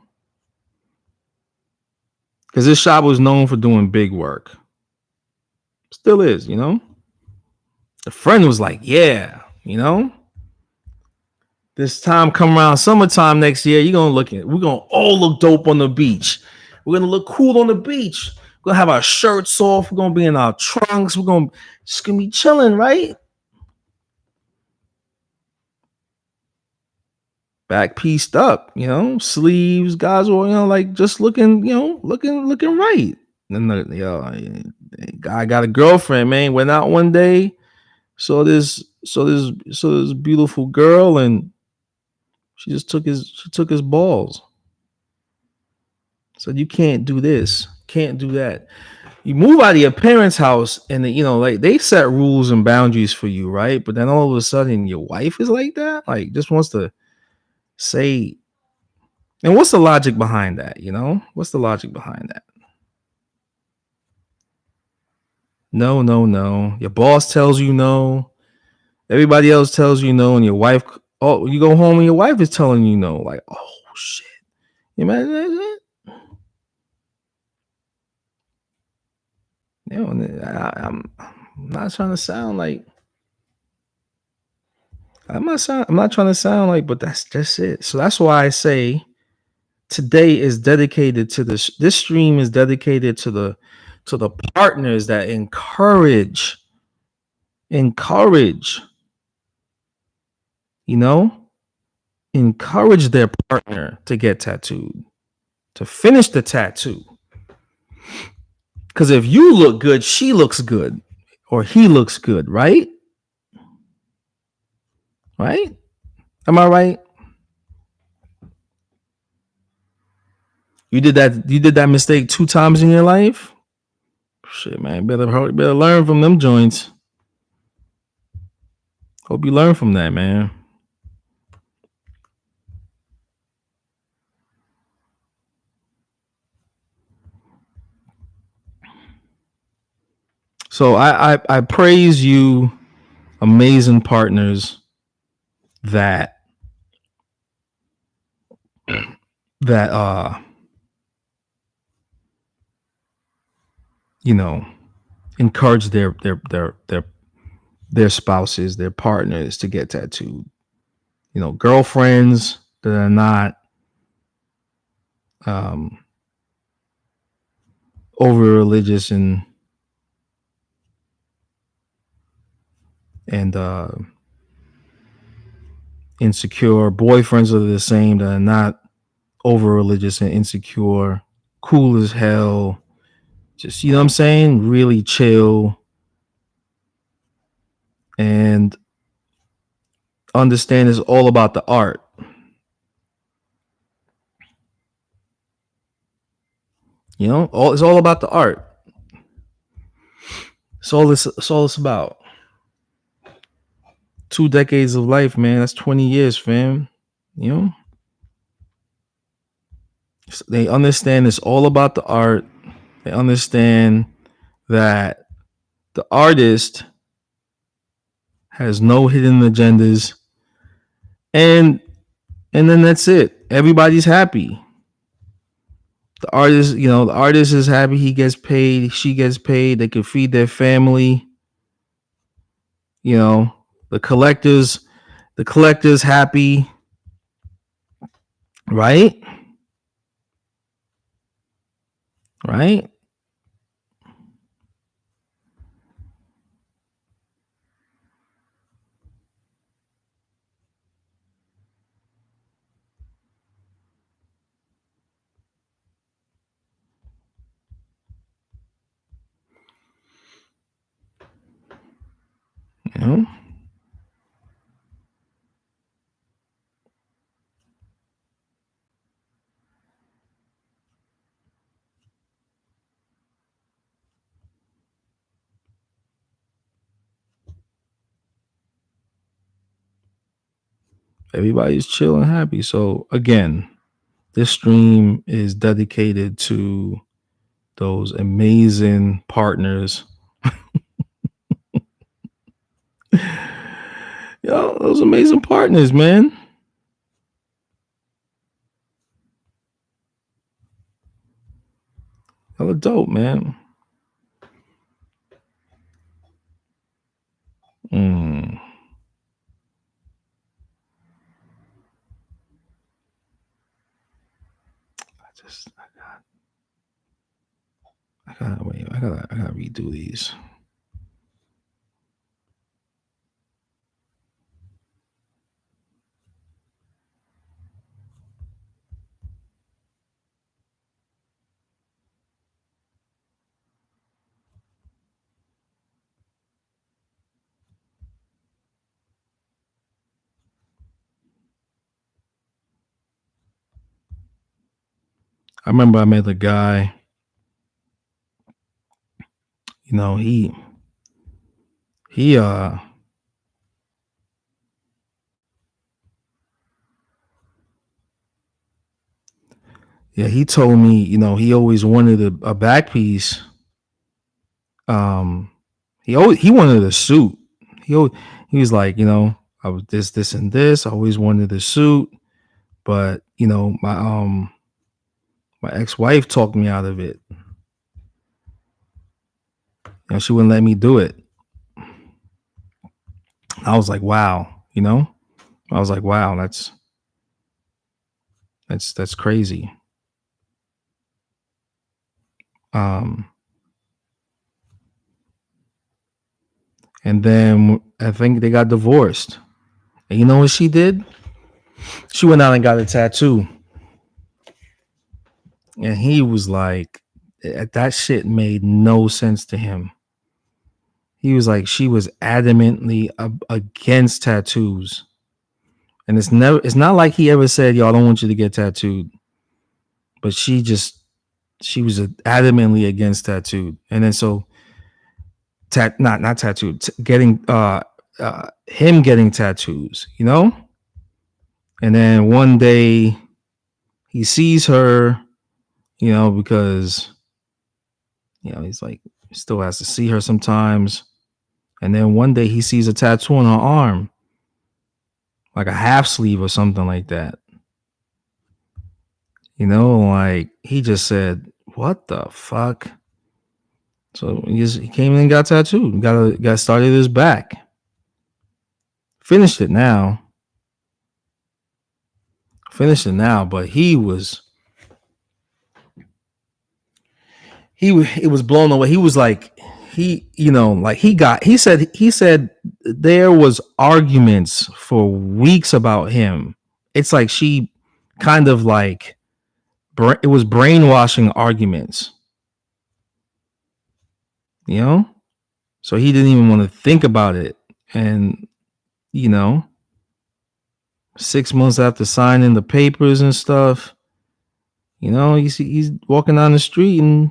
this shop was known for doing big work. Still is, The friend was like, yeah, this time come around summertime next year, we're gonna all look dope on the beach. We're gonna look cool on the beach. We're gonna have our shirts off. We're gonna be in our trunks. Just gonna be chilling, right? Back pieced up, sleeves, guys were, like just looking, looking right. And guy got a girlfriend, man. Went out one day, saw this beautiful girl, and she took his balls. Said, you can't do this, can't do that. You move out of your parents' house, and like they set rules and boundaries for you, right? But then all of a sudden, your wife is like that, like just wants to say. And what's the logic behind that? What's the logic behind that? No, no, no. Your boss tells you no. Everybody else tells you no, and your wife. Oh, you go home and your wife is telling you no. Like, oh shit. You imagine that? I'm not trying to sound like. I'm not trying to sound like, but that's just it. So that's why I say today is dedicated to this. This stream is dedicated to the partners that encourage, encourage their partner to get tattooed, to finish the tattoo. Because if you look good, she looks good, or he looks good, right? Right? Am I right? You did that mistake 2 times in your life? Shit, man. Better learn from them joints. Hope you learn from that, man. So I praise you, amazing partners that encourage their spouses, their partners to get tattooed. Girlfriends that are not over religious and insecure. Boyfriends are the same, that are not over religious and insecure, cool as hell. Just, what I'm saying? Really chill and understand it's all about the art. It's all about the art. It's all it's about. 2 decades of life, man. That's 20 years, fam. They understand it's all about the art. They understand that the artist has no hidden agendas, and then that's it. Everybody's happy. The artist, the artist is happy. He gets paid. She gets paid. They can feed their family. You know, the collectors, the collectors happy, right? Right? You know, everybody's chill and happy. So again, this stream is dedicated to those amazing partners. Those amazing partners, man. Hella dope, man. Mm. I gotta redo these. I remember I met a guy. He he yeah, he told me, he always wanted a back piece. He wanted a suit. He was like, I was this and this. I always wanted a suit, but my ex-wife talked me out of it. She wouldn't let me do it. I was like, wow, I was like, wow, that's crazy. And then I think they got divorced. And you know what she did? She went out and got a tattoo. And he was like, that shit made no sense to him. He was like, she was adamantly against tattoos. And it's not like he ever said, yo, I don't want you to get tattooed. But she was adamantly against tattooed. And then so not tattooed, getting him getting tattoos, And then one day he sees her, because he's like, still has to see her sometimes. And then one day he sees a tattoo on her arm, like a half sleeve or something like that. Like he just said, what the fuck? So he came in and got tattooed. Got started his back. Finished it now. But he was blown away. He was like, he said there was arguments for weeks about him. It's like she kind of like, it was brainwashing arguments, so he didn't even want to think about it. And 6 months after signing the papers and stuff, he's walking down the street and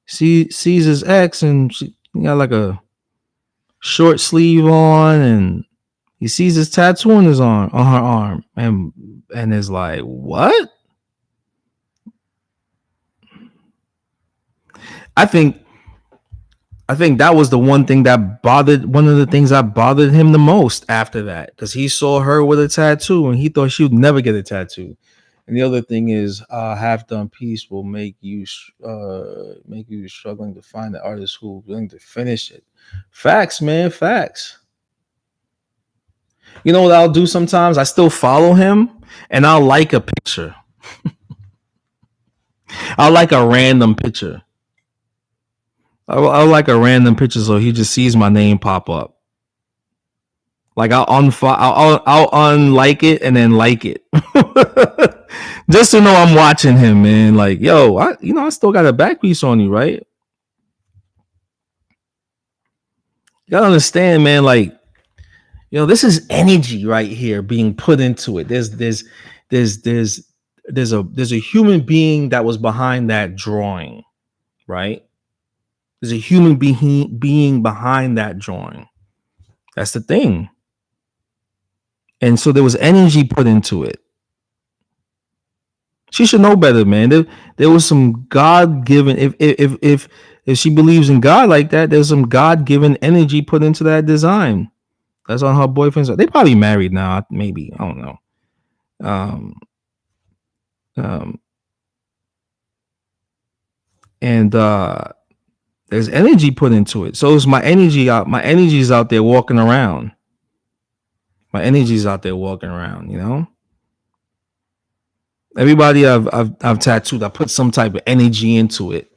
sees his ex, and she got like a short sleeve on, and he sees his tattoo on her arm, and is like, what? I think that was one of the things that bothered him the most after that, because he saw her with a tattoo and he thought she would never get a tattoo. And the other thing is, half done piece will make you struggling to find the artist who willing to finish it. Facts, man, facts. You know what I'll do sometimes? I still follow him, and I'll like a picture. I'll like a random picture. I'll like a random picture so he just sees my name pop up. Like I'll unlike it and then like it, just to know I'm watching him, man. Like, yo, I still got a back piece on you, right? You gotta understand, man. Like, this is energy right here being put into it. There's there's a human being that was behind that drawing, right? There's a human being behind that drawing. That's the thing. And so there was energy put into it. She should know better, man. There was some God given. If she believes in God like that, there's some God given energy put into that design. That's on her boyfriend's. They probably married now. Maybe, I don't know. Um, um, and there's energy put into it. So it's my energy out. My energy is out there walking around. My energy is out there walking around. Everybody I've tattooed, I put some type of energy into it.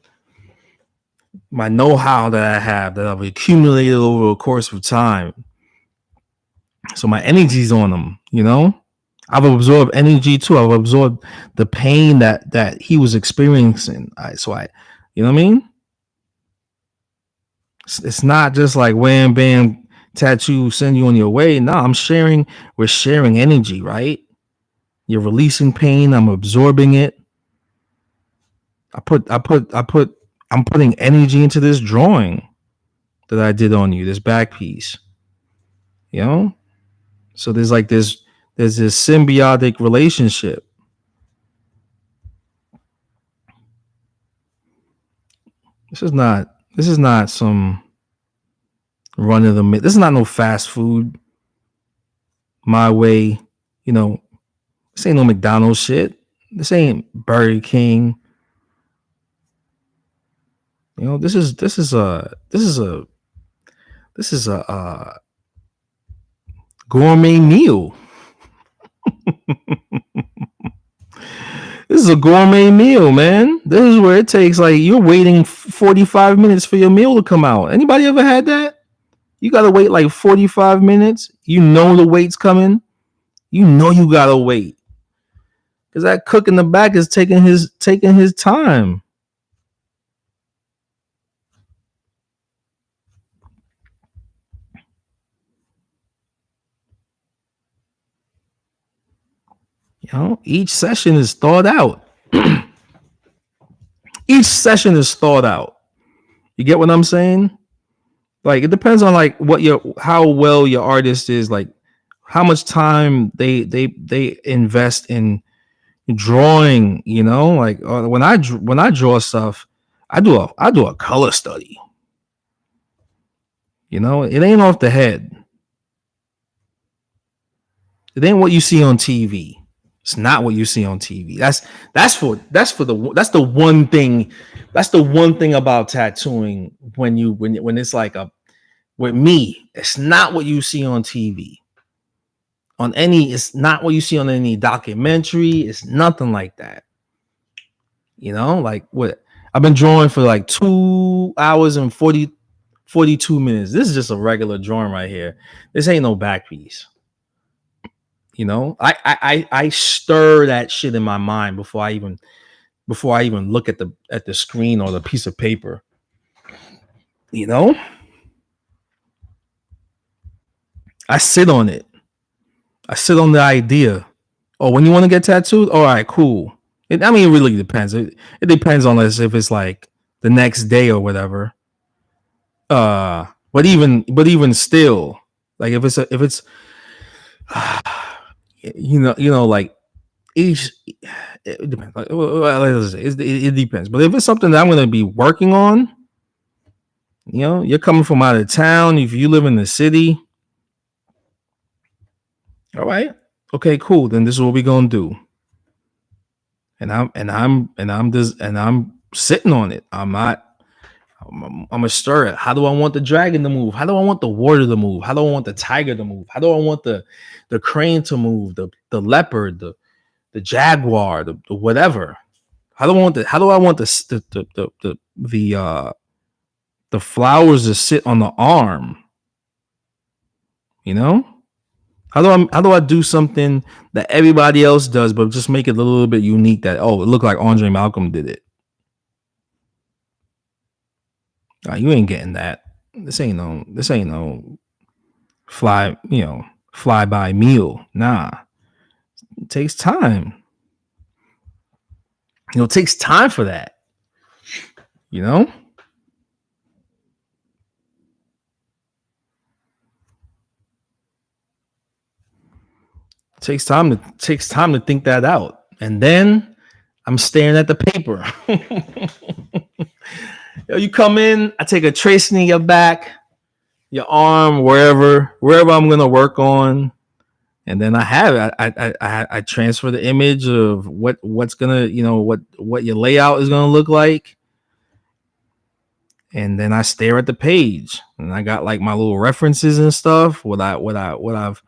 My know-how that I have that I've accumulated over a course of time. So my energy's on them. I've absorbed energy too. I've absorbed the pain that he was experiencing. You know what I mean? It's not just like wham bam tattoo send you on your way. No, we're sharing energy, right? You're releasing pain, I'm absorbing it. I'm putting energy into this drawing that I did on you, this back piece. So there's this symbiotic relationship. This is not some run of the mill. This is not no fast food. My way, this ain't no McDonald's shit. This ain't Burger King. This is a gourmet meal. This is a gourmet meal, man. This is where it takes you're waiting 45 minutes for your meal to come out. Anybody ever had that? You gotta wait 45 minutes. You know the wait's coming. You know you gotta wait. Cause that cook in the back is taking his time. Each session is thought out. Each session is thought out. You get what I'm saying? It depends on how well your artist is, how much time they invest in drawing. When I draw stuff, I do a color study. It ain't off the head. It ain't what you see on TV. It's not what you see on TV. That's the one thing. That's the one thing about tattooing when it's with me. It's not what you see on TV. It's not what you see on any documentary. It's nothing like that. What I've been drawing for 2 hours and 42 minutes. This is just a regular drawing right here. This ain't no back piece. I stir that shit in my mind before I even look at the screen or the piece of paper. I sit on it. I sit on the idea. Oh, when you want to get tattooed? All right, cool. It really depends. It depends on if it's the next day or whatever. But even still, if it's each, it depends. It depends. But if it's something that I'm going to be working on, you're coming from out of town. If you live in the city, all right, okay, cool. Then this is what we're going to do. and I'm sitting on it. I'm gonna stir it. How do I want the dragon to move? How do I want the warrior to move? How do I want the tiger to move? How do I want the crane to move? The leopard, the jaguar, the whatever. How do I want the flowers to sit on the arm? You know? How do I do something that everybody else does, but just make it a little bit unique? That, oh, it looked like Andre Malcolm did it. You ain't getting that. This ain't no fly, fly by meal. Nah, it takes time. It takes time for that. You know, it takes time to think that out. And then I'm staring at the paper. You come in, I take a tracing of your back, your arm, wherever I'm gonna work on, and then I have it. I transfer the image of what's gonna, what your layout is gonna look like, and then I stare at the page, and I got like my little references and stuff. What I've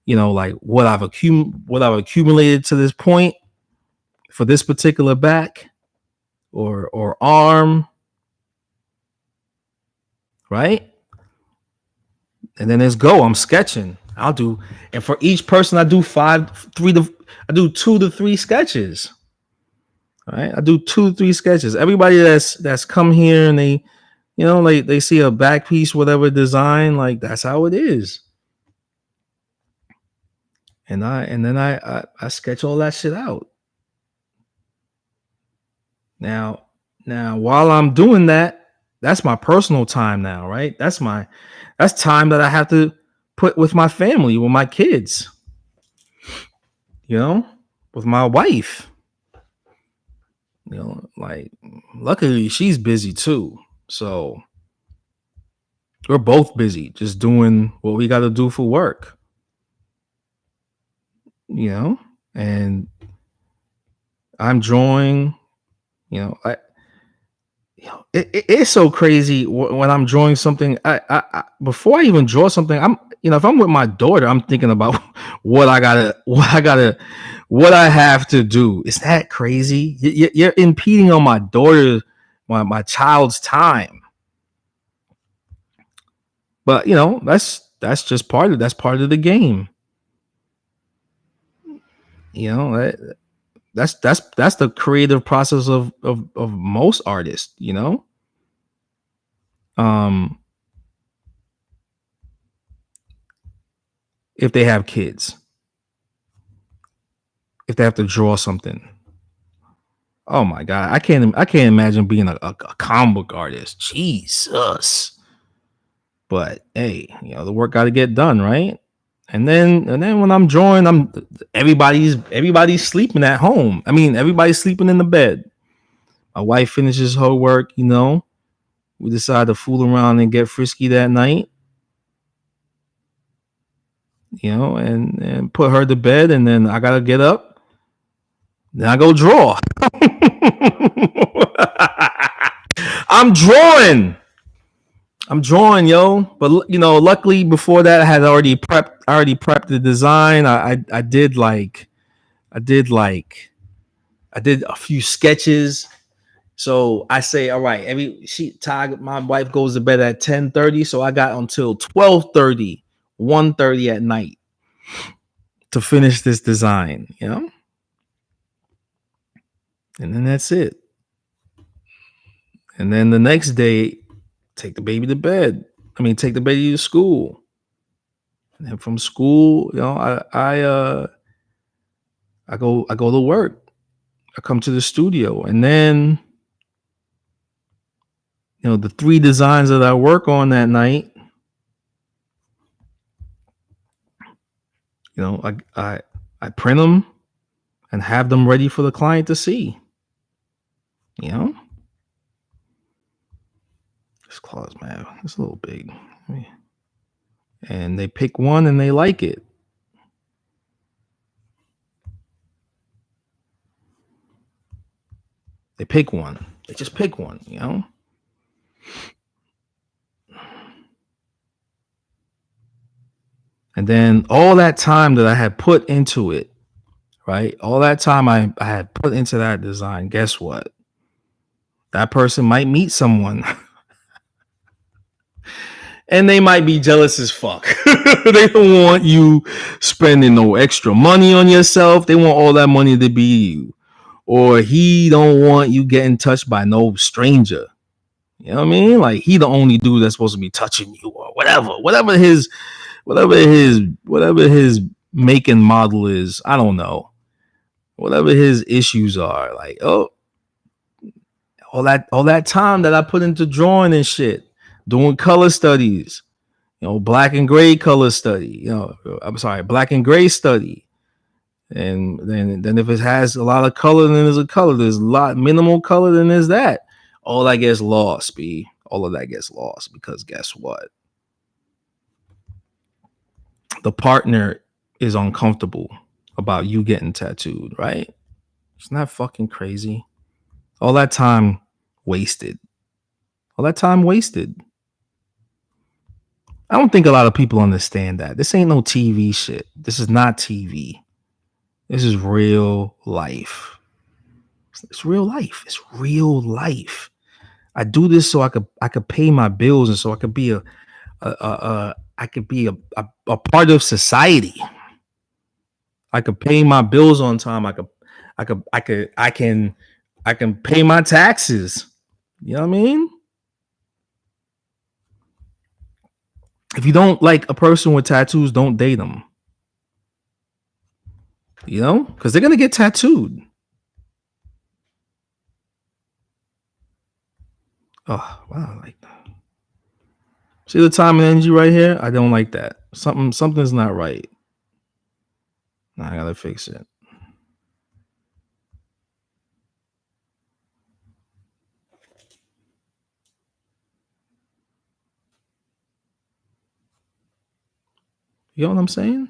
like what I've accumulated to this point for this particular back or arm, right? And then let's go. I'm sketching. And for each person, I do I do 2 to 3 sketches. All right, I do 2 to 3 sketches. Everybody that's come here and like they see a back piece, whatever design, like that's how it is. And then I sketch all that shit out. Now, while I'm doing that, that's my personal time now, right? That's time that I have to put with my family, with my kids, with my wife. Like, luckily she's busy too. So we're both busy just doing what we got to do for work, and I'm drawing, I, it's so crazy when I'm drawing something. Before I even draw something, if I'm with my daughter, I'm thinking about what I have to do. Is that crazy? You're impeding on my daughter, my child's time. But that's just part of the game. That's the creative process of most artists. Um, if they have kids, if they have to draw something. Oh my god, I can't imagine being a comic book artist. Jesus. But hey, the work got to get done, right? And then when I'm drawing, everybody's sleeping at home. I mean, everybody's sleeping in the bed. My wife finishes her work. We decide to fool around and get frisky that night. And put her to bed, and then I gotta get up. Then I go draw. I'm drawing. I'm drawing, yo. But luckily before that, I had already prepped. I already prepped the design. I did a few sketches. So I say, all right, my wife goes to bed at 10:30, so I got until 12:30, 1:30 at night to finish this design. And then that's it. And then the next day, take the baby to bed. Take the baby to school. And then from school, I go to work. I come to the studio, and then the 3 designs that I work on that night, I print them and have them ready for the client to see. This clause, man, it's a little big. And they pick one and they like it. They pick one. They just pick one, you know? And then all that time that I had put into it, right? All that time I had put into that design, guess what? That person might meet someone and they might be jealous as fuck. They don't want you spending no extra money on yourself. They want all that money to be you. Or he don't want you getting touched by no stranger. You know what I mean? Like he the only dude that's supposed to be touching you or whatever his make and model is. I don't know. Whatever his issues are. Like, oh, all that time that I put into drawing and shit, doing color studies, black and gray color study, I'm sorry, black and gray study. And then if it has a lot of color, then there's a color. There's a lot minimal color, then there's that. All that gets lost, B. All of that gets lost because guess what? The partner is uncomfortable about you getting tattooed, right? Isn't that fucking crazy? All that time wasted. All that time wasted. I don't think a lot of people understand that. This ain't no TV shit. This is not TV. This is real life. It's real life. It's real life. I do this so I could pay my bills and so I could be a part of society. I could pay my bills on time. I can pay my taxes. You know what I mean? If you don't like a person with tattoos, don't date them. You know, because they're gonna get tattooed. Oh wow, like see the time and energy right here? I don't like that. Something's not right. Now I gotta fix it. You know what I'm saying?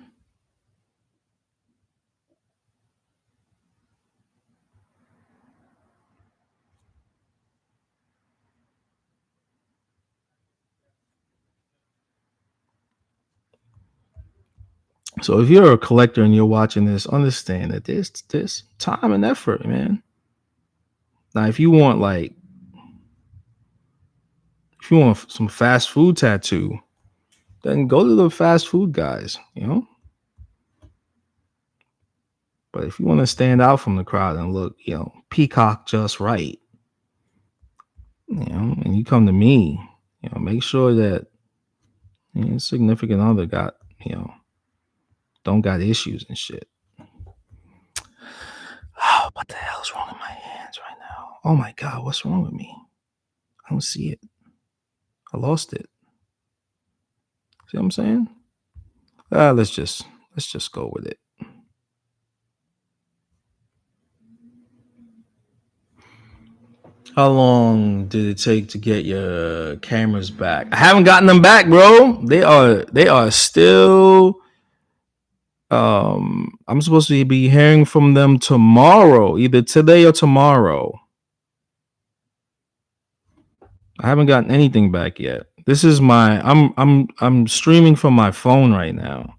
So if you're a collector and you're watching this, understand that there's time and effort, man. Now, if you want some fast food tattoo, then go to the fast food guys, you know. But if you want to stand out from the crowd and look, peacock just right, and you come to me, make sure that your significant other don't got issues and shit. Oh, what the hell's wrong with my hands right now? Oh my God, what's wrong with me? I don't see it. I lost it. See what I'm saying? Let's just go with it. How long did it take to get your cameras back? I haven't gotten them back, bro. They are still. I'm supposed to be hearing from them tomorrow, either today or tomorrow. I haven't gotten anything back yet. This is I'm streaming from my phone right now.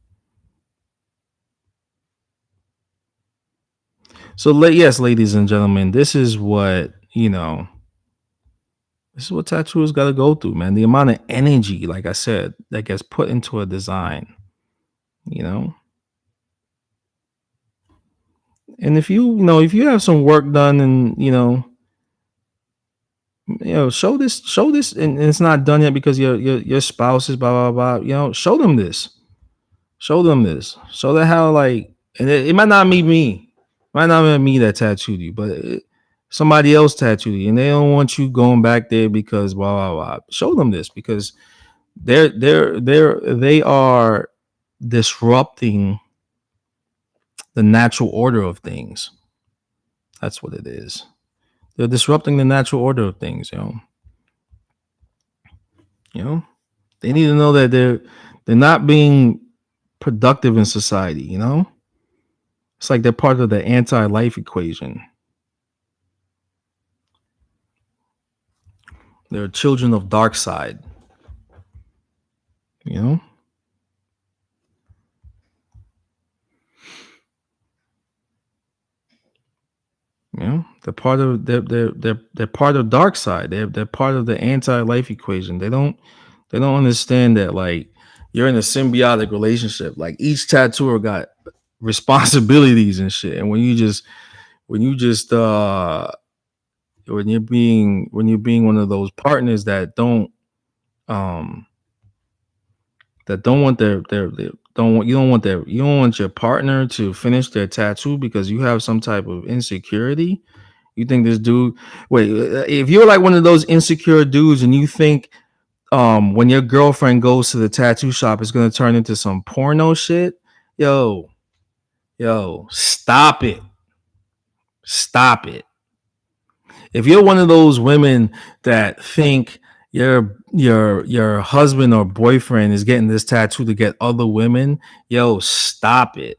So yes, ladies and gentlemen, this is what this is what tattooers got to go through, man. The amount of energy, like I said, that gets put into a design, And if if you have some work done and show this, and it's not done yet because your spouse is blah blah blah. Show them this. Show that how and it might not be me, might not be me that tattooed you, but somebody else tattooed you, and they don't want you going back there because blah blah blah. Show them this because they are disrupting the natural order of things. That's what it is. They're disrupting the natural order of things. They need to know that they're not being productive in society. It's like they're part of the anti-life equation. They're children of dark side. You know. You know, they're part of dark side. They're part of the anti-life equation. They don't understand that like you're in a symbiotic relationship. Like each tattooer got responsibilities and shit. And when you just when you're being one of those partners um that don't want their don't want you don't want your partner to finish their tattoo because you have some type of insecurity. You think this dude wait, if you're like one of those insecure dudes and you think when your girlfriend goes to the tattoo shop it's gonna turn into some porno shit, yo, stop it. Stop it. If you're one of those women that think your husband or boyfriend is getting this tattoo to get other women, yo, stop it.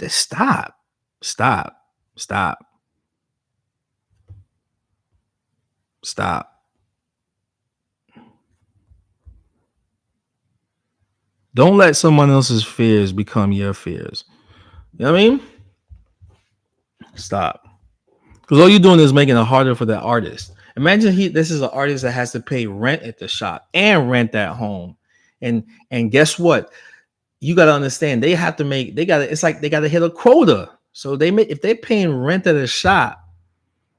Stop. Stop. Stop. Stop. Don't let someone else's fears become your fears. You know what I mean? Stop. Because all you're doing is making it harder for that artist. Imagine this is an artist that has to pay rent at the shop and rent at home. And guess what? You got to understand it's like they got to hit a quota. So if they're paying rent at a shop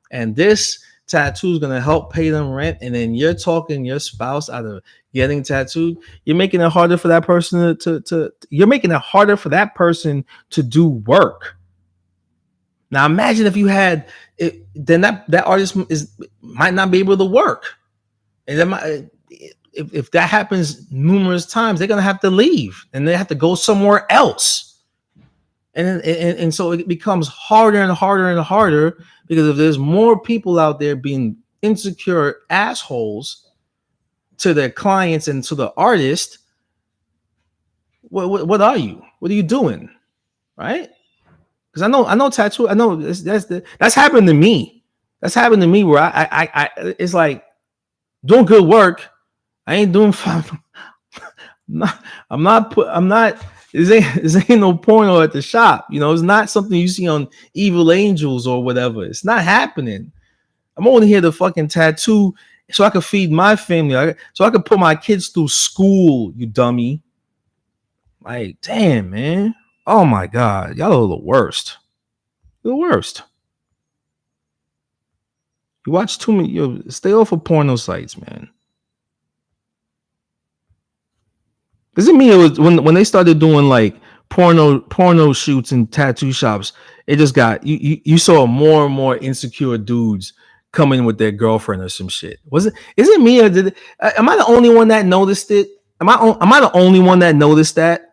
and this tattoo is going to help pay them rent, and then you're talking your spouse out of getting tattooed, you're making it harder for that person you're making it harder for that person to do work. Now imagine if you had it, then that artist might not be able to work, and if that happens numerous times, they're gonna have to leave and they have to go somewhere else, and so it becomes harder and harder and harder because if there's more people out there being insecure assholes to their clients and to the artist, what are you? What are you doing, right? Because I know tattoo. I know that's happened to me. That's happened to me where I it's like doing good work. I ain't doing fine. I'm not. This ain't no porno at the shop. You know, it's not something you see on Evil Angels or whatever. It's not happening. I'm only here to fucking tattoo so I can feed my family. So I can put my kids through school. You dummy. Like, damn, man. Oh my God, y'all are the worst. The worst. You watch too many. Stay off of porno sites, man. Doesn't mean it was when they started doing like porno shoots in tattoo shops. It just got you saw more and more insecure dudes coming with their girlfriend or some shit. Is it me or am I the only one that noticed it? Am I the only one that noticed that?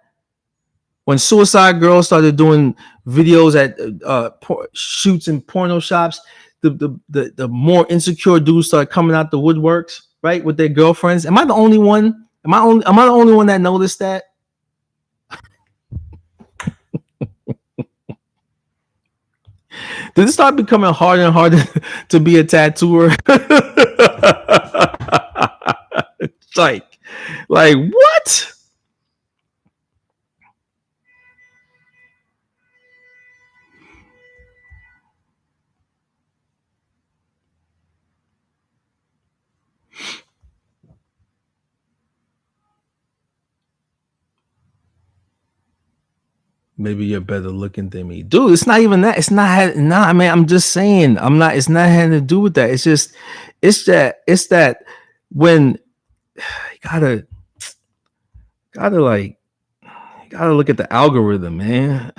When Suicide Girls started doing videos at shoots in porno shops, the more insecure dudes started coming out the woodworks, right, with their girlfriends. Am I the only one? Am I the only one that noticed that? Did it start becoming harder and harder to be a tattooer? like what? Maybe you're better looking than me, dude. It's not even that. It's not. Nah, man. I'm just saying. I'm not. It's not having to do with that. It's just. It's that when you gotta like you gotta look at the algorithm, man.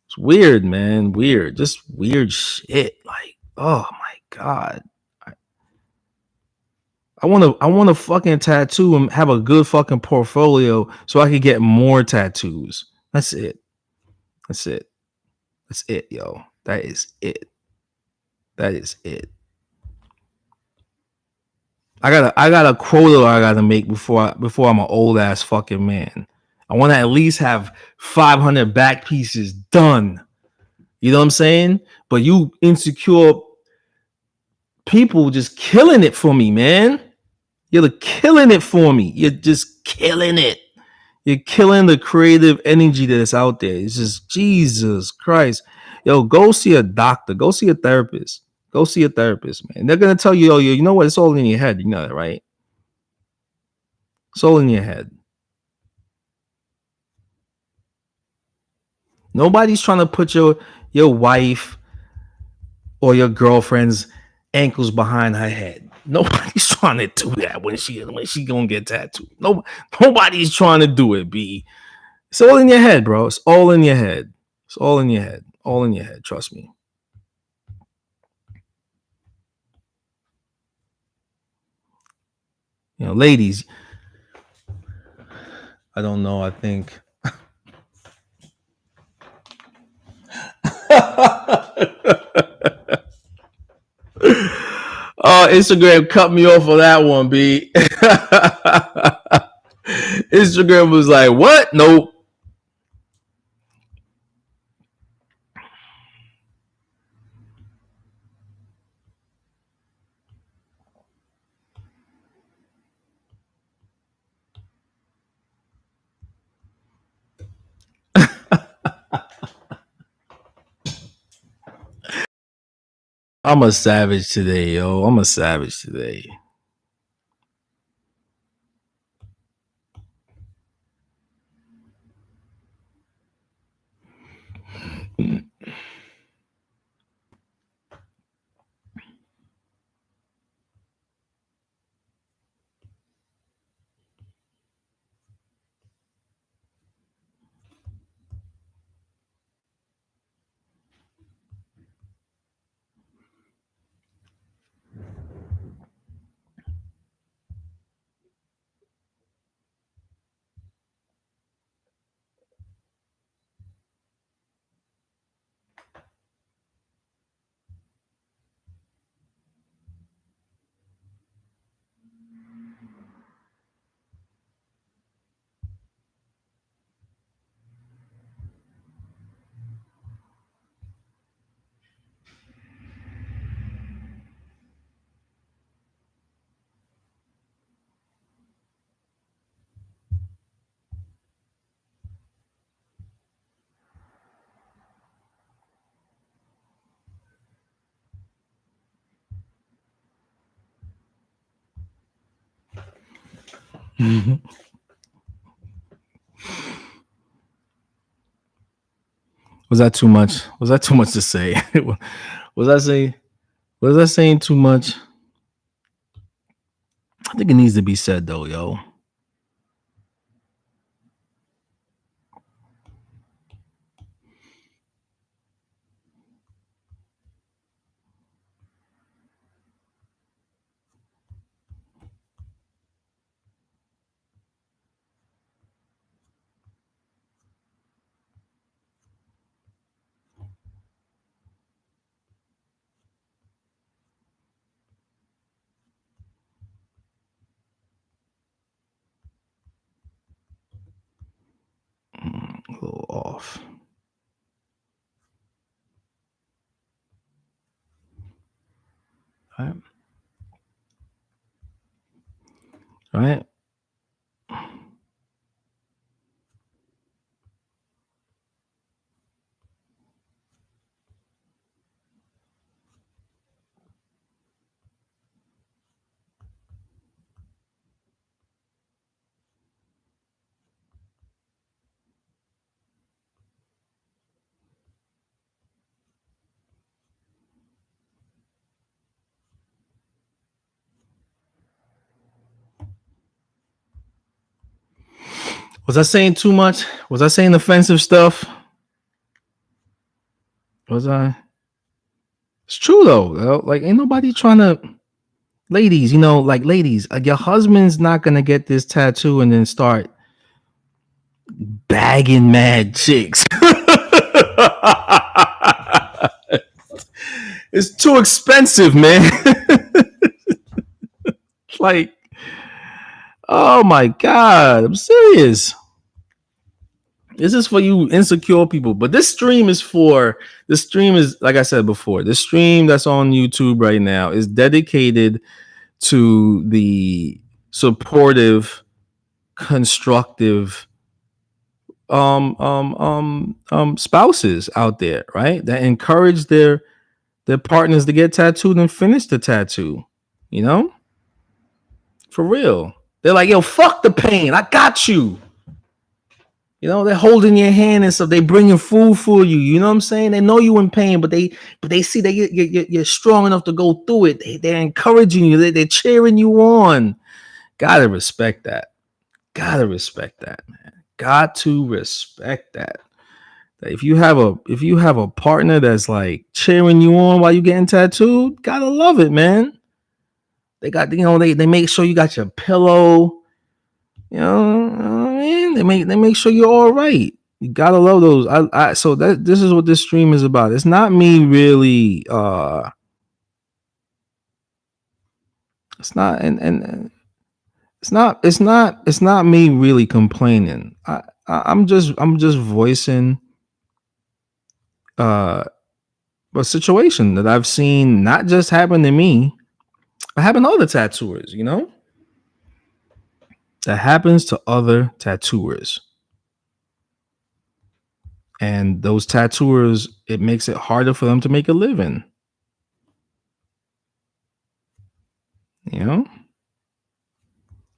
It's weird, man. Weird. Just weird shit. Like, oh my God. I want to fucking tattoo and have a good fucking portfolio so I could get more tattoos. That's it. That's it. That's it, yo. That is it. That is it. I got a quota I gotta make before I'm an old ass fucking man. I want to at least have 500 back pieces done. You know what I'm saying? But you insecure people just killing it for me, man. You're killing it for me. You're just killing it. You're killing the creative energy that's out there. It's just Jesus Christ. Yo, go see a doctor. Go see a therapist. Go see a therapist, man. They're gonna tell you, yo, you know what? It's all in your head. You know that, right? It's all in your head. Nobody's trying to put your wife or your girlfriend's ankles behind her head. Nobody's trying to do that when she gonna get tattooed. Nobody's trying to do it. B. It's all in your head, bro. It's all in your head. It's all in your head. All in your head. Trust me. You know, ladies. I don't know. I think. Oh, Instagram cut me off of that one, B. Instagram was like, what? Nope. I'm a savage today, yo. I'm a savage today. Was that too much? Was that too much to say? was I saying? Was I saying too much? I think it needs to be said though, yo. A little off. All right. All right. Was I saying too much? Was I saying offensive stuff? Was I? It's true though. Yo. Like, ain't nobody trying to. Ladies, ladies, like your husband's not gonna get this tattoo and then start bagging mad chicks. It's too expensive, man. Like, oh my God, I'm serious. This is for you insecure people. But this stream is like I said before, the stream that's on YouTube right now is dedicated to the supportive, constructive spouses out there, right? That encourage their partners to get tattooed and finish the tattoo. You know? For real. They're like, yo, fuck the pain. I got you. You know, they're holding your hand and stuff. They bringing food for you. You know what I'm saying? They know you in pain, but they see that you're strong enough to go through it. They're encouraging you. They're cheering you on. Gotta respect that. Gotta respect that, man. Got to respect that. If you have a partner that's like cheering you on while you getting tattooed, gotta love it, man. They got, they make sure you got your pillow. You know what I mean? They make sure you're all right. You gotta love those. So this is what this stream is about. It's not me really. It's not and it's not me really complaining. I'm just voicing a situation that I've seen not just happen to me, but happen to other tattooers. You know, that happens to other tattooers. And those tattooers, it makes it harder for them to make a living. You know,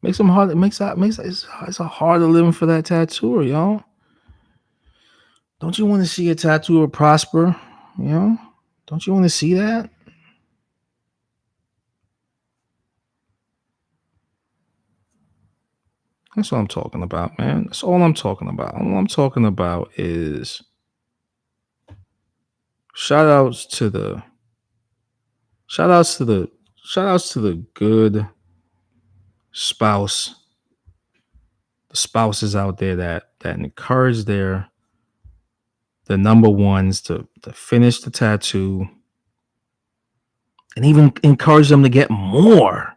makes them hard. It's a harder living for that tattooer, y'all. Don't you want to see a tattooer prosper? You know, don't you want to see that? That's what I'm talking about, man. That's all I'm talking about. All I'm talking about is shout outs to the good spouse, the spouses out there that encourage the number ones to finish the tattoo and even encourage them to get more.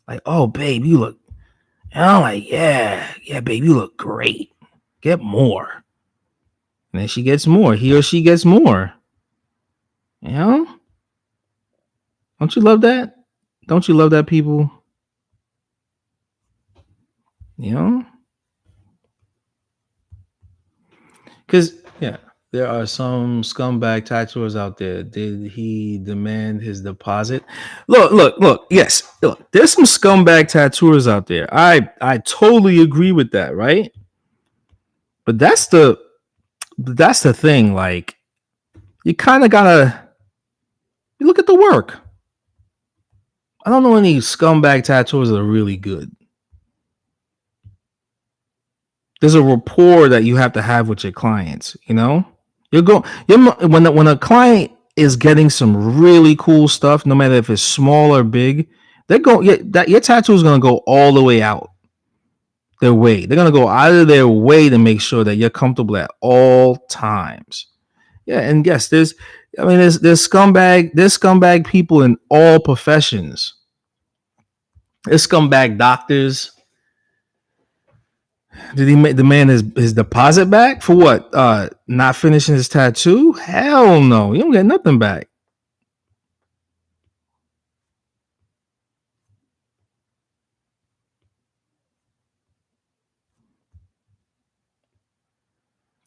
Like, oh, babe, you look, and I'm like, yeah, babe, you look great. Get more. And then she gets more. He or she gets more. You know? Don't you love that? Don't you love that, people? You know? Because, yeah, there are some scumbag tattooers out there. Did he demand his deposit? Look. Yes, look. There's some scumbag tattooers out there. I totally agree with that, right? But that's the thing. Like, you kind of gotta look at the work. I don't know any scumbag tattooers that are really good. There's a rapport that you have to have with your clients. You know, when a client is getting some really cool stuff, no matter if it's small or big, your tattoo is gonna go all the way out their way. They're gonna go out of their way to make sure that you're comfortable at all times. Yeah, and yes, there's scumbag people in all professions. There's scumbag doctors. Did he make the man his deposit back for what? Not finishing his tattoo? Hell no. You don't get nothing back.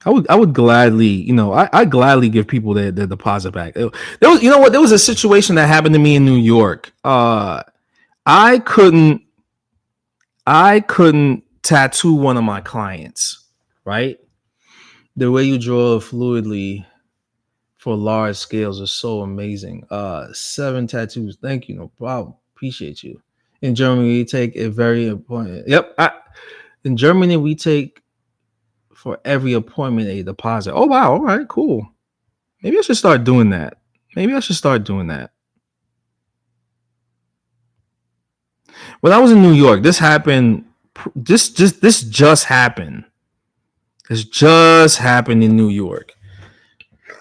I would gladly, I gladly give people their deposit back. There was a situation that happened to me in New York. I couldn't tattoo one of my clients, right? The way you draw fluidly for large scales is so amazing. 7 tattoos. Thank you. No problem. Appreciate you. In Germany, we take a very important. Yep. In Germany, we take for every appointment a deposit. Oh, wow. All right, cool. Maybe I should start doing that. When I was in New York, this happened. This just happened. This just happened in New York.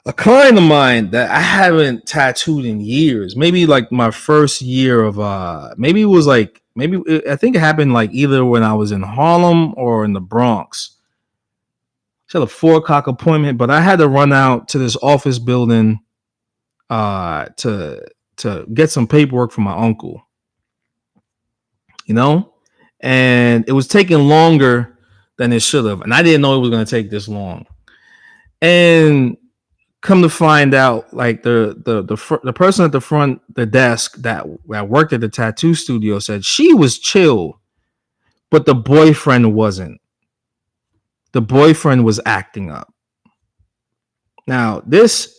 A client of mine that I haven't tattooed in years, maybe like my first year of I think it happened like either when I was in Harlem or in the Bronx. She had a 4 o'clock appointment, but I had to run out to this office building to get some paperwork from my uncle, you know, and it was taking longer than it should have, and I didn't know it was going to take this long. And come to find out, like the person at the front the desk that worked at the tattoo studio said she was chill, but the boyfriend wasn't. The boyfriend was acting up. Now this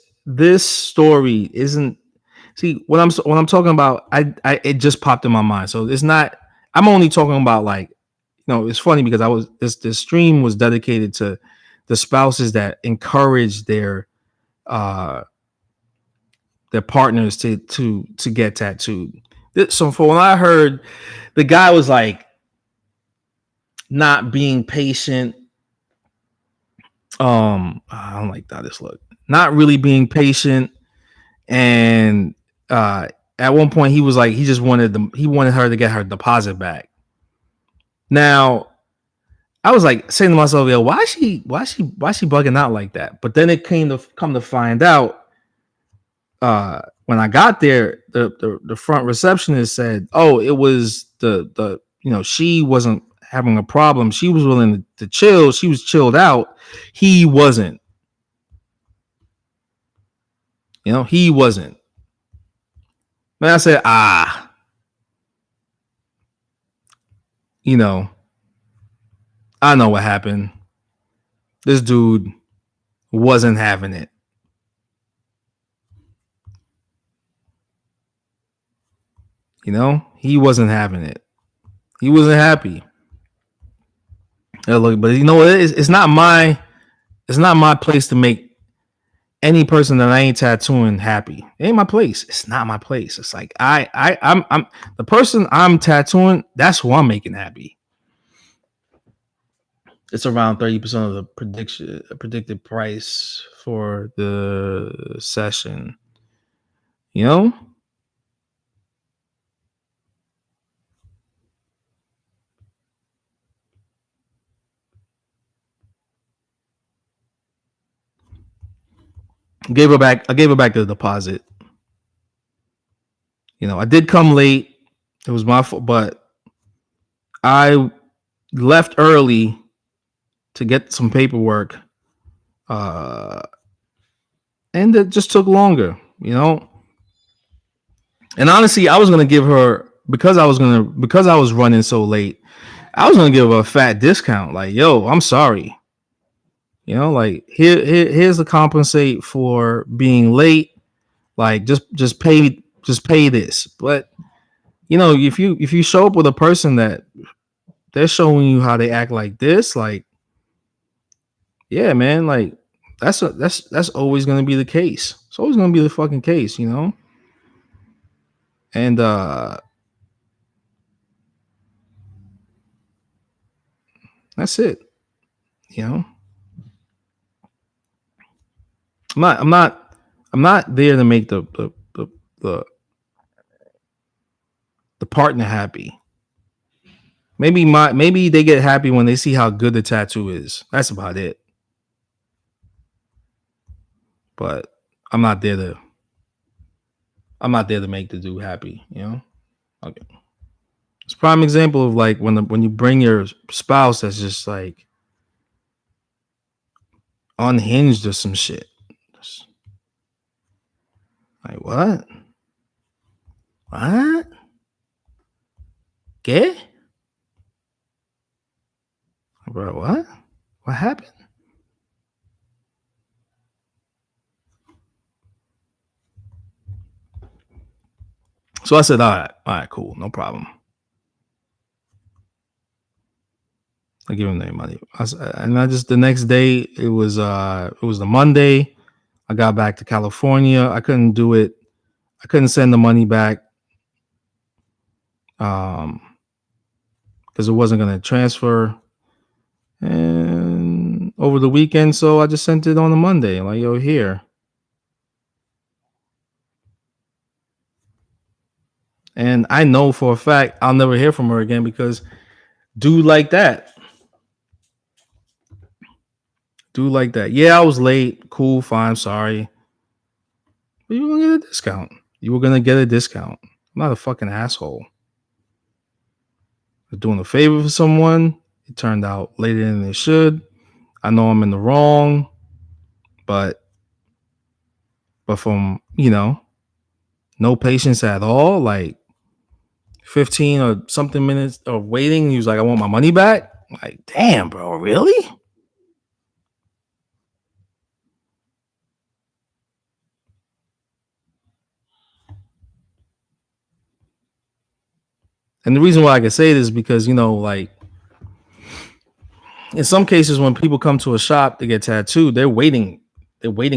story isn't, see when I'm talking about, I it just popped in my mind. So it's not, I'm only talking about, like, it's funny because I was this stream was dedicated to the spouses that encourage uh their partners to get tattooed. So for when I heard the guy was like not being patient, I don't like how this looked. Not really being patient, and at one point he was like he just wanted he wanted her to get her deposit back. Now I was like saying to myself, yo, why is she bugging out like that? But then it come to find out, when I got there, the front receptionist said, oh, it was the she wasn't having a problem. She was willing to chill. She was chilled out. He wasn't. He wasn't. And I said, I know what happened. This dude wasn't having it. He wasn't having it. He wasn't happy. Look, but it's not my place to make any person that I ain't tattooing happy. It ain't my place. It's not my place. It's like I'm the person I'm tattooing. That's who I'm making happy. It's around 30% of the predicted price for the session. I gave her back the deposit. I did come late. It was my fault, but I left early to get some paperwork, and it just took longer. And honestly, I was gonna give her, because I was running so late, I was gonna give her a fat discount. Like, yo, I'm sorry. Like here's to compensate for being late. Like just pay this. But if you show up with a person that they're showing you how they act like this, like, yeah, man, like that's always gonna be the case. It's always gonna be the fucking case, And that's it. I'm not there to make the partner happy. Maybe they get happy when they see how good the tattoo is. That's about it. But I'm not there to make the dude happy, Okay. It's a prime example of like when you bring your spouse that's just like unhinged or some shit. Just like, what? What? ¿Qué? Bro, what? What happened? So I said, all right, cool, no problem. I give him their money. The next day, it was the Monday. I got back to California. I couldn't do it. I couldn't send the money back, because it wasn't going to transfer. And over the weekend, so I just sent it on a Monday. Like, yo, here. And I know for a fact I'll never hear from her again, because dude like that Do like that. Yeah, I was late. Cool, fine, sorry. But you were gonna get a discount. You were gonna get a discount. I'm not a fucking asshole. I was doing a favor for someone. It turned out later than it should. I know I'm in the wrong, but from no patience at all, like 15 or something minutes of waiting, he was like, I want my money back. Like, damn, bro, really? And the reason why I can say this is because, like in some cases when people come to a shop to get tattooed, they're waiting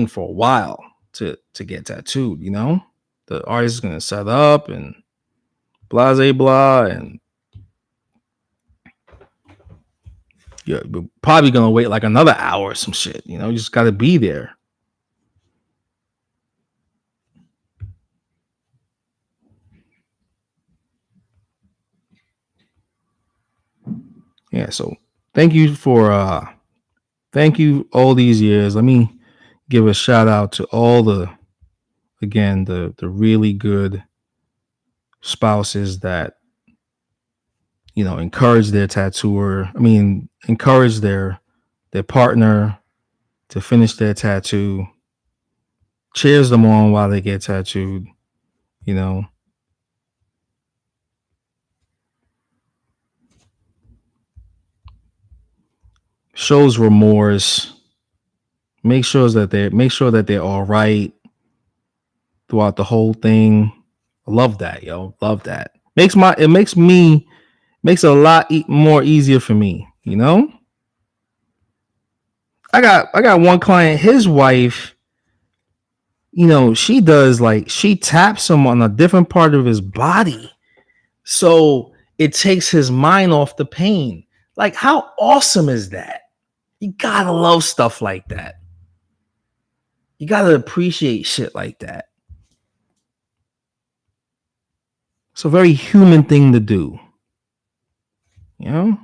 for a while to get tattooed, The artist is gonna set up and blah blah, and you're probably gonna wait like another hour or some shit, you just gotta be there. Yeah, so thank you thank you all these years. Let me give a shout out to all the really good spouses that encourage their tattooer. I mean, encourage their partner to finish their tattoo, cheers them on while they get tattooed. You know, shows remorse. Make sure that they're all right throughout the whole thing. Love that, yo. Love that. Makes it a lot more easier for me. I got one client. His wife, she does like she taps him on a different part of his body, so it takes his mind off the pain. Like, how awesome is that? You gotta love stuff like that. You gotta appreciate shit like that. It's a very human thing to do. You know?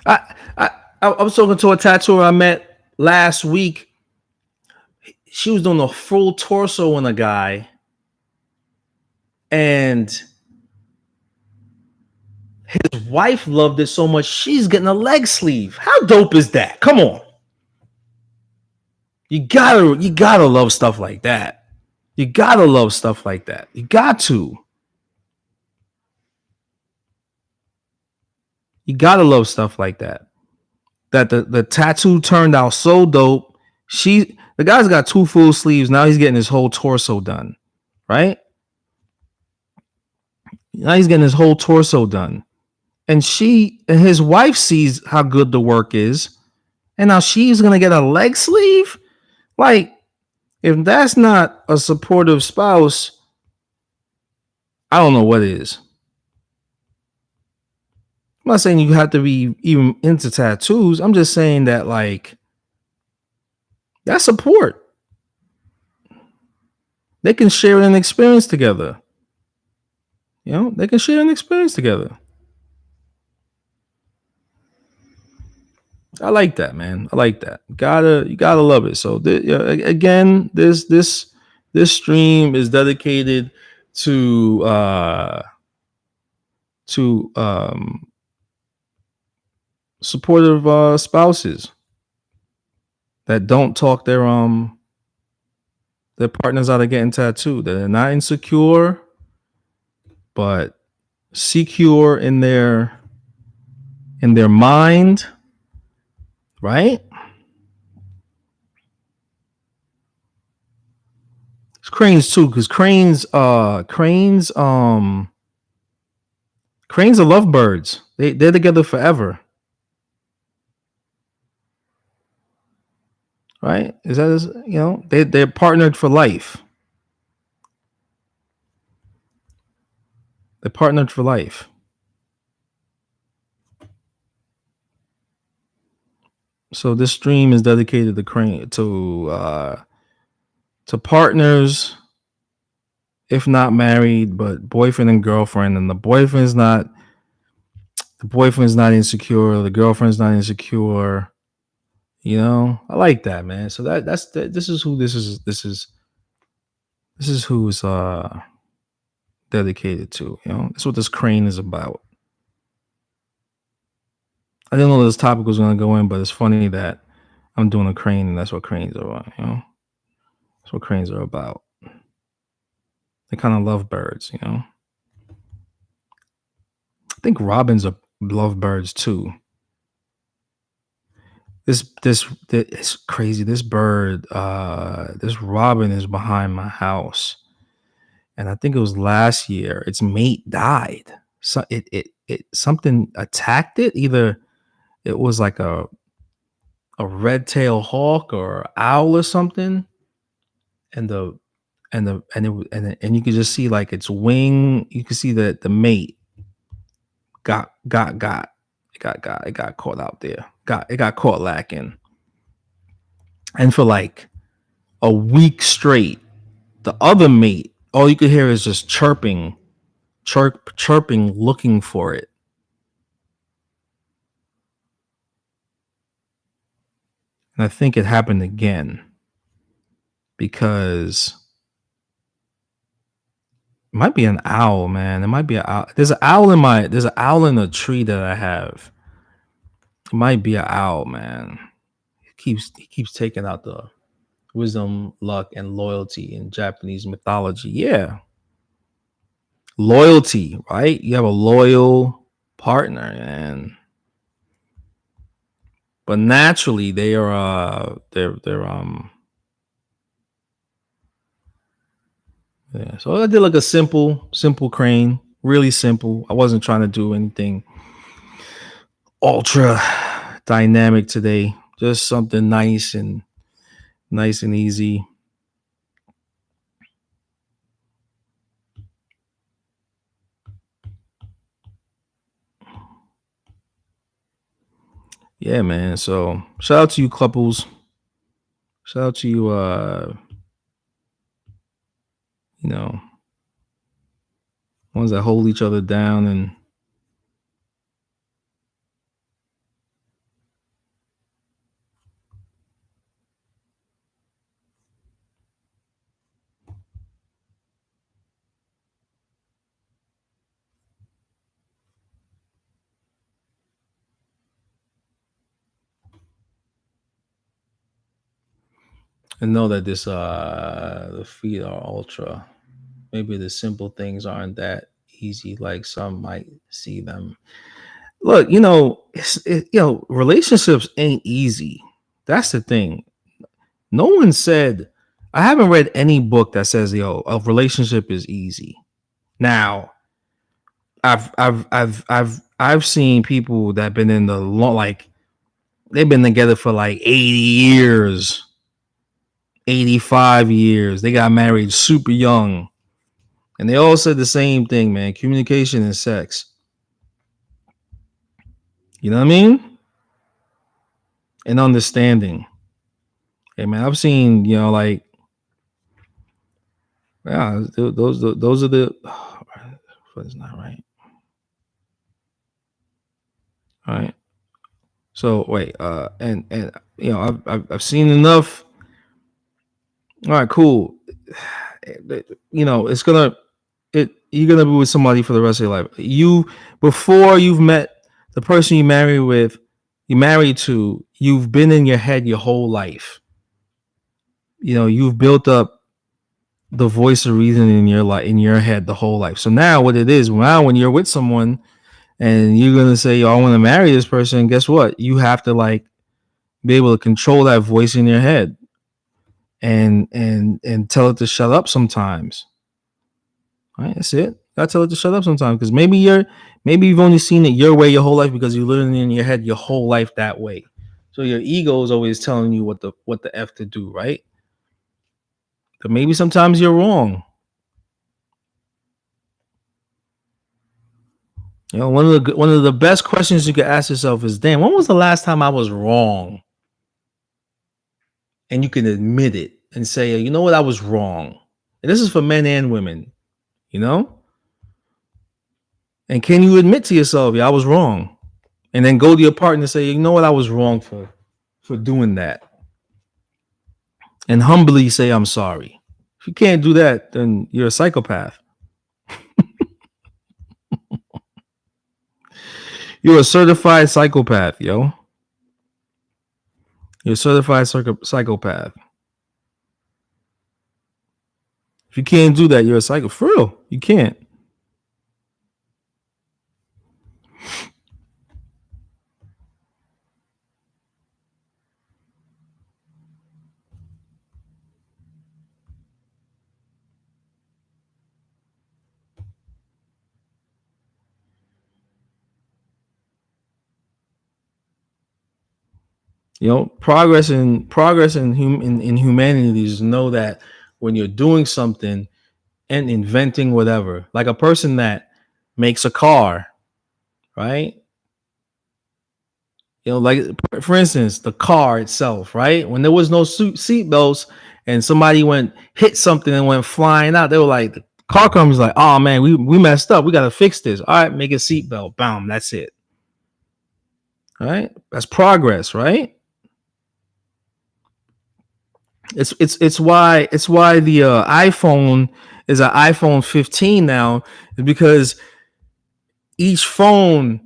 I I I was talking to a tattooer I met last week. She was doing a full torso on a guy, and his wife loved it so much she's getting a leg sleeve. How dope is that? Come on. You gotta love stuff like that. You gotta love stuff like that. You got to. You gotta love stuff like that. That the tattoo turned out so dope. The guy's got two full sleeves. Now he's getting his whole torso done. Right? Now he's getting his whole torso done. And his wife sees how good the work is. And now she's gonna get a leg sleeve? Like, if that's not a supportive spouse, I don't know what is. I'm not saying you have to be even into tattoos. I'm just saying that, like, that's support. They can share an experience together. They can share an experience together. I like that, man. I like that. You gotta love it. So again, this stream is dedicated to supportive spouses that don't talk their partners out of getting tattooed. That are not insecure, but secure in their mind, right? It's cranes too, because cranes are lovebirds. They're together forever, right? Is that they're partnered for life. They're partnered for life. So this stream is dedicated to partners, if not married, but boyfriend and girlfriend, and the boyfriend's not insecure, the girlfriend's not insecure. I like that, man. So this is who this is who's dedicated to. That's what this crane is about. I didn't know this topic was going to go in, but it's funny that I'm doing a crane, and that's what cranes are about. That's what cranes are about. They kind of love birds. I think robins are love birds too. This it's crazy. This robin is behind my house, and I think it was last year. Its mate died. So it something attacked it. Either it was like a red tail hawk or owl or something, and the and the and it w- and you could just see like its wing. You could see that the mate got it got caught out there. Got caught lacking, and for like a week straight, the other mate, all you could hear is just chirping, looking for it. And I think it happened again because it might be an owl, man. It might be an owl. There's an owl in a tree that I have. It might be an owl, man. He keeps taking out the wisdom, luck, and loyalty in Japanese mythology. Yeah. Loyalty, right? You have a loyal partner, and but naturally they are they're yeah. So I did like a simple crane, really simple. I wasn't trying to do anything ultra dynamic today. Just something nice and easy. Yeah, man. So shout out to you couples. Shout out to you you know, ones that hold each other down and know that this the feet are ultra. Maybe the simple things aren't that easy like some might see them. Look, relationships ain't easy. That's the thing. No one said, I haven't read any book that says, a relationship is easy. Now, I've seen people that been in the long, like they've been together for like 80 years, 85 years. They got married super young. And they all said the same thing, man. Communication and sex. You know what I mean? And understanding. Hey man, I've seen, like, yeah, those are the it's not right. All right. So wait, and I've seen enough. All right, cool. It's gonna you're gonna be with somebody for the rest of your life. Before you've met the person you married to, you've been in your head your whole life. You've built up the voice of reason in your life, in your head, the whole life. So now what it is now, when you're with someone and you're gonna say, I want to marry this person, guess what? You have to like be able to control that voice in your head and tell it to shut up sometimes. All right, that's it. Gotta tell it to shut up sometimes, because maybe you've only seen it your way your whole life because you're living in your head your whole life that way. So your ego is always telling you what the f to do, right? But maybe sometimes you're wrong. One of the best questions you could ask yourself is, "Damn, when was the last time I was wrong?" and you can admit it and say, you know what, I was wrong. And this is for men and women, you know? And can you admit to yourself, yeah, I was wrong? And then go to your partner and say, you know what, I was wrong for doing that. And humbly say, I'm sorry. If you can't do that, then you're a psychopath. You're a certified psychopath, yo. You're a certified psychopath. If you can't do that, you're a psycho. For real, you can't. You know, in humanity is know that when you're doing something and inventing whatever, like a person that makes a car, right? You know, like for instance, the car itself, right? When there was no seat belts and somebody hit something and went flying out, they were like, the car company's like, oh man, we messed up. We gotta fix this. All right, make a seat belt. Boom, that's it. All right, that's progress, right? It's why the iPhone is an iPhone 15 now, is because each phone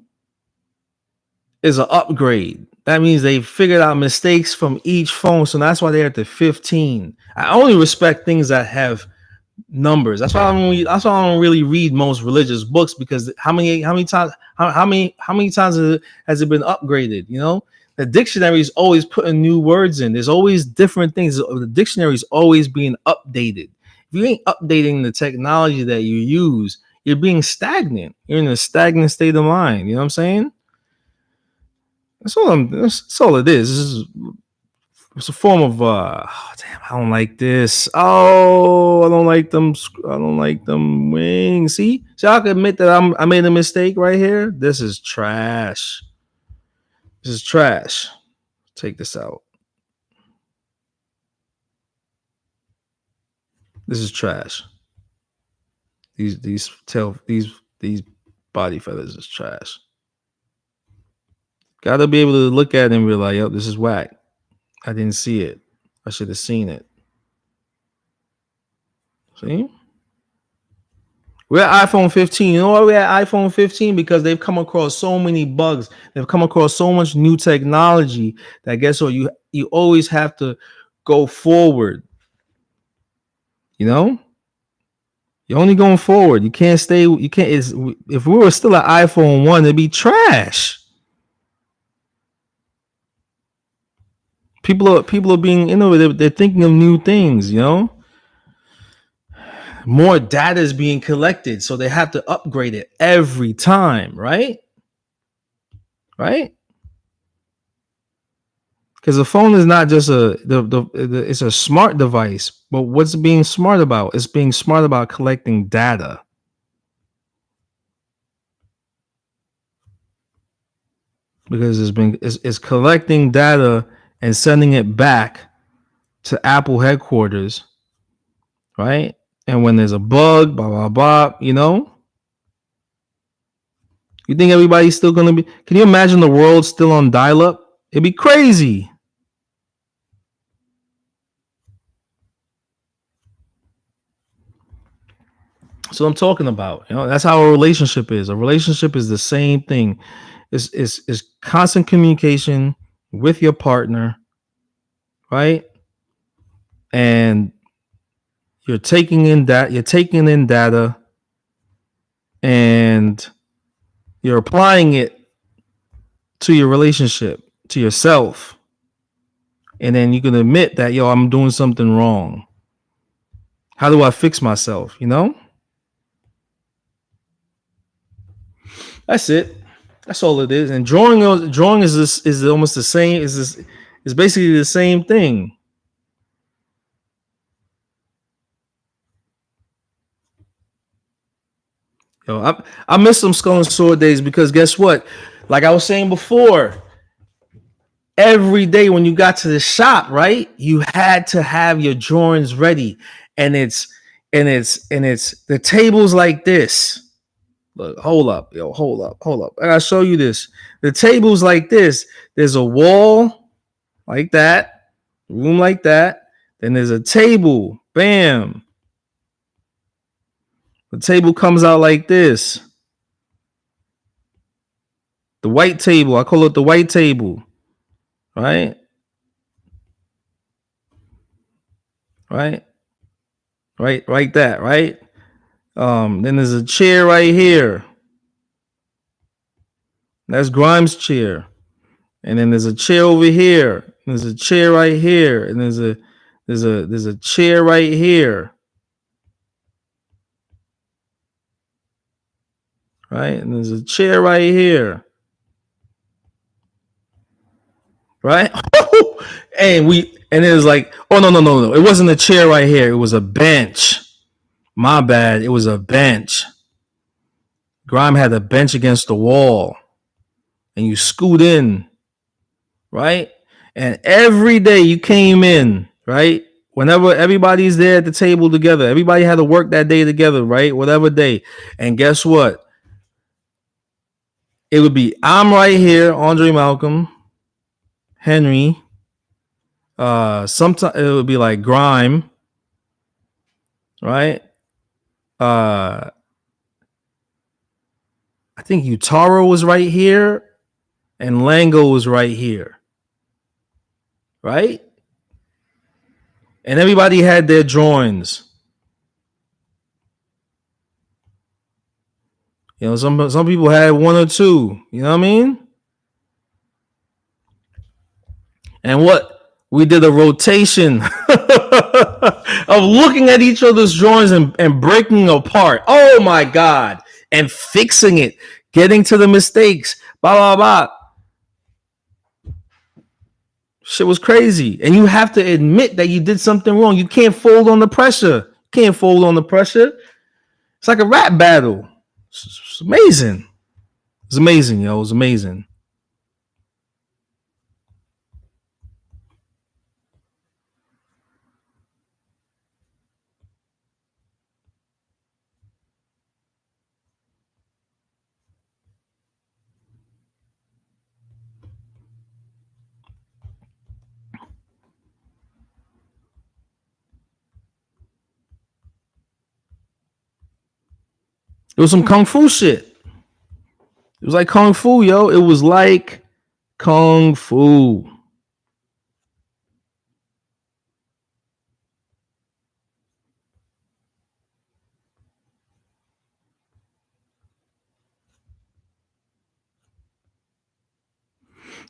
is an upgrade. That means they figured out mistakes from each phone, so that's why they're at the 15. I only respect things that have numbers. That's why I don't really read most religious books, because how many times has it been upgraded? You know, the dictionary is always putting new words in. There's always different things. The dictionary is always being updated. If you ain't updating the technology that you use, you're being stagnant. You're in a stagnant state of mind. You know what I'm saying? That's all it is. It's a form of damn, I don't like this. Oh, I don't like them wings. See, I can admit that I made a mistake right here. This is trash. This is trash. Take this out. This is trash. These body feathers is trash. Gotta be able to look at it and be like, yo, this is whack. I didn't see it. I should have seen it. See? We're at iPhone 15. You know why we're at iPhone 15? Because they've come across so many bugs. They've come across so much new technology that guess what? You always have to go forward. You know? You're only going forward. You can't stay. You can't. If we were still at iPhone 1, it'd be trash. People are being innovative. They're thinking of new things, you know? More data is being collected, so they have to upgrade it every time, right? Right? Because the phone is not just it's a smart device, but what's being smart about? It's being smart about collecting data. Because it's collecting data and sending it back to Apple headquarters, right? And when there's a bug, blah blah blah, you know, you think everybody's still gonna be? Can you imagine the world still on dial-up? It'd be crazy. So I'm talking about, you know, that's how a relationship is. A relationship is the same thing. It's constant communication with your partner, right? And you're taking in data and you're applying it to your relationship, to yourself. And then you can admit that, yo, I'm doing something wrong. How do I fix myself? You know? That's it. That's all it is. And drawing is almost the same. Is basically the same thing. Yo, I miss some skull and sword days, because guess what? Like I was saying before, every day when you got to the shop, right? You had to have your drawings ready, and it's the tables like this. Look, hold up, yo, hold up. I gotta show you this. The tables like this. There's a wall like that, room like that. Then there's a table. Bam. The table comes out like this. The white table. I call it the white table. Right? Right? Right that, right? Then there's a chair right here. That's Grimes' chair. And then there's a chair over here. There's a chair right here. And there's a chair right here. Right? And there's a chair right here. Right? And it was like, oh no. It wasn't a chair right here. It was a bench. My bad. It was a bench. Grime had a bench against the wall. And you scoot in. Right? And every day you came in, right? Whenever everybody's there at the table together, everybody had to work that day together, right? Whatever day. And guess what? It would be I'm right here, Andre Malcolm, Henry. Sometimes it would be like Grime, right? I think Utaro was right here, and Lango was right here, right? And everybody had their drawings. You know, some people had one or two. You know what I mean? And what we did a rotation of looking at each other's drawings and breaking apart. Oh my God. And fixing it, getting to the mistakes, blah, blah, blah. Shit was crazy. And you have to admit that you did something wrong. You can't fold on the pressure. Can't fold on the pressure. It's like a rap battle. It's amazing. It's amazing, yo. It's amazing. It was some kung fu shit. It was like kung fu, yo. It was like kung fu.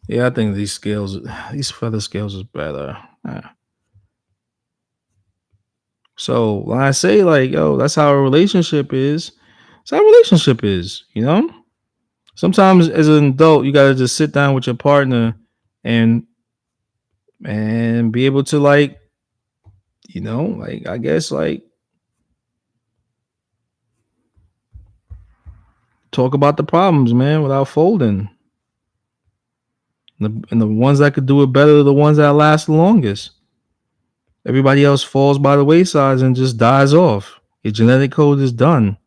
Yeah, I think these feather scales is better. Yeah. So when I say like, yo, that's how a relationship is. That's how a relationship is, you know? Sometimes as an adult, you gotta just sit down with your partner and be able to like, you know, like I guess like talk about the problems, man, without folding. And the ones that could do it better are the ones that last the longest. Everybody else falls by the wayside and just dies off. Your genetic code is done.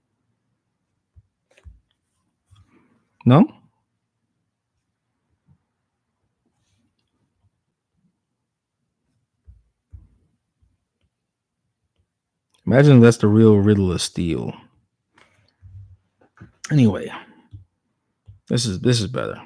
No? Imagine that's the real riddle of steel. Anyway, this is better.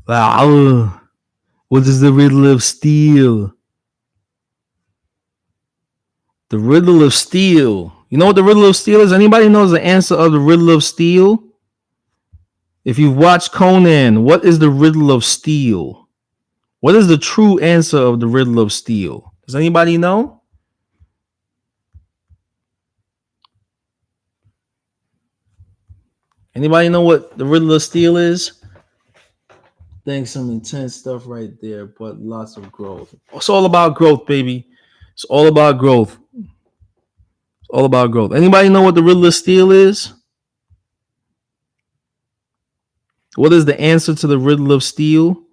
Wow. What is the riddle of steel? The riddle of steel. You know what the riddle of steel is? Anybody knows the answer of the riddle of steel? If you've watched Conan, what is the riddle of steel? What is the true answer of the riddle of steel? Does anybody know? Anybody know what the riddle of steel is? Thanks, some intense stuff right there, but lots of growth. It's all about growth, baby. It's all about growth. It's all about growth. Anybody know what the riddle of steel is? What is the answer to the riddle of steel?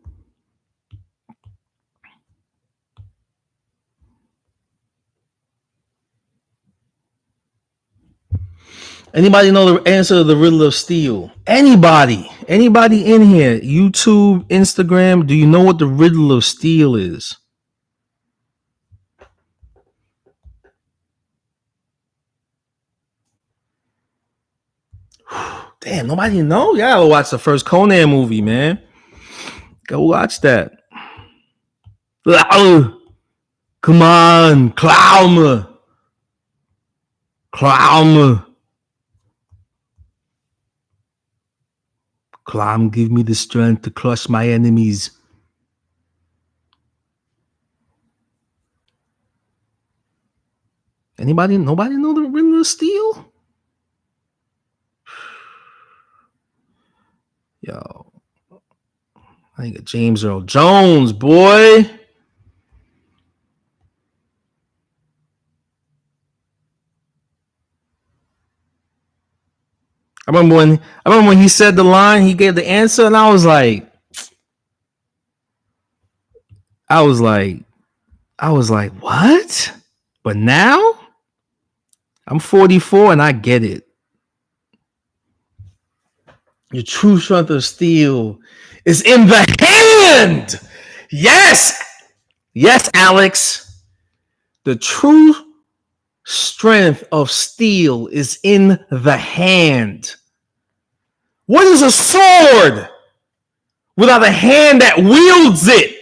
Anybody know the answer to the riddle of steel? Anybody? Anybody in here? YouTube, Instagram, do you know what the riddle of steel is? Damn, nobody know? Y'all gotta watch the first Conan movie, man. Go watch that. Come on, clown. Clown. Clown, give me the strength to crush my enemies. Anybody? Nobody know the riddle of steel? Yo, I think James Earl Jones, boy. I remember when he said the line, he gave the answer, and I was like, I was like, I was like, what? But now I'm 44 and I get it. Your true strength of steel is in the hand. Yes, yes, Alex. The true strength of steel is in the hand. What is a sword without a hand that wields it?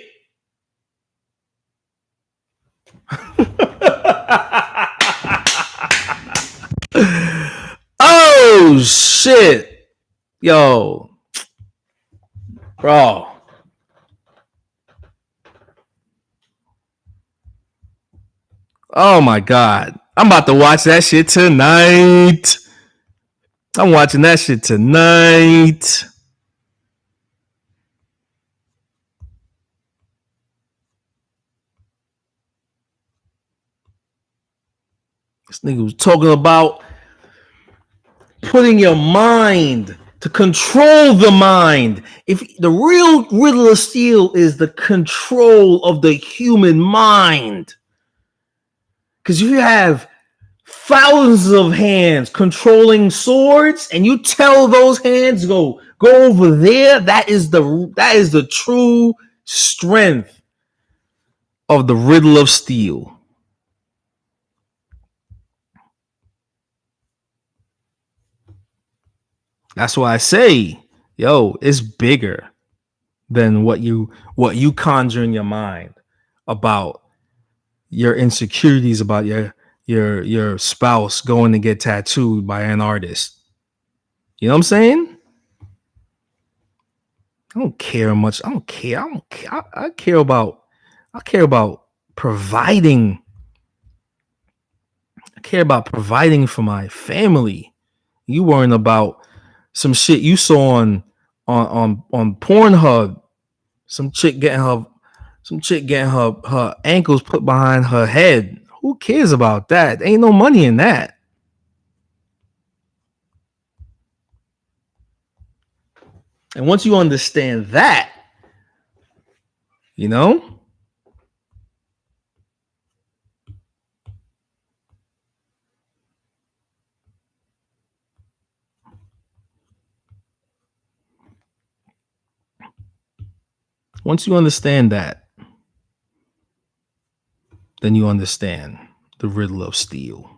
Oh shit. Yo, bro. Oh my god. I'm about to watch that shit tonight. I'm watching that shit tonight. This nigga was talking about putting your mind to control the mind. If the real riddle of steel is the control of the human mind. Because if you have thousands of hands controlling swords and you tell those hands go over there, that is the true strength of the riddle of steel. That's why I say, yo, it's bigger than what you conjure in your mind about your insecurities about your spouse going to get tattooed by an artist. You know what I'm saying? I don't care much. I don't care. I don't care. I care about providing. I care about providing for my family. You worrying about some shit you saw on Pornhub. Some chick getting her ankles put behind her head. Who cares about that? Ain't no money in that. And once you understand that, you know, once you understand that, then you understand the riddle of steel.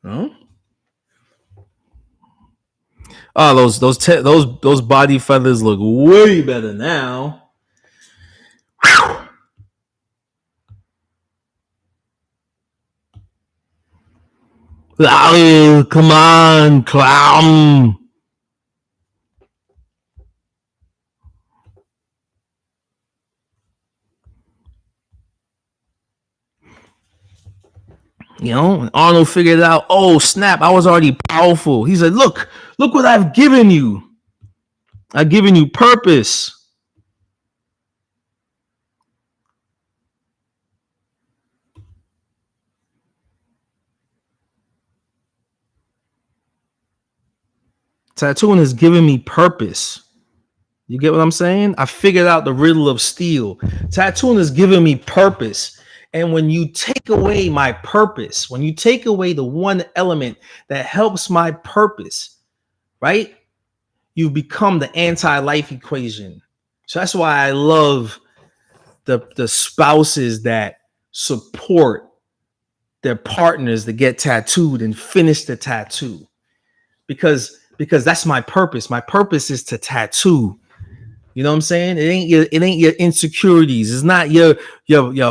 Huh? Oh, those body feathers look way better now. Oh, come on, clown. You know, and Arnold figured out, oh snap, I was already powerful. He said, look what I've given you. I've given you purpose. Tattooing has given me purpose. You get what I'm saying? I figured out the riddle of steel. Tattooing has given me purpose. And when you take away my purpose, when you take away the one element that helps my purpose, right? You become the anti-life equation. So that's why I love the spouses that support their partners to get tattooed and finish the tattoo. Because that's my purpose. My purpose is to tattoo. You know what I'm saying? It ain't your insecurities. It's not your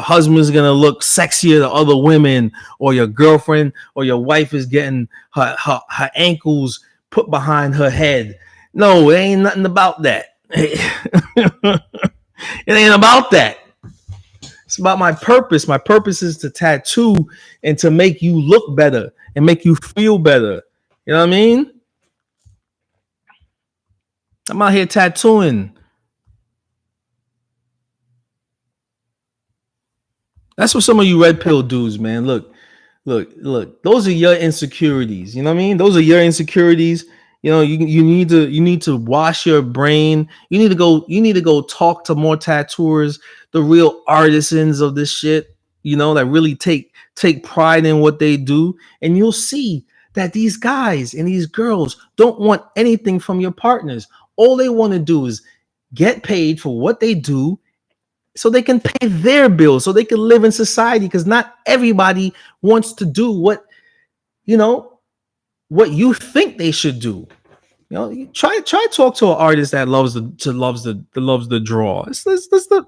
husband's gonna look sexier to other women, or your girlfriend or your wife is getting her ankles put behind her head. No, it ain't nothing about that. It ain't about that. It's about my purpose. My purpose is to tattoo and to make you look better and make you feel better. You know what I mean? I'm out here tattooing. That's what some of you red pill dudes, man. Look. Those are your insecurities. You know what I mean? Those are your insecurities. You know, you need to wash your brain. You need to go talk to more tattooers, the real artisans of this shit. You know, that really take pride in what they do, and you'll see that these guys and these girls don't want anything from your partners. All they want to do is get paid for what they do so they can pay their bills, so they can live in society, because not everybody wants to do you know what you think they should do. You know, try talk to an artist that loves the draw. What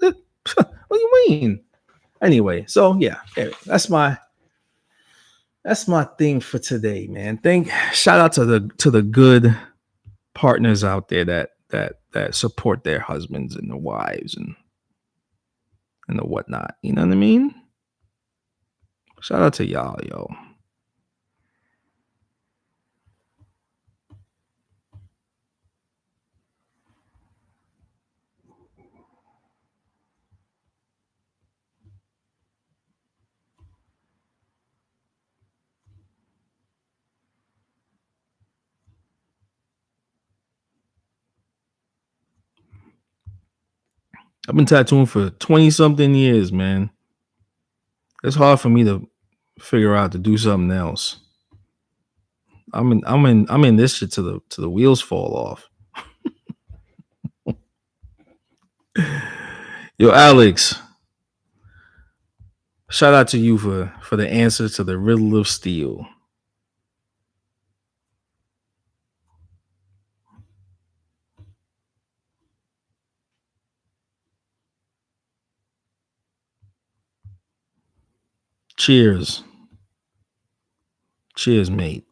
do you mean? Anyway, so yeah, that's my thing for today, man. Shout out to the good partners out there that support their husbands and their wives and the whatnot. You know what I mean? Shout out to y'all, yo. I've been tattooing for 20 something years, man. It's hard for me to figure out to do something else. I'm in this shit to the wheels fall off. Yo, Alex, shout out to you for the answer to the riddle of steel. Cheers. Cheers, mate.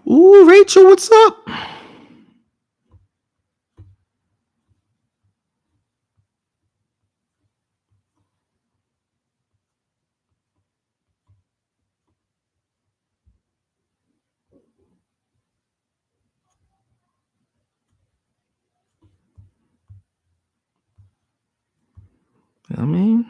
Ooh, Rachel, what's up? I mean,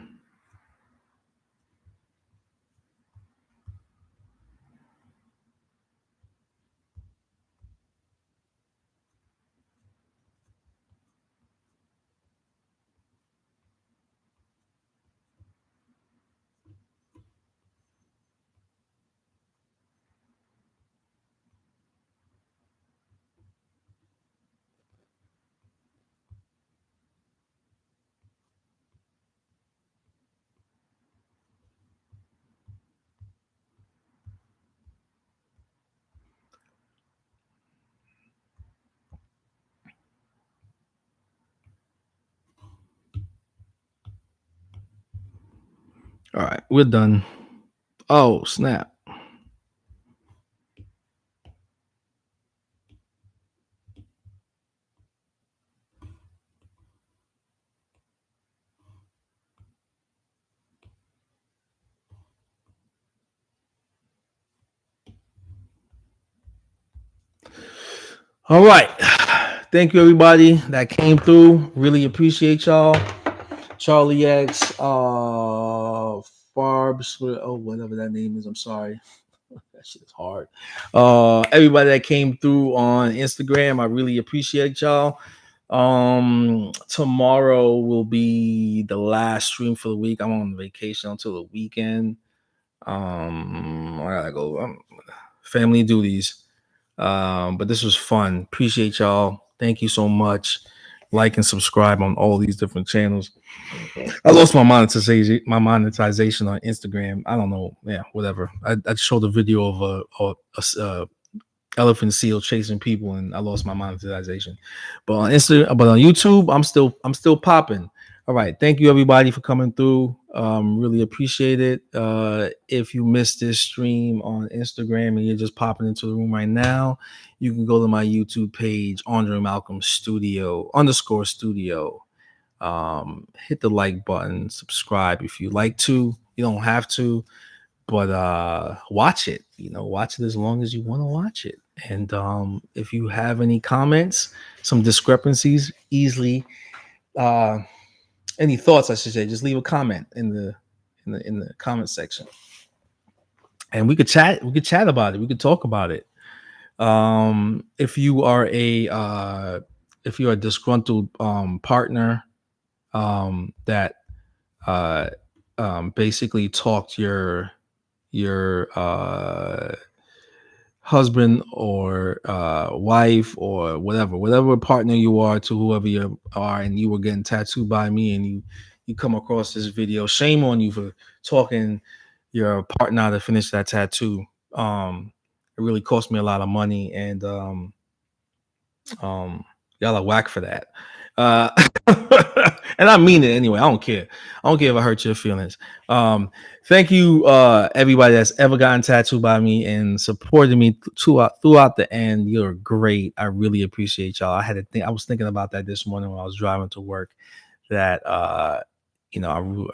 All right, we're done. Oh, snap. All right. Thank you, everybody that came through. Really appreciate y'all. Charlie X, Farbs, whatever that name is. I'm sorry. That shit is hard. Everybody that came through on Instagram, I really appreciate y'all. Tomorrow will be the last stream for the week. I'm on vacation until the weekend. I gotta go. Family duties. But this was fun. Appreciate y'all. Thank you so much. Like and subscribe on all these different channels. I lost my monetization on Instagram. I don't know. Yeah, whatever. I showed a video of a elephant seal chasing people, and I lost my monetization. But on Instagram, but on YouTube, I'm still popping. All right, thank you everybody for coming through. Really appreciate it. If you missed this stream on Instagram and you're just popping into the room right now, you can go to my YouTube page, Andre Malcolm Studio _studio. Hit the like button, subscribe if you like to. You don't have to, but watch it. Watch it as long as you want to watch it. And if you have any comments, some discrepancies, easily any thoughts, I should say, just leave a comment in the comment section, and we could chat. We could chat about it. We could talk about it. If you are a disgruntled partner that basically talked your husband or wife or whatever partner you are to whoever you are, and you were getting tattooed by me, and you come across this video, shame on you for talking your partner to finish that tattoo. It really cost me a lot of money, and um, y'all are whack for that. Uh, and I mean it anyway. I don't care. I don't care if I hurt your feelings. Thank you, everybody that's ever gotten tattooed by me and supported me throughout the end. You're great. I really appreciate y'all. I was thinking about that this morning when I was driving to work. That you know,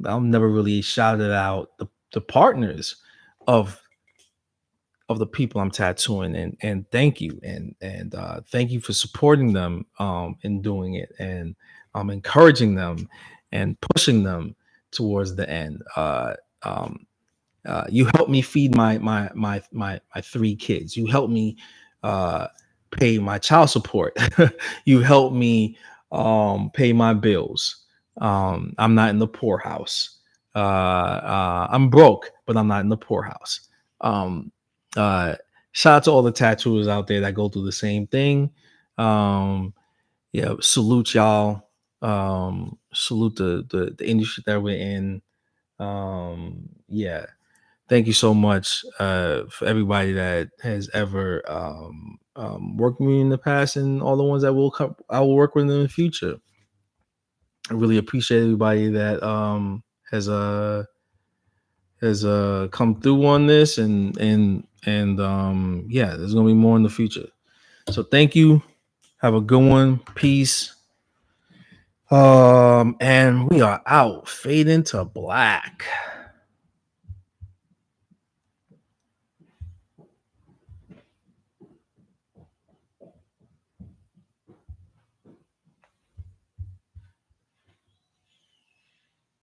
I'll never really shouted out the partners of the people I'm tattooing, and thank you, and thank you for supporting them in doing it, and encouraging them and pushing them towards the end. You helped me feed my three kids. You helped me uh, pay my child support. You helped me pay my bills. I'm not in the poorhouse. I'm broke, but I'm not in the poorhouse. Um, uh, Shout out to all the tattooers out there that go through the same thing. Yeah, salute y'all. Salute the industry that we're in. Yeah, thank you so much for everybody that has ever worked with me in the past, and all the ones that I will work with in the future. I really appreciate everybody that has come through on this, and yeah, there's gonna be more in the future. So thank you. Have a good one. Peace. And we are out. Fade into black.